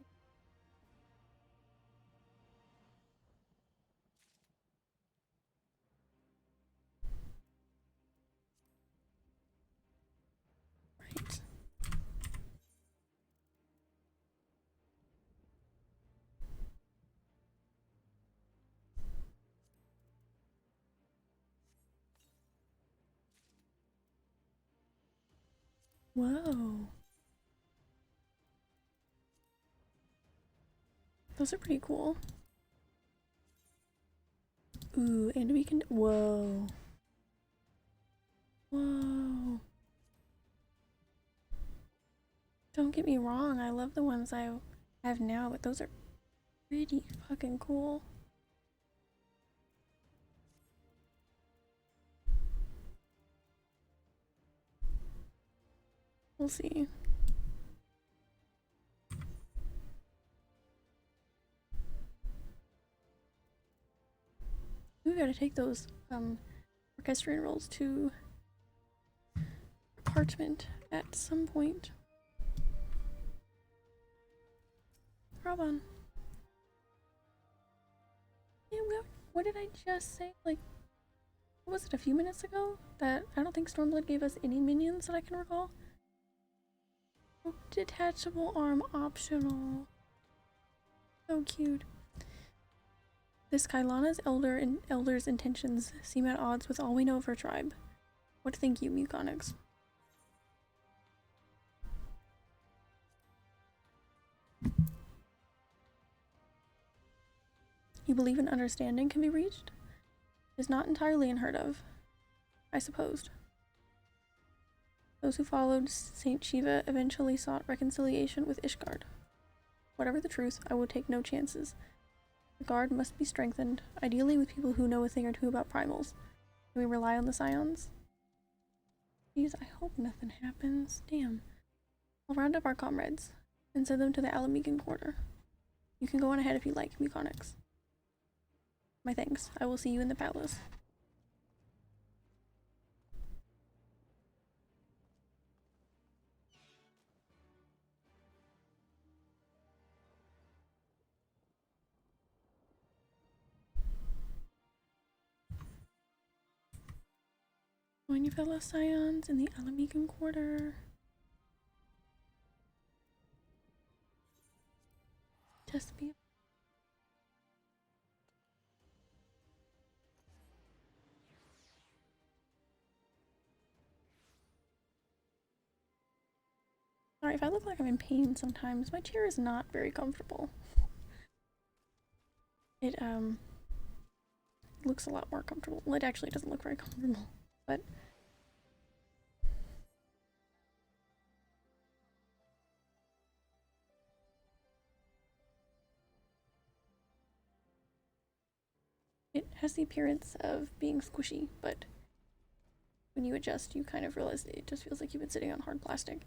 Whoa. Those are pretty cool. Ooh, and we can. Whoa. Whoa. Don't get me wrong, I love the ones I have now, but those are pretty fucking cool. We'll see. We gotta take those orchestrion rolls to apartment at some point. Raban. Yeah, what did I just say? Like, what was it, a few minutes ago? That I don't think Stormblood gave us any minions that I can recall. Oh, detachable arm optional. So cute. This Kailana's elder's intentions seem at odds with all we know of her tribe. What think you, Muconix? You believe an understanding can be reached? It is not entirely unheard of, I supposed. Those who followed Saint Shiva eventually sought reconciliation with Ishgard. Whatever the truth, I will take no chances. The guard must be strengthened, ideally with people who know a thing or two about primals. Can we rely on the scions? Jeez, I hope nothing happens. Damn. I'll round up our comrades and send them to the Alamegan quarter. You can go on ahead if you like, Muconix. My thanks. I will see you in the palace. Join your fellow scions in the Alamegan quarter. Just be. Sorry if I look like I'm in pain sometimes. My chair is not very comfortable. It looks a lot more comfortable. Well, it actually doesn't look very comfortable, but it has the appearance of being squishy, but when you adjust, you kind of realize it just feels like you've been sitting on hard plastic.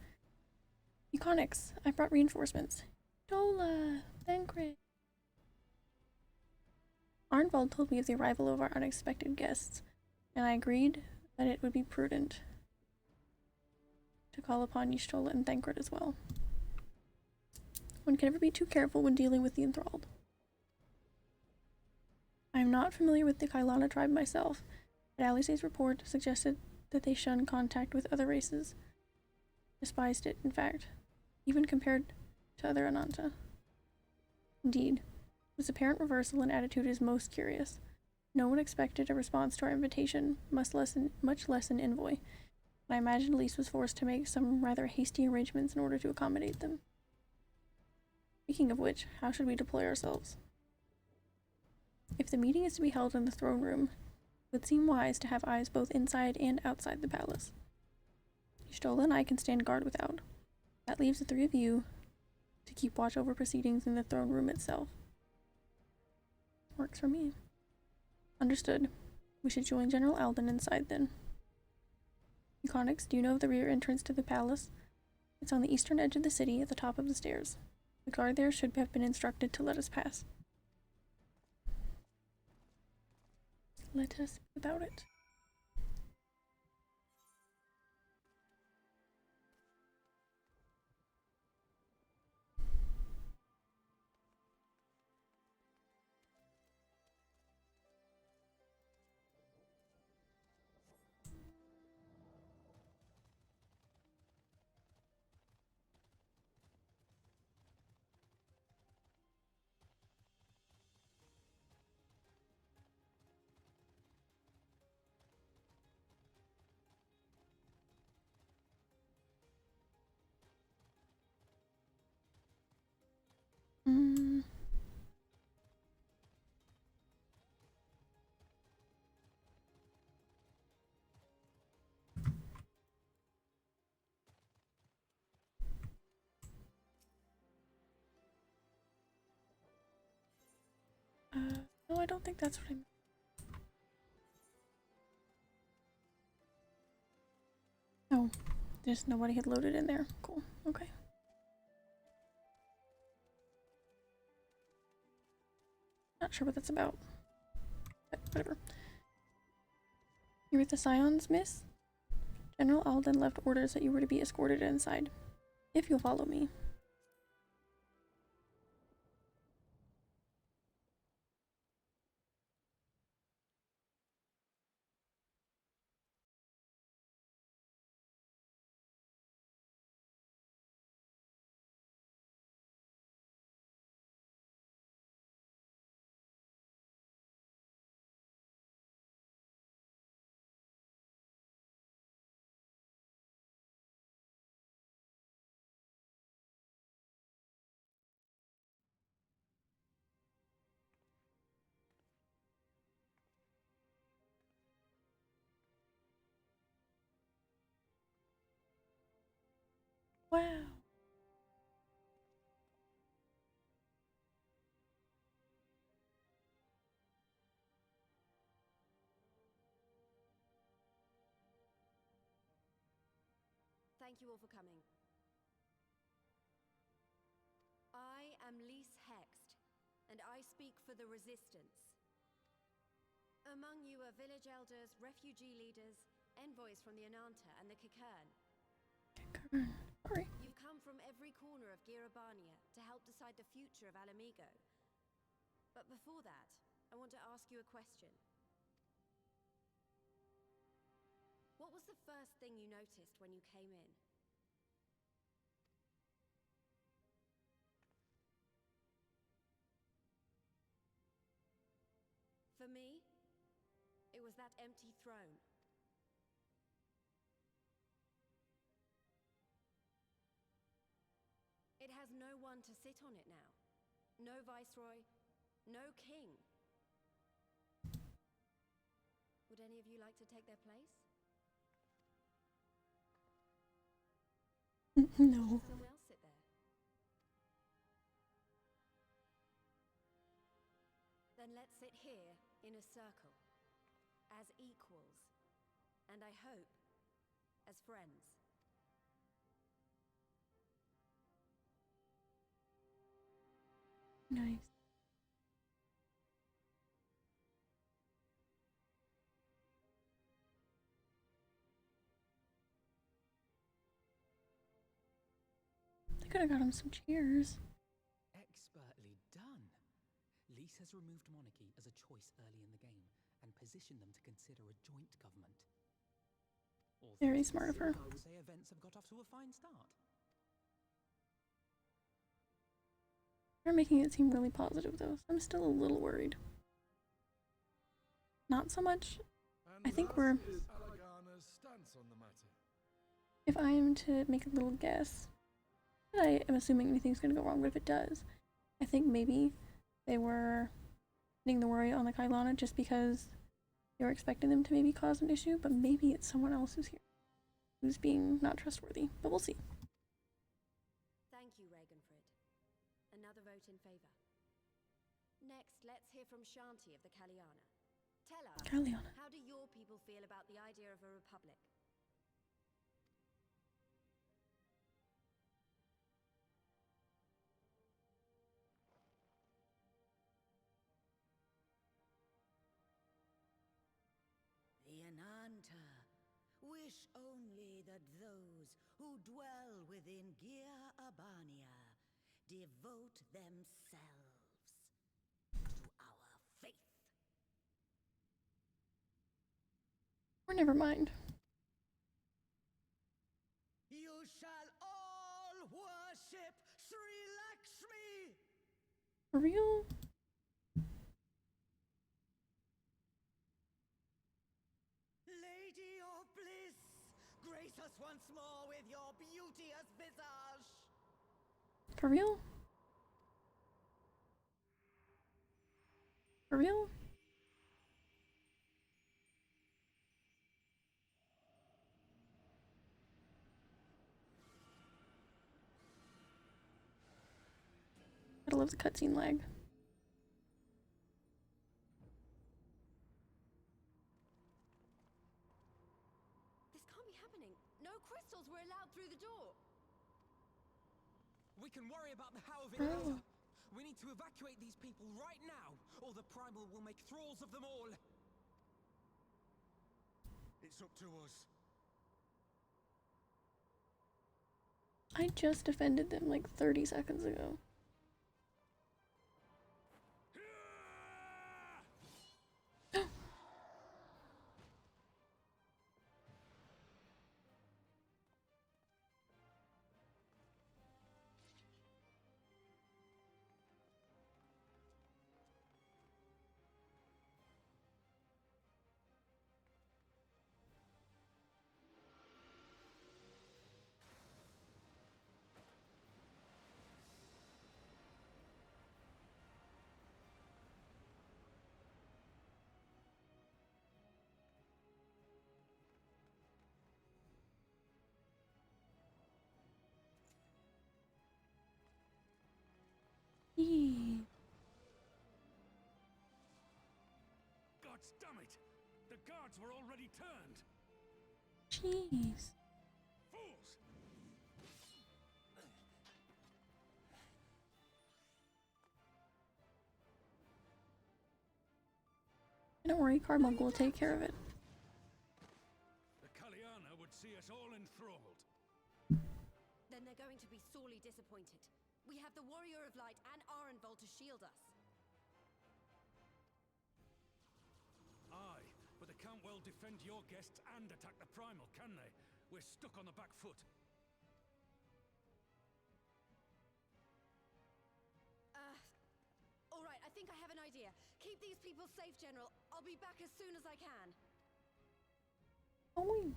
Muconix, I brought reinforcements. Dola, Thancred. Arnvald told me of the arrival of our unexpected guests, and I agreed that it would be prudent to call upon Y'shtola and Thancred as well. One can never be too careful when dealing with the enthralled. I am not familiar with the Kailana tribe myself, but Alice's report suggested that they shun contact with other races. Despised it, in fact, even compared to other Ananta. Indeed, this apparent reversal in attitude is most curious. No one expected a response to our invitation, much less an envoy, and I imagine Elise was forced to make some rather hasty arrangements in order to accommodate them. Speaking of which, how should we deploy ourselves? If the meeting is to be held in the throne room, it would seem wise to have eyes both inside and outside the palace. Y'shtola and I can stand guard without. That leaves the three of you to keep watch over proceedings in the throne room itself. Works for me. Understood. We should join General Alden inside then. Muconix, do you know of the rear entrance to the palace? It's on the eastern edge of the city at the top of the stairs. The guard there should have been instructed to let us pass. Let us be about it. No, I don't think that's what I meant. Oh, just nobody had loaded in there. Cool. Okay. Not sure what that's about. But whatever. You're with the Scions, miss? General Alden left orders that you were to be escorted inside, if you'll follow me. Wow. Thank you all for coming. I am Lise Hext, and I speak for the Resistance. Among you are village elders, refugee leaders, envoys from the Ananta and the Kikern. Sorry. You've come from every corner of Girabania to help decide the future of Alamigo. But before that, I want to ask you a question. What was the first thing you noticed when you came in? For me, it was that empty throne. It has no one to sit on it now. No viceroy, no king. Would any of you like to take their place? No. Someone else sit there. Then let's sit here in a circle, as equals, and I hope, as friends. Nice. They could have got him some chairs. Expertly done. Lise has removed monarchy as a choice early in the game and positioned them to consider a joint government. All Very things smart of her. considered, I would say events have got off to a fine start. They're making it seem really positive though, so I'm still a little worried. Not so much. I think we're... stance on the matter. If I am to make a little guess, I am assuming anything's gonna go wrong, but if it does, I think maybe they were putting the worry on the Kailana just because they were expecting them to maybe cause an issue, but maybe it's someone else who's here, who's being not trustworthy, but we'll see. Thank you, Reganfrid. Another vote in favor. Next, let's hear from Shanti of the Kaliana. Tell us, Kaliana. how do your people feel about the idea of a republic? The Ananta wish only that those who dwell within Gir Abania devote themselves to our faith. Or never mind. You shall all worship Sri Lakshmi! For real? Lady of bliss, grace us once more with your beauteous visage! For real? For real? Gotta love the cutscene lag. This can't be happening. No crystals were allowed through the door. We can worry about the how of it later. We need to evacuate these people right now, or the Primal will make thralls of them all. It's up to us. I just defended them like 30 seconds ago. Eee. God damn it! The guards were already turned! Jeez. Fools! Don't worry, Carbuncle will take care of it. The Kaliana would see us all enthralled. Then they're going to be sorely disappointed. We have the Warrior of Light and Arenvald to shield us. Aye, but they can't well defend your guests and attack the Primal, can they? We're stuck on the back foot. All right, I think I have an idea. Keep these people safe, General. I'll be back as soon as I can. Oh, wait.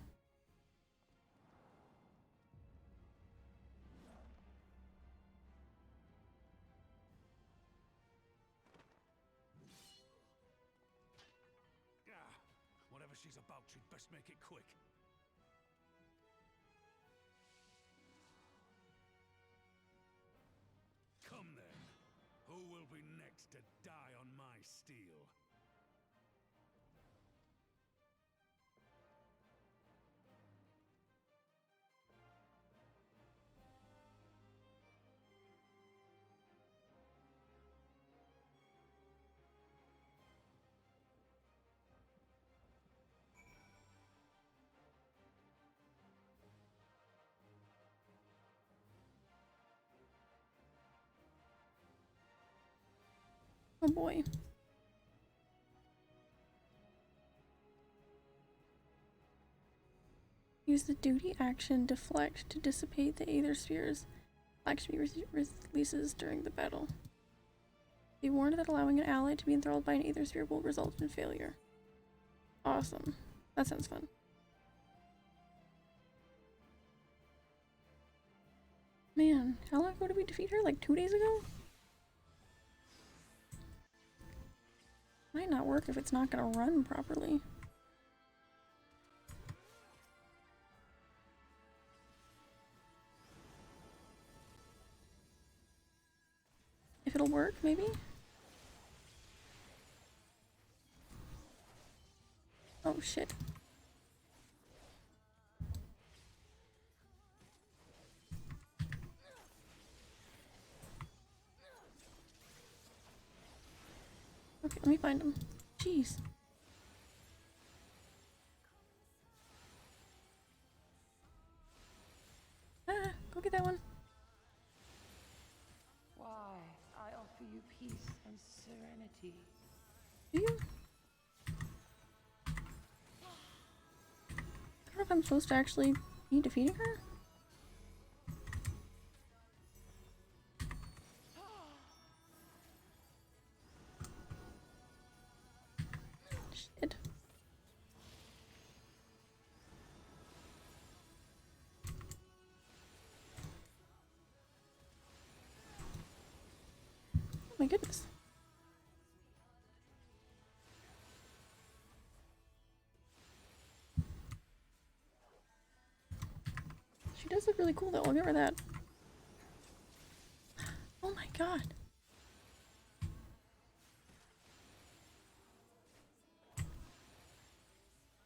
Whatever she's about, she'd best make it quick. Come then. Who will be next to die on my steel? Oh boy. Use the duty action deflect to dissipate the Aether Sphere's action releases during the battle. Be warned that allowing an ally to be enthralled by an Aether Sphere will result in failure. Awesome. That sounds fun. Man, how long ago did we defeat her? Like 2 days ago? Might not work if it's not gonna run properly. If it'll work, maybe? Oh shit. Okay, let me find him. Jeez. Ah, go get that one. Why, I offer you peace and serenity. Do you? I don't know if I'm supposed to actually be defeating her. Shit. Oh my goodness. She does look really cool though, I'll give her that. Oh my god.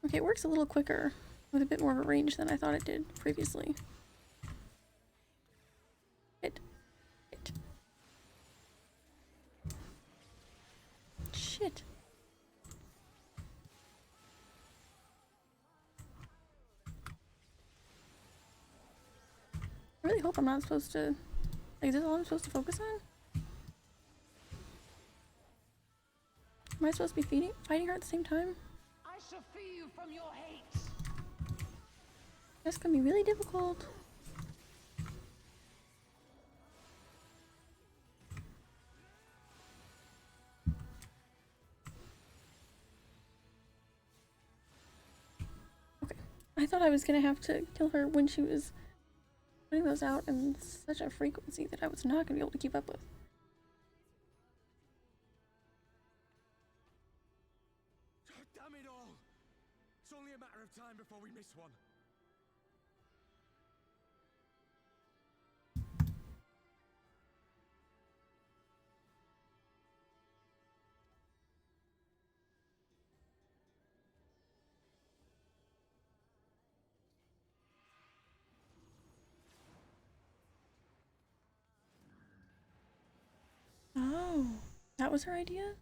Okay, it works a little quicker with a bit more of a range than I thought it did previously. Hit. Shit. I really hope I'm not supposed to... Like, is this all I'm supposed to focus on? Am I supposed to be fighting her at the same time? I shall free you from your hate. That's gonna be really difficult. Okay. I thought I was gonna have to kill her when she was putting those out in such a frequency that I was not gonna be able to keep up with. Damn it all! It's only a matter of time before we miss one. Oh, that was her idea?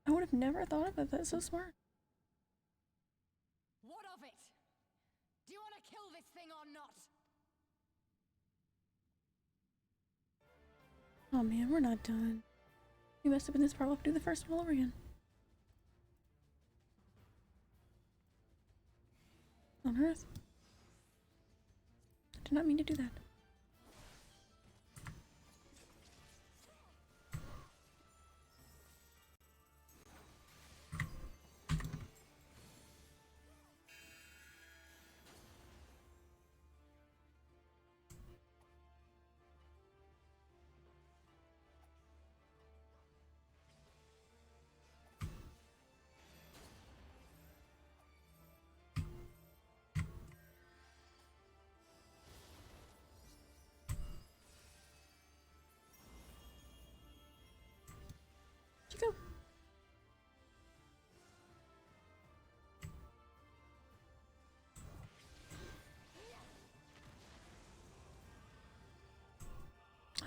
I would have never thought of it. That's so smart. What of it? Do you want to kill this thing or not? Oh man, we're not done. We must have been this far. We'll have to do the first one all over again. On Earth. I did not mean to do that. Where'd you go?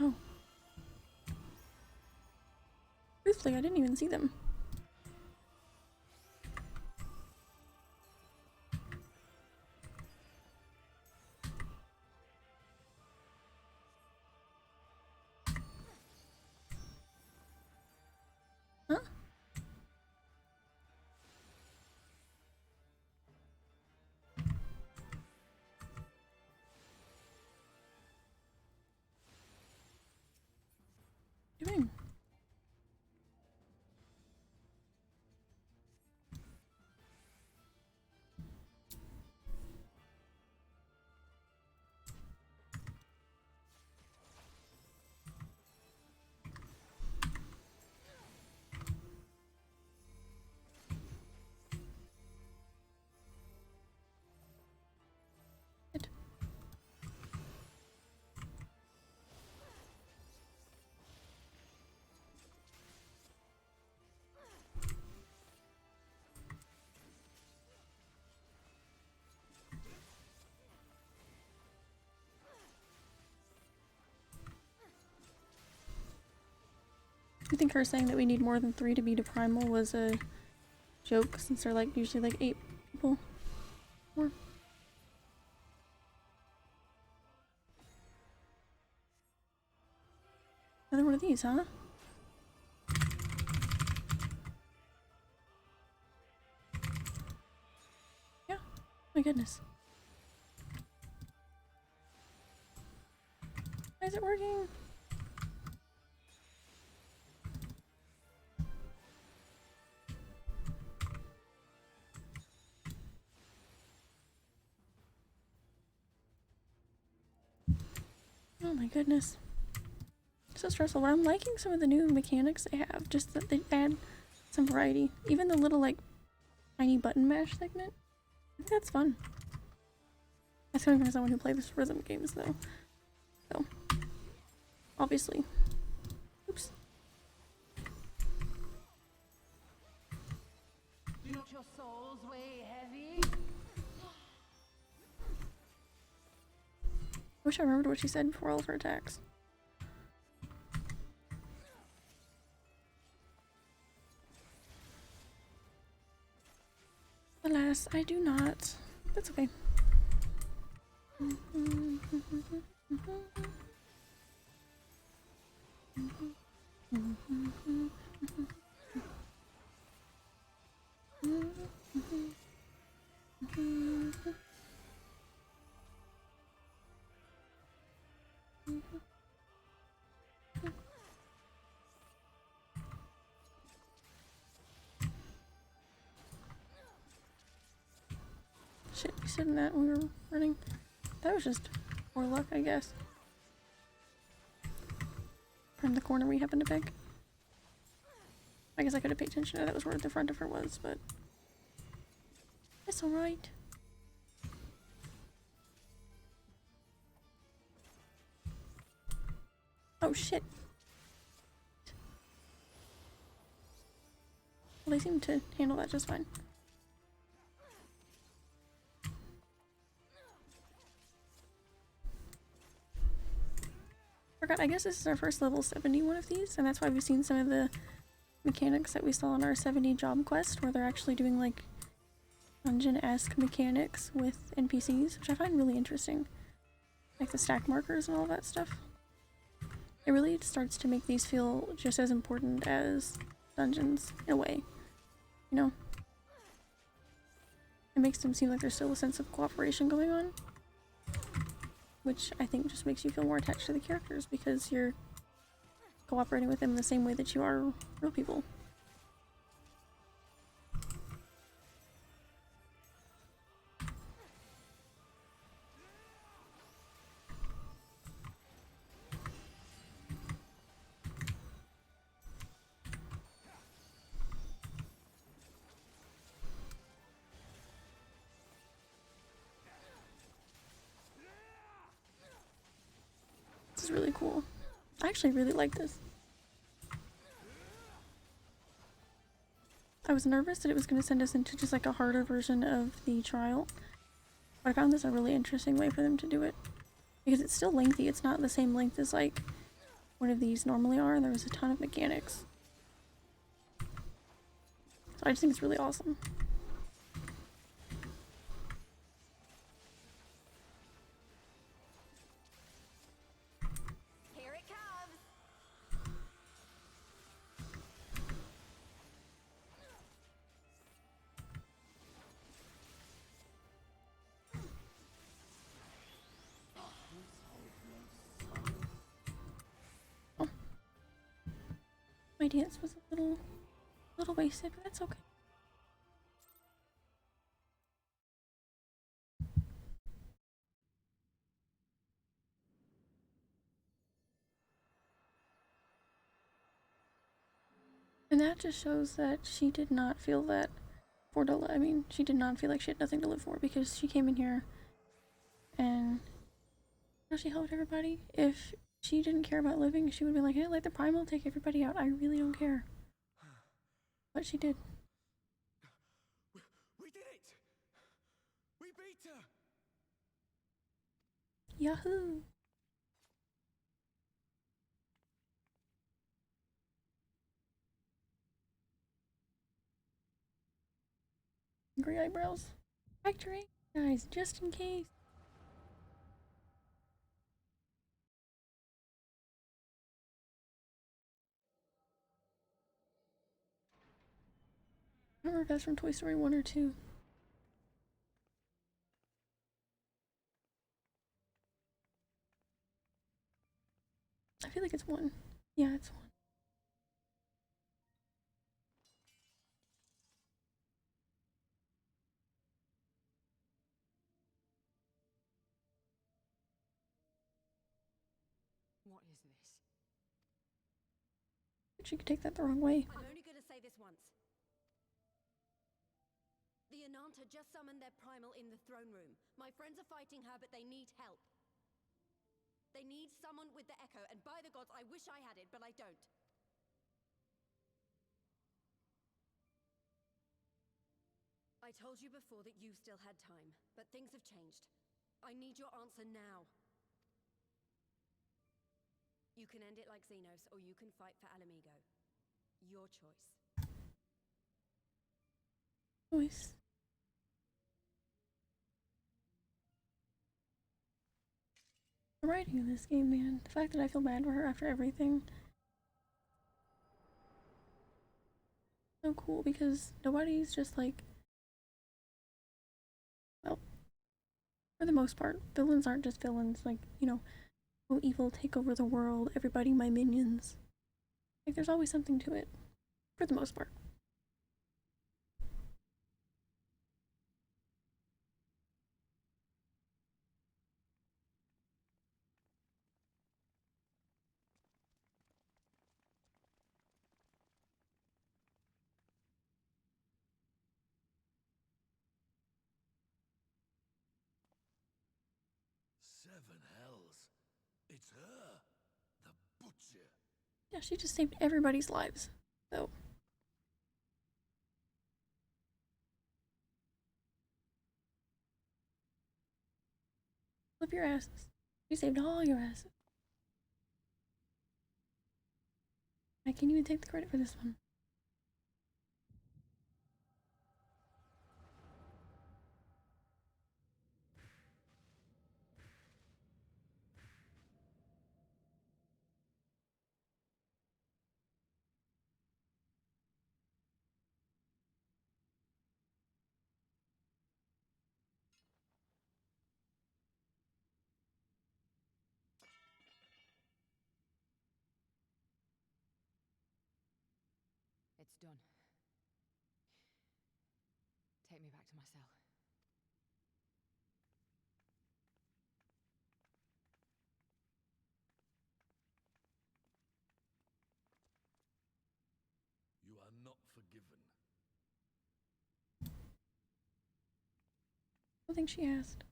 Oh. Truthfully, I didn't even see them. Huh? Doing? It. You think her saying that we need more than 3 to beat a primal was a joke, since they're like usually like 8 people? More. Another one of these, huh? Yeah. My goodness. Why is it working? Oh my goodness. So stressful, but I'm liking some of the new mechanics they have, just that they add some variety. Even the little like tiny button mash segment. I think that's fun. That's coming from someone who plays rhythm games though. So obviously. Oops. Do not your souls weigh heavy? I wish I remembered what she said before all of her attacks. Alas, I do not. That's okay. Shit, we said that when we were running. That was just poor luck, I guess. From the corner we happened to pick. I guess I could have paid attention to that was where the front of her was, but it's alright. Oh shit. Well, they seem to handle that just fine. Forgot, I guess this is our first level 70 one of these, and that's why we've seen some of the mechanics that we saw in our 70 job quest, where they're actually doing like dungeon-esque mechanics with NPCs, which I find really interesting. Like the stack markers and all that stuff. It really starts to make these feel just as important as dungeons, in a way. You know? It makes them seem like there's still a sense of cooperation going on. Which I think just makes you feel more attached to the characters because you're cooperating with them in the same way that you are real people. This is really cool. I actually really like this. I was nervous that it was going to send us into just like a harder version of the trial. But I found this a really interesting way for them to do it. Because it's still lengthy. It's not the same length as like one of these normally are. And there was a ton of mechanics. So I just think it's really awesome. Here it comes! Oh. My dance was a little wasted, but that's okay. And that just shows that she did not feel that I mean, she did not feel like she had nothing to live for because she came in here and she helped everybody. If she didn't care about living, she would be like, hey, let the primal take everybody out. I really don't care. But she did. We did it! We beat her! Yahoo! Gray eyebrows. Factory, guys, just in case. I don't remember if that's from Toy Story 1 or 2. I feel like it's 1. Yeah, it's 1. What is this? She could take that the wrong way. I'm only gonna say this once. The Ananta just summoned their primal in the throne room. My friends are fighting her, but they need help. They need someone with the echo, and by the gods, I wish I had it, but I don't. I told you before that you still had time, but things have changed. I need your answer now. You can end it like Xenos, or you can fight for Alamigo. Your choice. Choice. The writing of this game, man. The fact that I feel bad for her after everything. So cool because nobody's just like, well, for the most part, villains aren't just villains. Like, you know, oh, evil, take over the world, everybody my minions. Like, there's always something to it, for the most part. Seven hells. It's her. The butcher. Yeah, she just saved everybody's lives, though. Flip your asses. She saved all your asses. I can't even take the credit for this one. It's done. Take me back to my cell. You are not forgiven. I don't think she asked.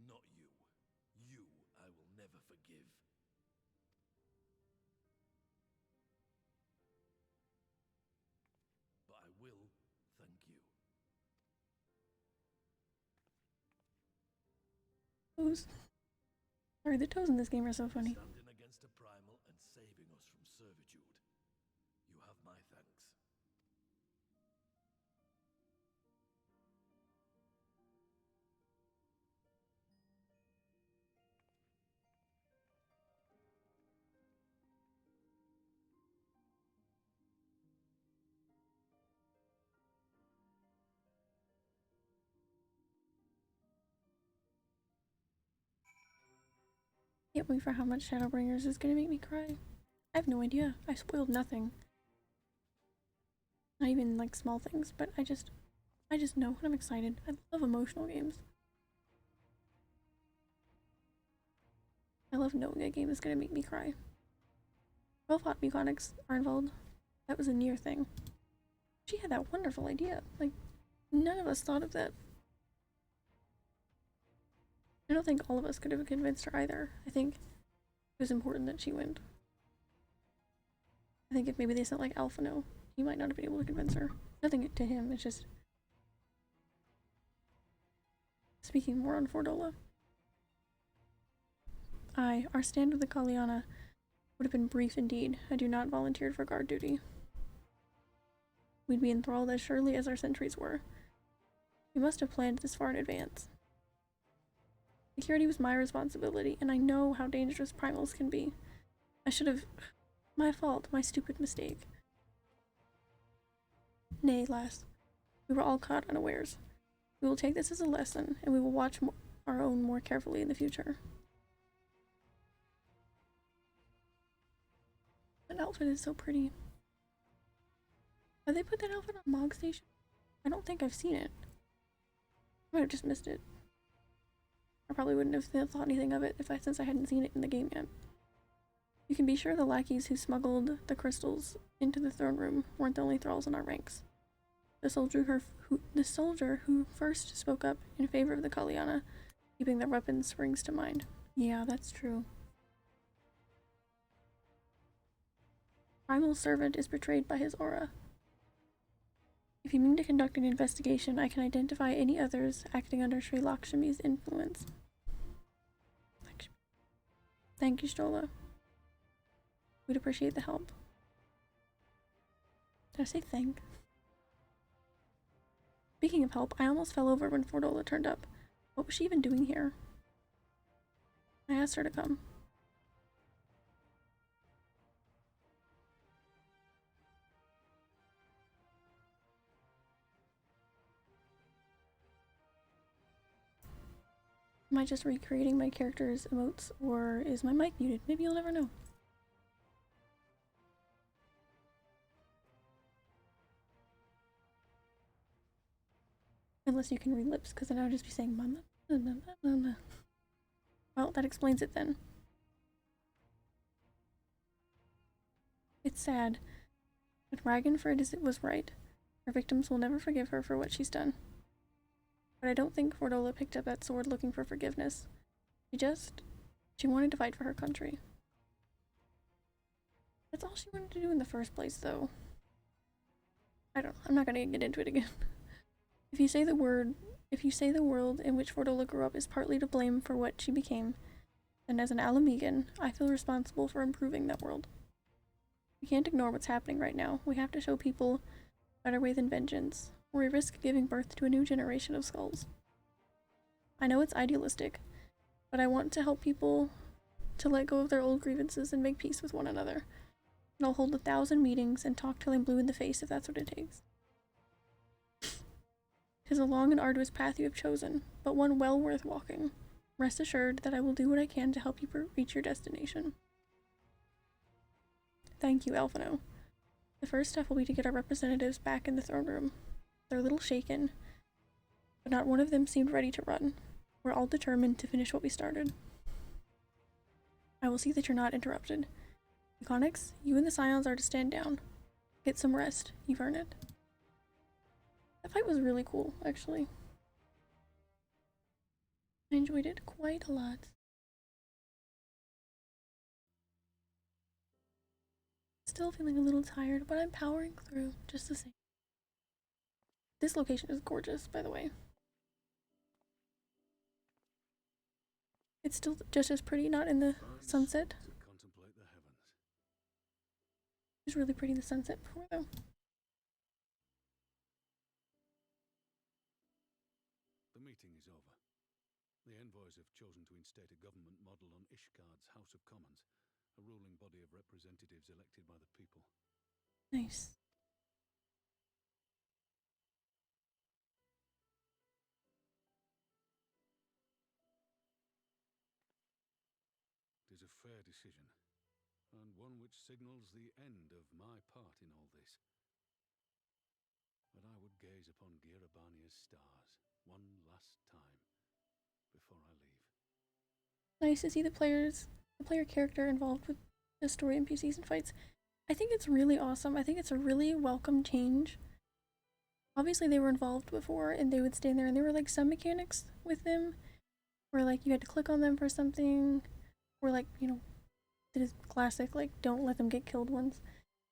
Not you. You I will never forgive. But I will thank you. Toes. Sorry, the toes in this game are so funny. Standing against a primal and saving us from servitude. You have my thanks. Can't wait for how much Shadowbringers is gonna make me cry. I have no idea. I spoiled nothing. Not even like small things, but I just know and I'm excited. I love emotional games. I love knowing a game is gonna make me cry. 12 Hot Mechanics are involved. That was a near thing. She had that wonderful idea. Like, none of us thought of that. I don't think all of us could have convinced her either. I think it was important that she went. I think if maybe they sent like Alphino, he might not have been able to convince her. Nothing to him, it's just speaking more on Fordola. Our stand with the Kaliana would have been brief indeed had you not volunteered for guard duty. We'd be enthralled as surely as our sentries were. We must have planned this far in advance. Security was my responsibility, and I know how dangerous primals can be. I should have... My fault, my stupid mistake. Nay, lass. We were all caught unawares. We will take this as a lesson, and we will watch our own more carefully in the future. That outfit is so pretty. Have they put that outfit on Mog Station? I don't think I've seen it. I might have just missed it. I probably wouldn't have thought anything of it since I hadn't seen it in the game yet. You can be sure the lackeys who smuggled the crystals into the throne room weren't the only thralls in our ranks. The soldier who first spoke up in favor of the Kaliana, keeping their weapons, springs to mind. Yeah, that's true. Primal servant is betrayed by his aura. If you mean to conduct an investigation, I can identify any others acting under Sri Lakshmi's influence. Thank you, Stola. We'd appreciate the help. Did I say thank? Speaking of help, I almost fell over when Fordola turned up. What was she even doing here? I asked her to come. Am I just recreating my character's emotes, or is my mic muted? Maybe you'll never know. Unless you can read lips, because then I would just be saying mama. Well, that explains it then. It's sad, but Ragnfrid was right. Her victims will never forgive her for what she's done. But I don't think Fordola picked up that sword looking for forgiveness. She wanted to fight for her country. That's all she wanted to do in the first place, though. I don't know. I'm not gonna get into it again. If you say the world in which Fordola grew up is partly to blame for what she became, then as an Alamegan, I feel responsible for improving that world. We can't ignore what's happening right now. We have to show people a better way than vengeance, or we risk giving birth to a new generation of skulls. I know it's idealistic, but I want to help people to let go of their old grievances and make peace with one another. And I'll hold 1,000 meetings and talk till I'm blue in the face if that's what it takes. 'Tis a long and arduous path you have chosen, but one well worth walking. Rest assured that I will do what I can to help you reach your destination. Thank you, Alphino. The first step will be to get our representatives back in the throne room. They're a little shaken, but not one of them seemed ready to run. We're all determined to finish what we started. I will see that you're not interrupted. Iconics, you and the Scions are to stand down. Get some rest. You've earned it. That fight was really cool, actually. I enjoyed it quite a lot. Still feeling a little tired, but I'm powering through just the same. This location is gorgeous, by the way. It's still just as pretty, not in the sunset. To contemplate the heavens. It was really pretty in the sunset before, though. The meeting is over. The envoys have chosen to instate a government model on Ishgard's House of Commons, a ruling body of representatives elected by the people. Nice. It is a fair decision, and one which signals the end of my part in all this. But I would gaze upon Girabania's stars one last time before I leave. Nice to see the player character involved with the story NPCs and fights. I think it's really awesome. I think it's a really welcome change. Obviously they were involved before and they would stand there and there were like some mechanics with them where like you had to click on them for something, or like, you know, it is classic like don't let them get killed ones.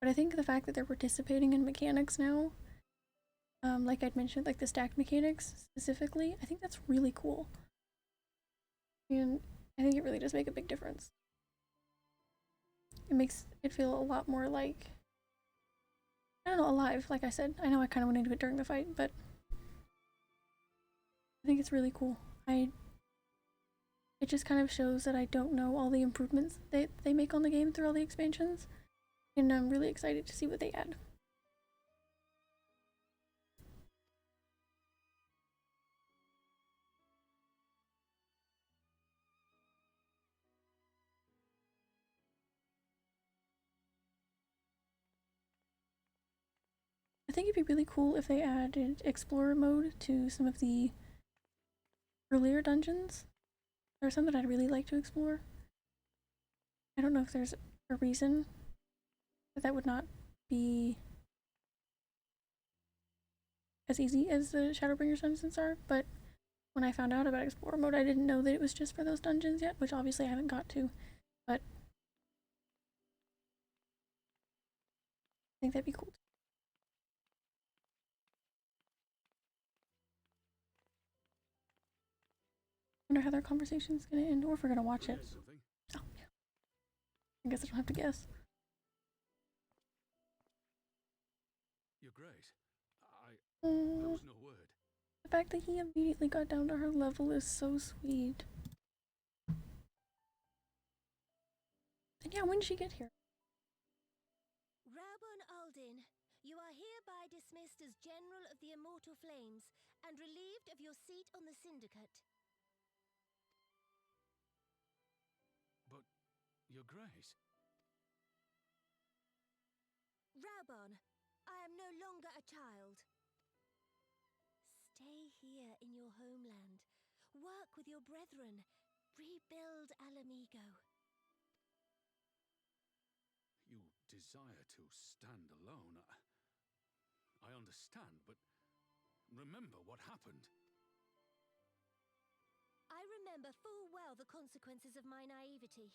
But I think the fact that they're participating in mechanics now, like I'd mentioned, like the stacked mechanics specifically, I think that's really cool. And I think it really does make a big difference. It makes it feel a lot more like, I don't know, alive, like I said. I know I kind of went into it during the fight, but I think it's really cool. It just kind of shows that I don't know all the improvements that they make on the game through all the expansions, and I'm really excited to see what they add. I think it'd be really cool if they added explorer mode to some of the earlier dungeons. There are some that I'd really like to explore. I don't know if there's a reason that would not be as easy as the Shadowbringers dungeons are, but when I found out about explorer mode, I didn't know that it was just for those dungeons yet, which obviously I haven't got to, but I think that'd be cool. Wonder how their conversation's gonna end, or if we're gonna watch it. Oh, yeah. I guess I don't have to guess. You're great. There was no word. The fact that he immediately got down to her level is so sweet. And yeah, when did she get here? Raubon Aldin, you are hereby dismissed as General of the Immortal Flames and relieved of your seat on the Syndicate. But, Your Grace... Raubon, I am no longer a child. Stay here in your homeland. Work with your brethren. Rebuild Alamigo. You desire to stand alone. I understand, but remember what happened. I remember full well the consequences of my naivety,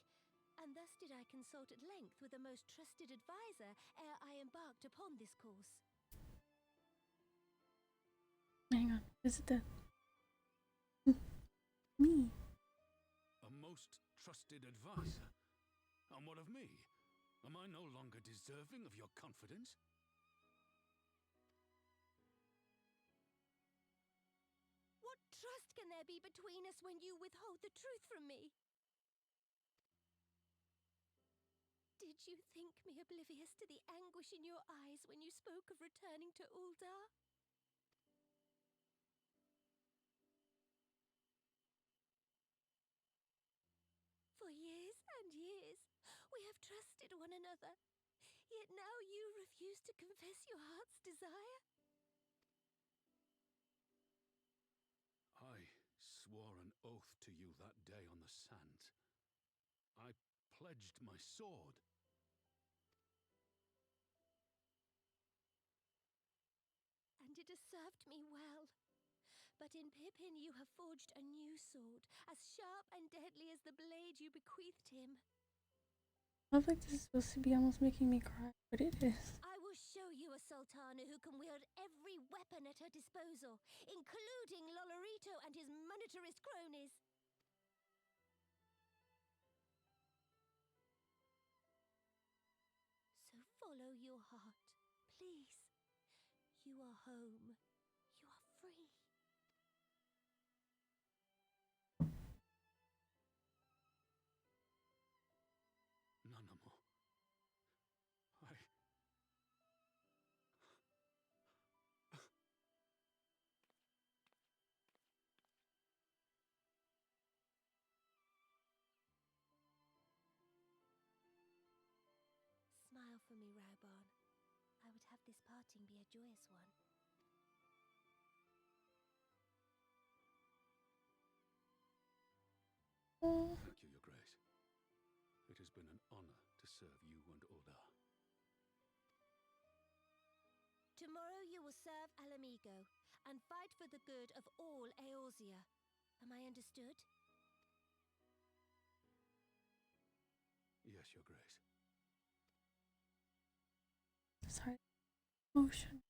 and thus did I consult at length with a most trusted advisor ere I embarked upon this course. Hang on, is it the... me? A most trusted advisor? And what of me? Am I no longer deserving of your confidence? What trust can there be between us when you withhold the truth from me? Did you think me oblivious to the anguish in your eyes when you spoke of returning to Uldar? For years and years, we have trusted one another, yet now you refuse to confess your heart's desire? I swore an oath to you that day on the sands. I pledged my sword. And it has served me well. But in Pippin you have forged a new sword, as sharp and deadly as the blade you bequeathed him. I feel like this is supposed to be almost making me cry, but it is. I will show you a sultana who can wield every weapon at her disposal, including Lolorito and his monetarist cronies. So follow your heart, please. You are home. You are free. Nanamo. Smile for me, Raubon. I would have this parting be a joyous one. Thank you, Your Grace. It has been an honor to serve you and Uldar. Tomorrow you will serve Alamigo and fight for the good of all Eorzea. Am I understood? Yes, Your Grace. Sorry. Motion.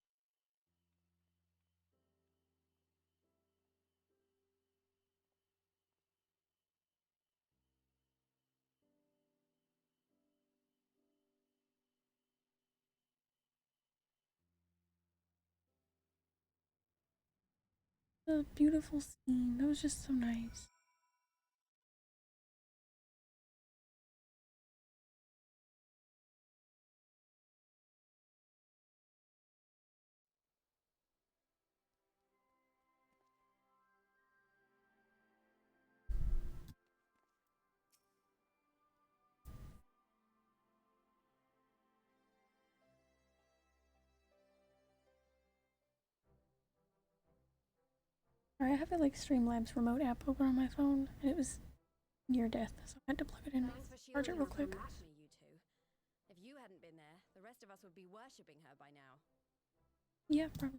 The beautiful scene. That was just so nice. I have a like Streamlabs remote app open on my phone, and it was near death, so I had to plug it in. Charge it real quick. Me, you two. If you hadn't been there, the rest of us would be worshipping her by now. Yeah, probably.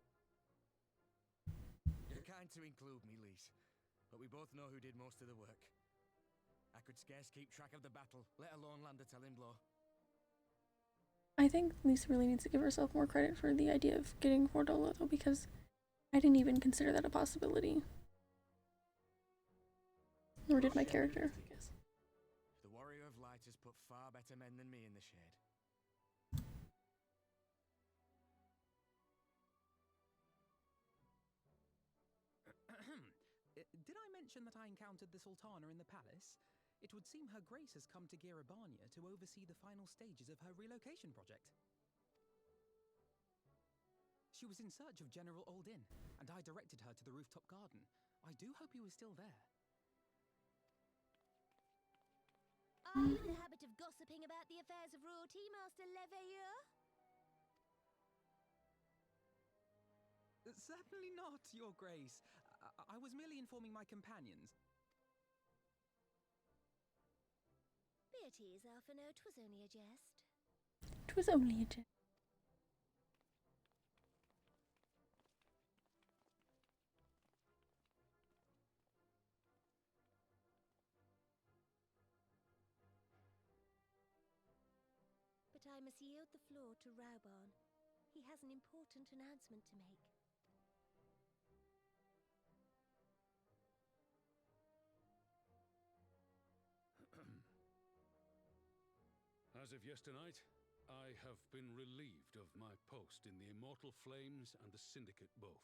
You're kind to include me, Lise, but we both know who did most of the work. I could scarce keep track of the battle, let alone land a telling blow. I think Lisa really needs to give herself more credit for the idea of getting Fordola, though, because I didn't even consider that a possibility. Nor did my character, I guess. The Warrior of Light has put far better men than me in the shade. Did I mention that I encountered the Sultana in the palace? It would seem Her Grace has come to Girabania to oversee the final stages of her relocation project. She was in search of General Oldin, and I directed her to the rooftop garden. I do hope he was still there. Are you in the habit of gossiping about the affairs of royalty, Master Leveilleur? Certainly not, Your Grace. I was merely informing my companions. Be at ease, Alphino. 'Twas only a jest. 'Twas only a jest. But I must yield the floor to Raubarn. He has an important announcement to make. As of yesternight, I have been relieved of my post in the Immortal Flames and the Syndicate both.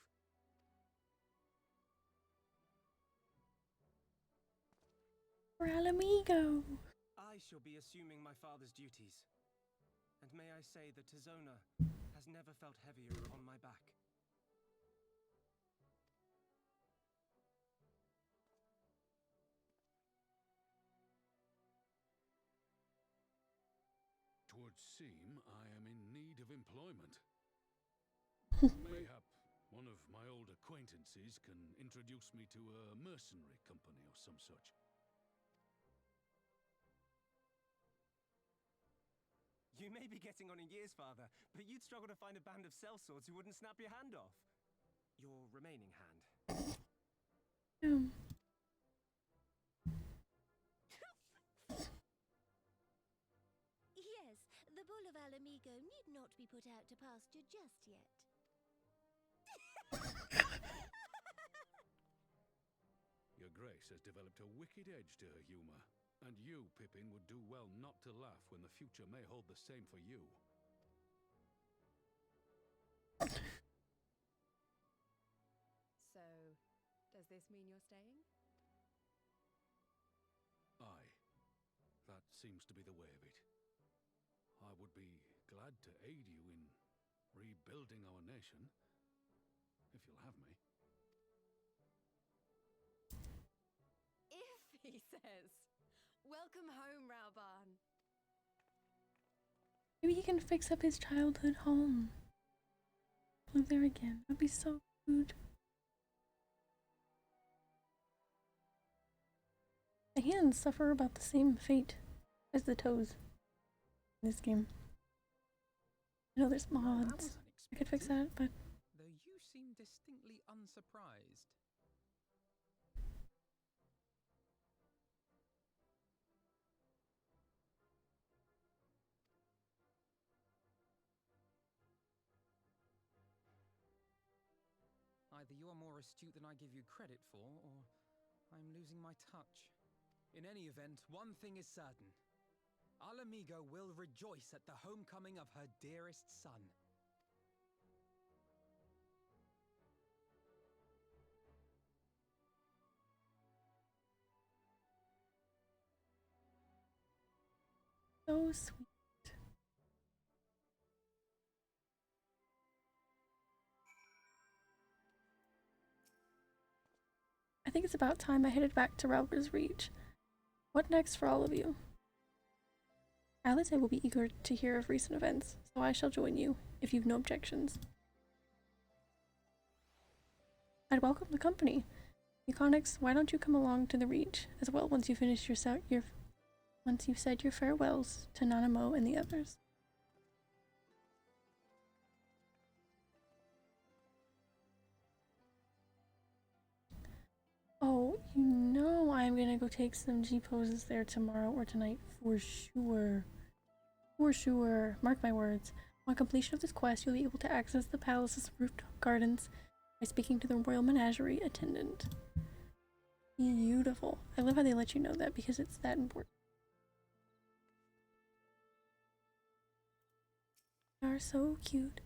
Ralamigo! I shall be assuming my father's duties. And may I say that Tizona has never felt heavier on my back. Twould seem I am in need of employment. Mayhap one of my old acquaintances can introduce me to a mercenary company or some such. You may be getting on in years, father, but you'd struggle to find a band of sellswords who wouldn't snap your hand off. Your remaining hand. Yes, the bull of Alamigo need not be put out to pasture just yet. Your Grace has developed a wicked edge to her humor, and you, Pippin, would do well not to laugh when the future may hold the same for you. So, does this mean you're staying? Aye, that seems to be the way of it. I would be glad to aid you in rebuilding our nation, if you'll have me. If, he says. Welcome home, Raubarn. Maybe he can fix up his childhood home. Live there again. That'd be so good. The hands suffer about the same fate as the toes in this game. I know there's mods. I could fix that, but Though you seem distinctly unsurprised. Either you're more astute than I give you credit for, or I'm losing my touch. In any event, one thing is certain. Alamigo will rejoice at the homecoming of her dearest son. so sweet. I think it's about time I headed back to Rauber's Reach. What next for all of you? Alice will be eager to hear of recent events, so I shall join you, if you've no objections. I'd welcome the company. Euconix, why don't you come along to the Reach as well once you finish once you've said your farewells to Nanamo and the others? Oh, you know I'm gonna go take some G poses there tomorrow or tonight for sure. For sure. Mark my words. On completion of this quest, you'll be able to access the palace's rooftop gardens by speaking to the Royal Menagerie attendant. Beautiful. I love how they let you know that because it's that important. You are so cute.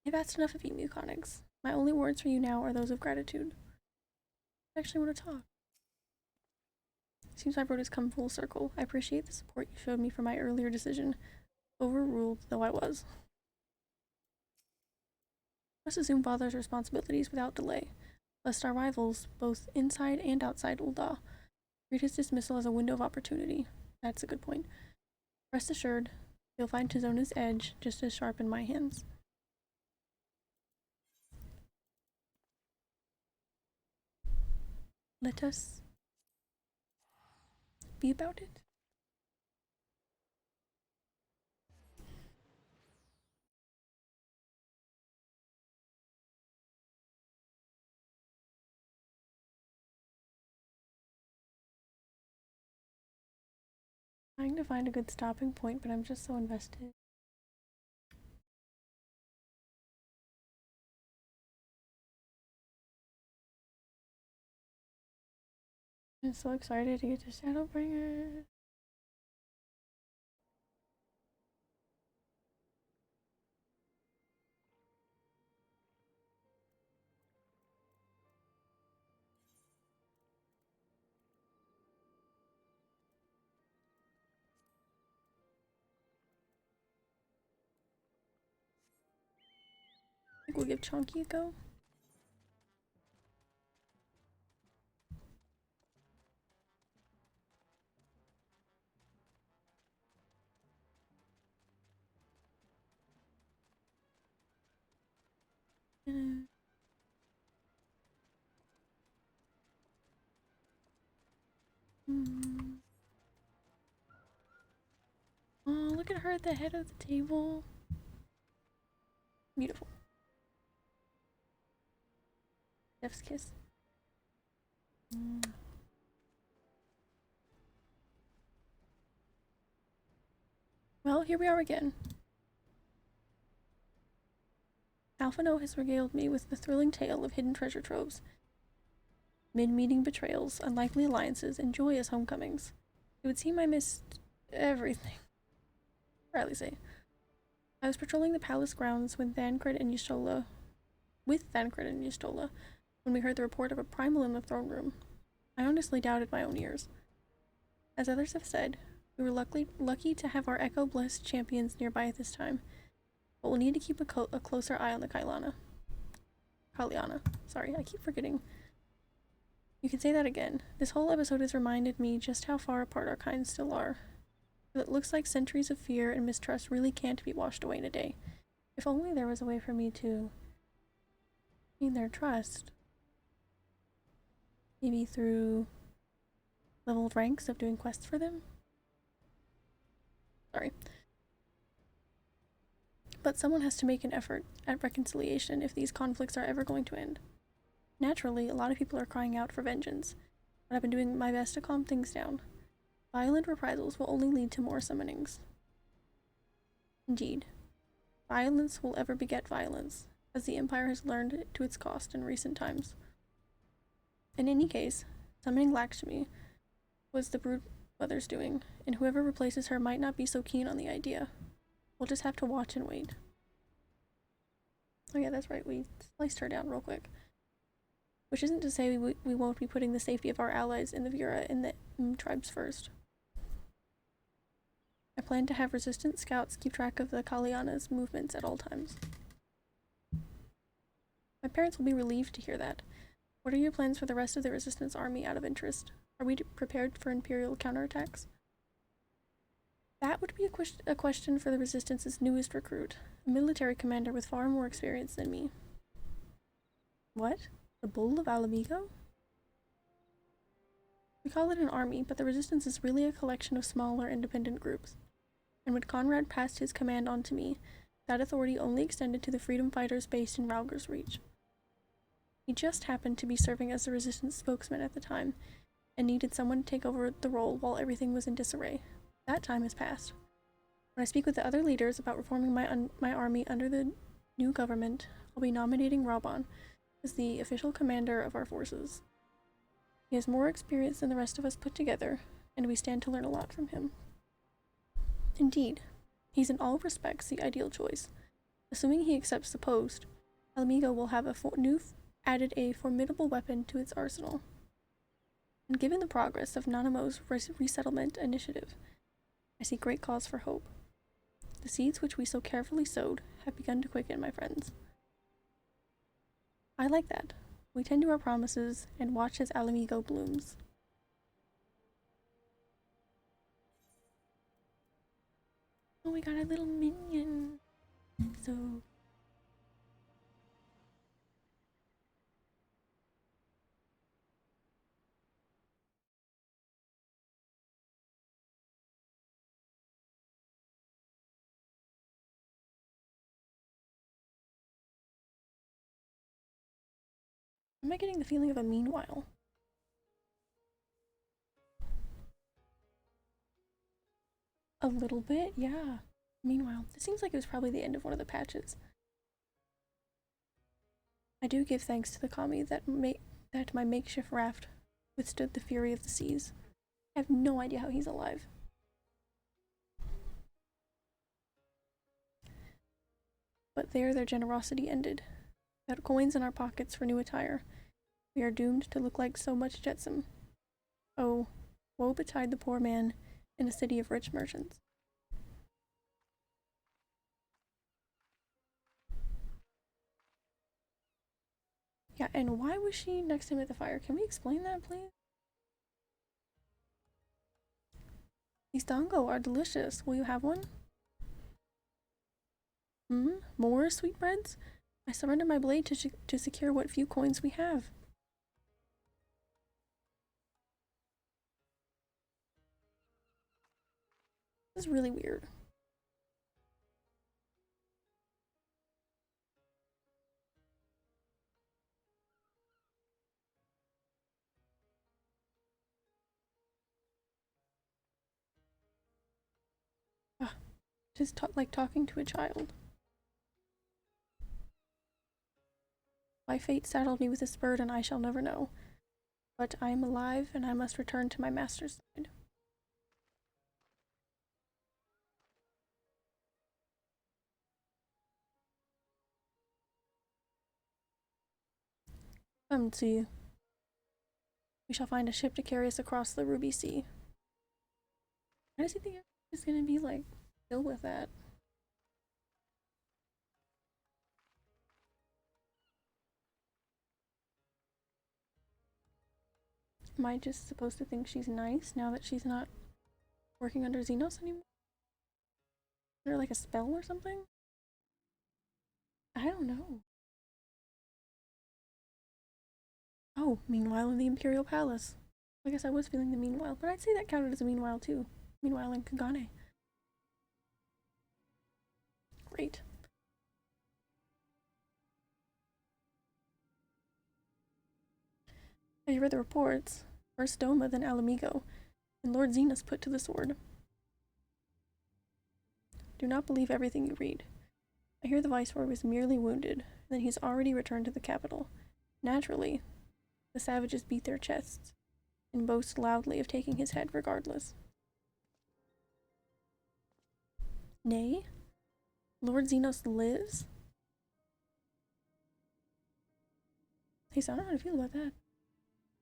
I've asked enough of you, Euconix. My only words for you now are those of gratitude. I actually want to talk. Seems my road has come full circle. I appreciate the support you showed me for my earlier decision, overruled though I was. Must assume father's responsibilities without delay, lest our rivals, both inside and outside Ul'dah, treat his dismissal as a window of opportunity. That's a good point. Rest assured, you'll find Tizona's edge just as sharp in my hands. Let us be about it. Trying to find a good stopping point, but I'm just so invested. I'm so excited to get to Shadowbringer. I think we'll give Chonky a go. Oh, look at her at the head of the table. Beautiful. Chef's kiss. Well, here we are again. Alphino has regaled me with the thrilling tale of hidden treasure troves, mid-meeting betrayals, unlikely alliances, and joyous homecomings. It would seem I missed everything. Riley say. I was patrolling the palace grounds with Thancred and Y'shtola, when we heard the report of a primal in the throne room. I honestly doubted my own ears. As others have said, we were lucky to have our echo-blessed champions nearby at this time, but we'll need to keep a closer eye on the Kaliana. Sorry, I keep forgetting. You can say that again. This whole episode has reminded me just how far apart our kinds still are. It looks like centuries of fear and mistrust really can't be washed away in a day. If only there was a way for me to gain their trust. Maybe through leveled ranks of doing quests for them? Sorry. But someone has to make an effort at reconciliation if these conflicts are ever going to end. Naturally, a lot of people are crying out for vengeance, but I've been doing my best to calm things down. Violent reprisals will only lead to more summonings. Indeed, violence will ever beget violence, as the Empire has learned to its cost in recent times. In any case, summoning Lakshmi was the Brood Mother's doing, and whoever replaces her might not be so keen on the idea. We'll just have to watch and wait. Oh yeah, that's right, we sliced her down real quick. Which isn't to say we won't be putting the safety of our allies in the Vira and the tribes first. I plan to have resistance scouts keep track of the Kaliana's movements at all times. My parents will be relieved to hear that. What are your plans for the rest of the resistance army out of interest? Are we prepared for Imperial counterattacks? That would be a question for the Resistance's newest recruit, a military commander with far more experience than me. What? The Bull of Alamigo? We call it an army, but the Resistance is really a collection of smaller, independent groups. And when Conrad passed his command on to me, that authority only extended to the freedom fighters based in Rauger's Reach. He just happened to be serving as the Resistance spokesman at the time, and needed someone to take over the role while everything was in disarray. That time has passed. When I speak with the other leaders about reforming my army under the new government, I'll be nominating Raban as the official commander of our forces. He has more experience than the rest of us put together, and we stand to learn a lot from him. Indeed, he's in all respects the ideal choice. Assuming he accepts the post, Alamigo will have added a formidable weapon to its arsenal. And given the progress of Nanamo's resettlement initiative, I see great cause for hope. The seeds which we so carefully sowed have begun to quicken, my friends. I like that. We tend to our promises and watch as Alamigo blooms. Oh, we got a little minion. So... Am I getting the feeling of a meanwhile? A little bit, yeah. Meanwhile, it seems like it was probably the end of one of the patches. I do give thanks to the kami that my makeshift raft withstood the fury of the seas. I have no idea how he's alive. But there their generosity ended. Without coins in our pockets for new attire, we are doomed to look like so much jetsam. Oh, woe betide the poor man in a city of rich merchants. Yeah, and why was she next to him at the fire? Can we explain that, please? These dango are delicious. Will you have one? More sweetbreads? I surrender my blade to secure what few coins we have. This is really weird. Just like talking to a child. My fate saddled me with this burden I shall never know. But I am alive and I must return to my master's side. Come to you. We shall find a ship to carry us across the Ruby Sea. Why does he think it's gonna be like filled with that? Am I just supposed to think she's nice now that she's not working under Xenos anymore? Is there like a spell or something? I don't know. Oh, meanwhile in the Imperial Palace. I guess I was feeling the meanwhile, but I'd say that counted as a meanwhile too. Meanwhile in Kagane. Great. Have you read the reports? First Doma, then Alamigo, and Lord Xenos put to the sword. Do not believe everything you read. I hear the Viceroy was merely wounded, and that he's already returned to the capital. Naturally, the savages beat their chests, and boast loudly of taking his head regardless. Nay? Lord Xenos lives? Hey, so I don't know how to feel about that.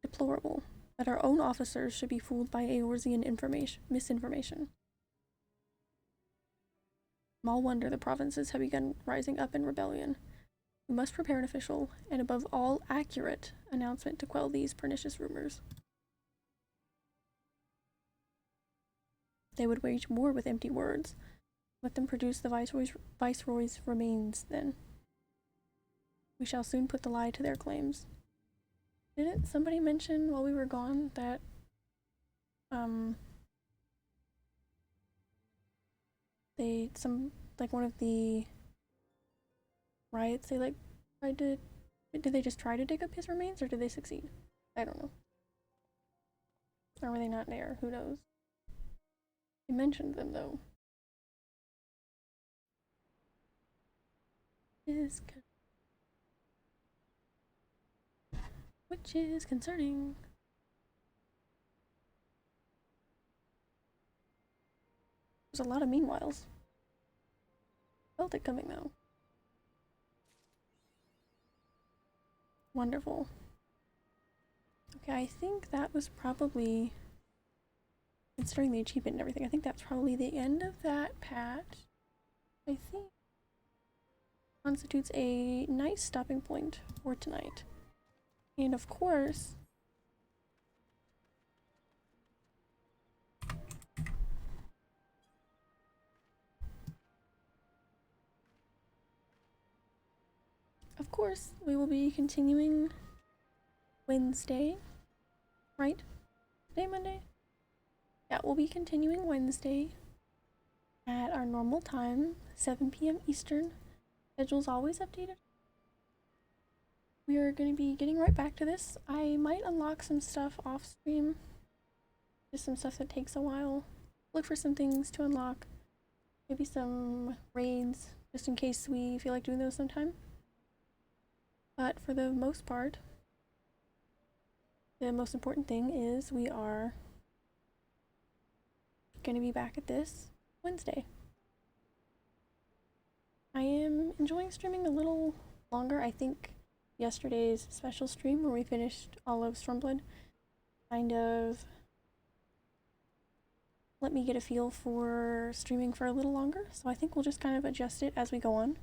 Deplorable that our own officers should be fooled by Eorzean misinformation. Small wonder the provinces have begun rising up in rebellion. We must prepare an official, and above all, accurate announcement to quell these pernicious rumors. They would wage war with empty words. Let them produce the Viceroy's remains, then. We shall soon put the lie to their claims. Didn't somebody mention while we were gone that, one of the riots, they, like, tried to, did they just try to dig up his remains, or did they succeed? I don't know. Or were they not there? Who knows? They mentioned them, though. Which is concerning. There's a lot of meanwhiles. Felt it coming though. Wonderful. Okay, I think that was probably, considering the achievement and everything, I think that's probably the end of that patch. I think constitutes a nice stopping point for tonight. And of course, we will be continuing Wednesday, right? Today, Monday? Yeah, we'll be continuing Wednesday at our normal time, 7 p.m. Eastern. Schedule's always updated. We are going to be getting right back to this. I might unlock some stuff off stream. Just some stuff that takes a while. Look for some things to unlock. Maybe some raids, just in case we feel like doing those sometime. But for the most part, the most important thing is we are going to be back at this Wednesday. I am enjoying streaming a little longer. I think yesterday's special stream where we finished all of Stormblood kind of let me get a feel for streaming for a little longer. So I think we'll just kind of adjust it as we go on.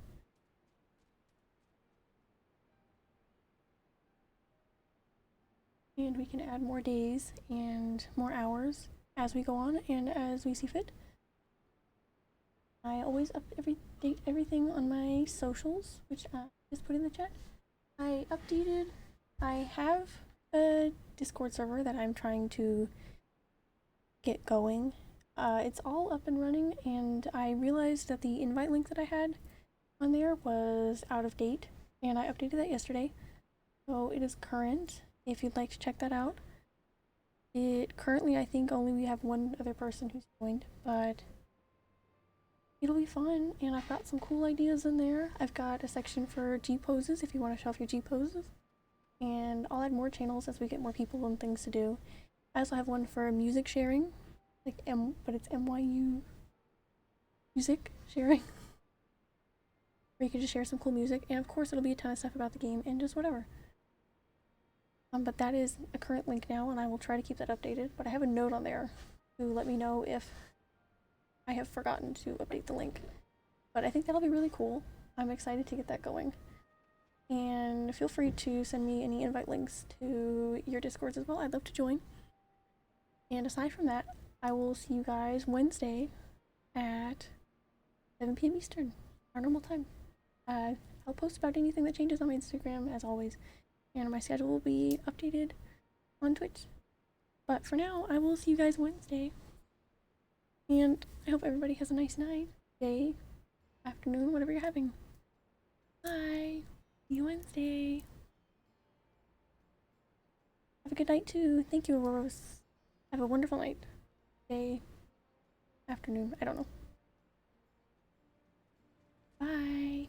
And we can add more days and more hours as we go on and as we see fit. I always update everything on my socials, which I just put in the chat. I have a Discord server that I'm trying to get going. It's all up and running, and I realized that the invite link that I had on there was out of date, and I updated that yesterday. So it is current, if you'd like to check that out. Currently, I think only we have one other person who's joined, but it'll be fun, and I've got some cool ideas in there. I've got a section for G poses if you want to show off your G poses, and I'll add more channels as we get more people and things to do. I also have one for music sharing, like but it's MYU music sharing, where you can just share some cool music, and of course it'll be a ton of stuff about the game and just whatever. But that is a current link now, and I will try to keep that updated. But I have a note on there to let me know if I have forgotten to update the link. But I think that'll be really cool. I'm excited to get that going. And feel free to send me any invite links to your Discords as well. I'd love to join. And aside from that, I will see you guys Wednesday at 7 p.m. Eastern, our normal time. I'll post about anything that changes on my Instagram, as always. And my schedule will be updated on Twitch. But for now, I will see you guys Wednesday. And I hope everybody has a nice night, day, afternoon, whatever you're having. Bye. See you Wednesday. Have a good night too. Thank you, Auroras. Have a wonderful night, day, afternoon. I don't know. Bye.